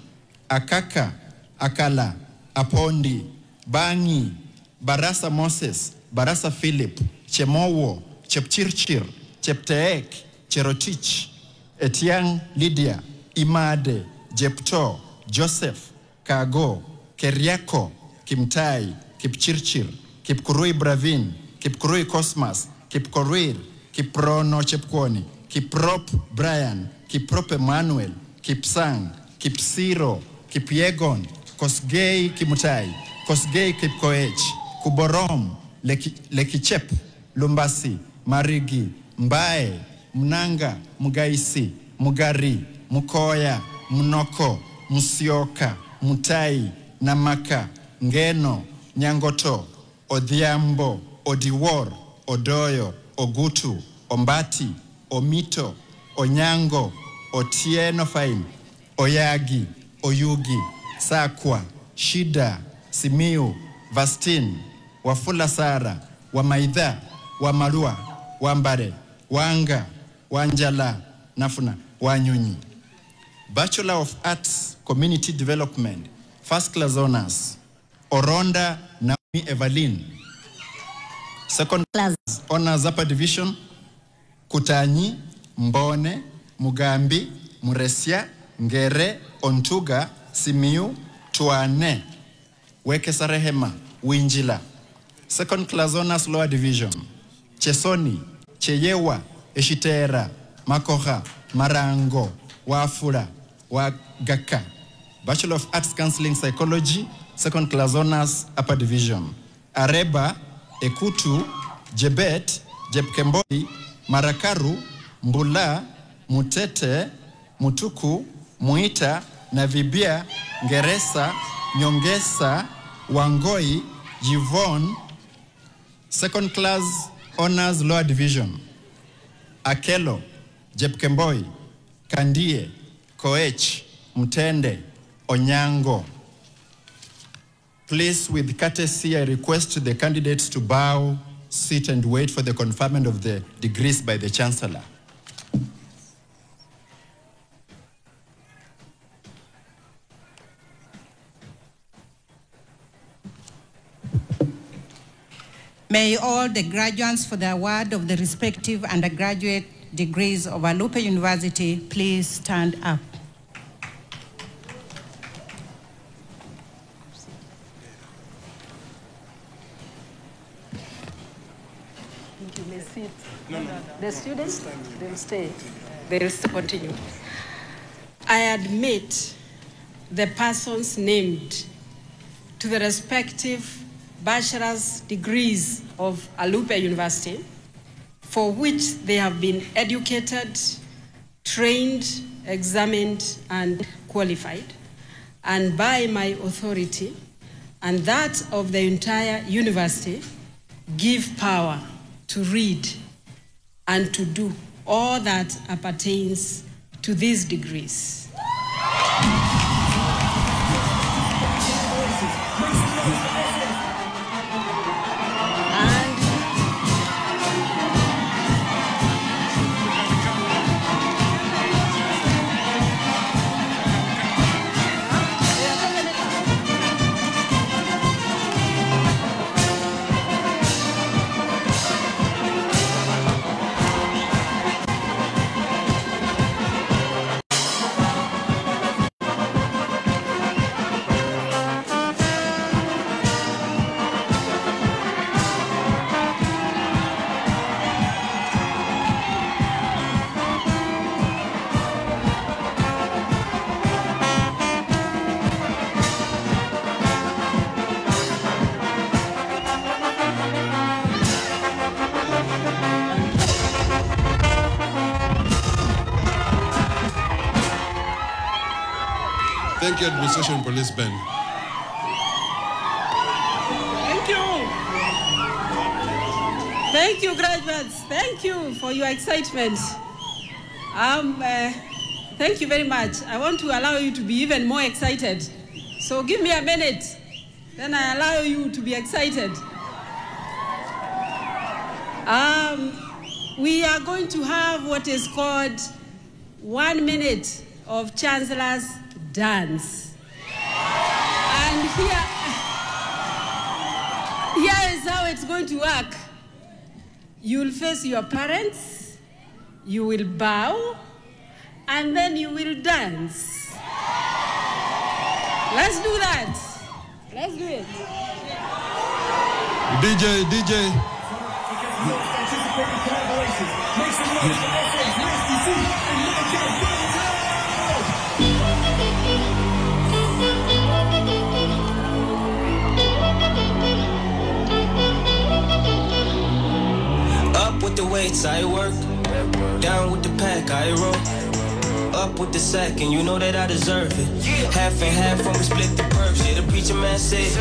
Akaka, Akala, Apondi, Bangi, Barasa Moses, Barasa Philip, Chemowo, Chepchirchir, Chepteek, Cherotich, Etiang Lydia, Imade, Jepto, Joseph, Kago, Keriako, Kimtai, Kipchirchir, Kipkurui Bravin, Kipkurui Cosmas, Kipkorir, Kiprono Chepkwoni, Kiprop Brian, Kiprop Emmanuel, Kipsang, Kipsiro, Kipiegon, Kosgei Kimutai, Kosgei Kipkoech, Kuborom, Lekichep, Lumbasi, Marigi, Mbae, Mnanga, Mugaisi, Mugari, Mukoya, Mnoko, Musioka, Mutai, Namaka, Ngeno, Nyangoto, Odhiambo, Odiwor, Odoyo, Ogutu, Ombati, Omito, Onyango, Otieno Faim, Oyagi, Oyugi, Sakwa, Shida, Simiu, Vastin, Wafula Sara, Wamaidha, Wamarua, Wambare, Wanga, Wanjala, Nafuna, Wanyunyi. Bachelor of Arts, Community Development, First Class Honors, Oronda Naomi Evelyn. Second Class Honors Upper Division, Kutanyi, Mbone, Mugambi, Muresia, Ngere, Ontuga, Simiu, Tuane, Wekesarehema, Winjila. Second Class Honors Lower Division, Chesoni, Cheyewa, Eshitera, Makoha, Marango, Wafura, Wagaka. Bachelor of Arts Counseling Psychology, Second Class Honors Upper Division. Areba, Ekutu, Jebet, Jepkemboi, Marakaru, Mbula, Mutete, Mutuku, Muita, Navibia, Ngeresa, Nyongesa, Wangoi, Jivon. Second Class Honors Lower Division. Akelo, Jepkemboi, Kandie, Koech, Mtende, Onyango. Please, with courtesy, I request the candidates to bow, sit, and wait for the conferment of the degrees by the Chancellor. May all the graduates for the award of the respective undergraduate degrees of Alupe University please stand up. You may sit. No. The students, they'll stay. They'll continue. I admit the persons named to the respective bachelor's degrees of Alupe University, for which they have been educated, trained, examined, and qualified, and by my authority and that of the entire university, give power to read and to do all that appertains to these degrees. Thank you, Administration Police Ben. Thank you. Thank you, graduates. Thank you for your excitement. Thank you very much. I want to allow you to be even more excited. So give me a minute, then I allow you to be excited. We are going to have what is called 1 minute of Chancellor's dance. And here is how it's going to work. You will face your parents, you will bow, and then you will dance. Let's do that. Let's do it. DJ. Up with the weights, I work. Down with the pack, I roll. Up with the sack, and you know that I deserve it. Half and half when we split the perks. Yeah, the preacher man said,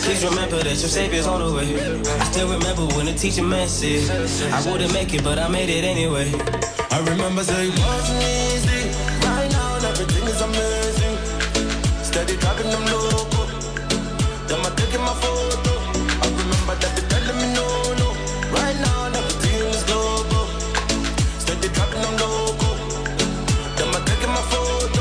please remember that your savior's on the way. I still remember when the teacher man said, I wouldn't make it, but I made it anyway. I remember saying, wasn't easy. Right now, everything is amazing. Steady dropping them loco. Them I taking my photo. I remember that they telling me no. Right now, everything is global. Steady dropping them loco. Them I taking my photo.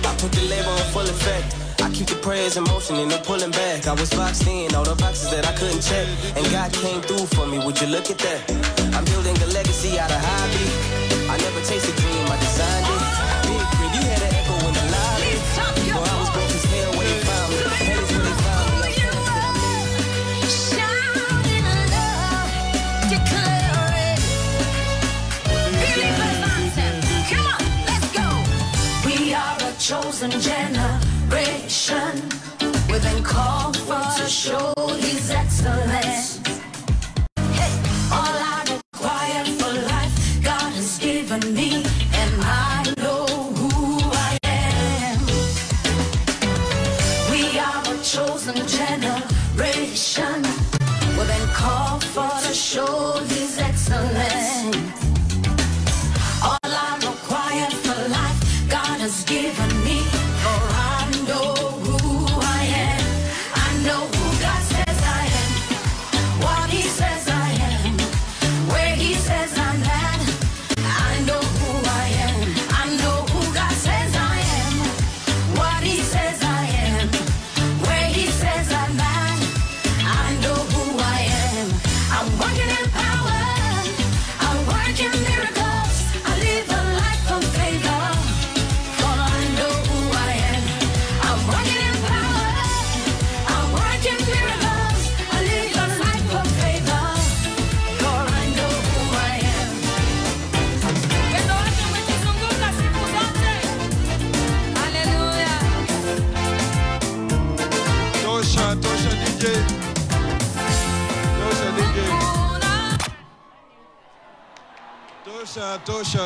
I put the label on full effect. I keep the prayers in motion and no pulling back. I was boxed in, all the boxes that I couldn't check. And God came through for me, would you look at that? I'm building a legacy out of hobby. I never chased a dream, I designed it. Big grid, you had an echo in the lobby. Boy, I was broke as hell when they found me. Hell is when they found me. Chosen generation, we've been called for to show His excellence. Hey, all I require for life, God has given me, and I know who I am. We are a chosen generation, we've been called for to show His excellence. All I require for life, God has given me, for I know who I am. I know who God says I am, what He says I am, where He says I'm at. I know who I am. I know who God says I am, what He says I am, where He says I'm at. I know who I am. I'm working in power, I work in miracles, I live a life of favor.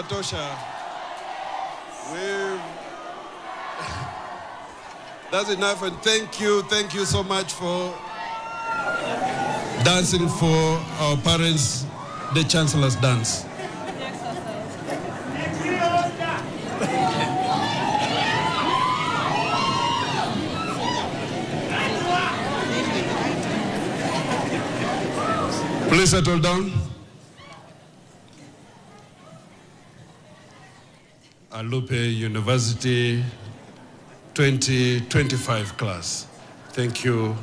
Tosha. That's enough, and thank you so much for dancing for our parents, the Chancellor's dance. Please settle down. Alupe University 2025 class. Thank you.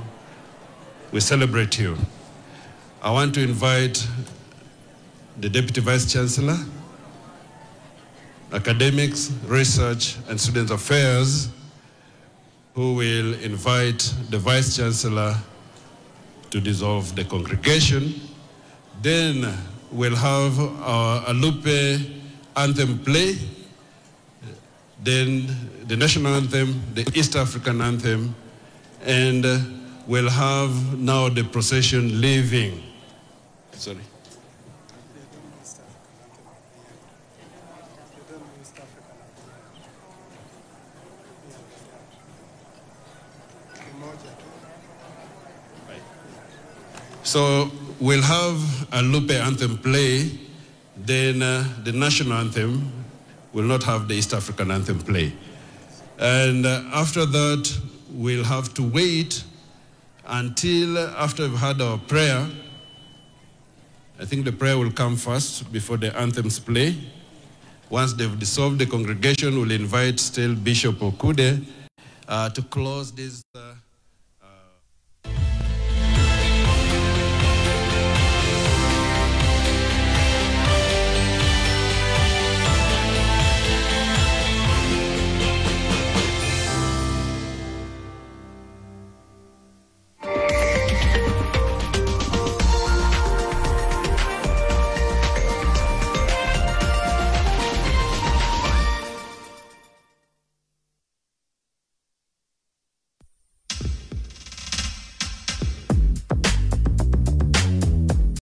We celebrate you. I want to invite the Deputy Vice Chancellor, Academics, Research, and Student Affairs, who will invite the Vice Chancellor to dissolve the congregation. Then we'll have our Alupe anthem play, then the national anthem, the East African anthem, and we'll have now the procession leaving. Sorry. So we'll have a Alupe anthem play, then the national anthem will not have the East African anthem play. And after that, we'll have to wait until after we've had our prayer. I think the prayer will come first before the anthems play. Once they've dissolved the congregation, we'll invite still Bishop Okude to close this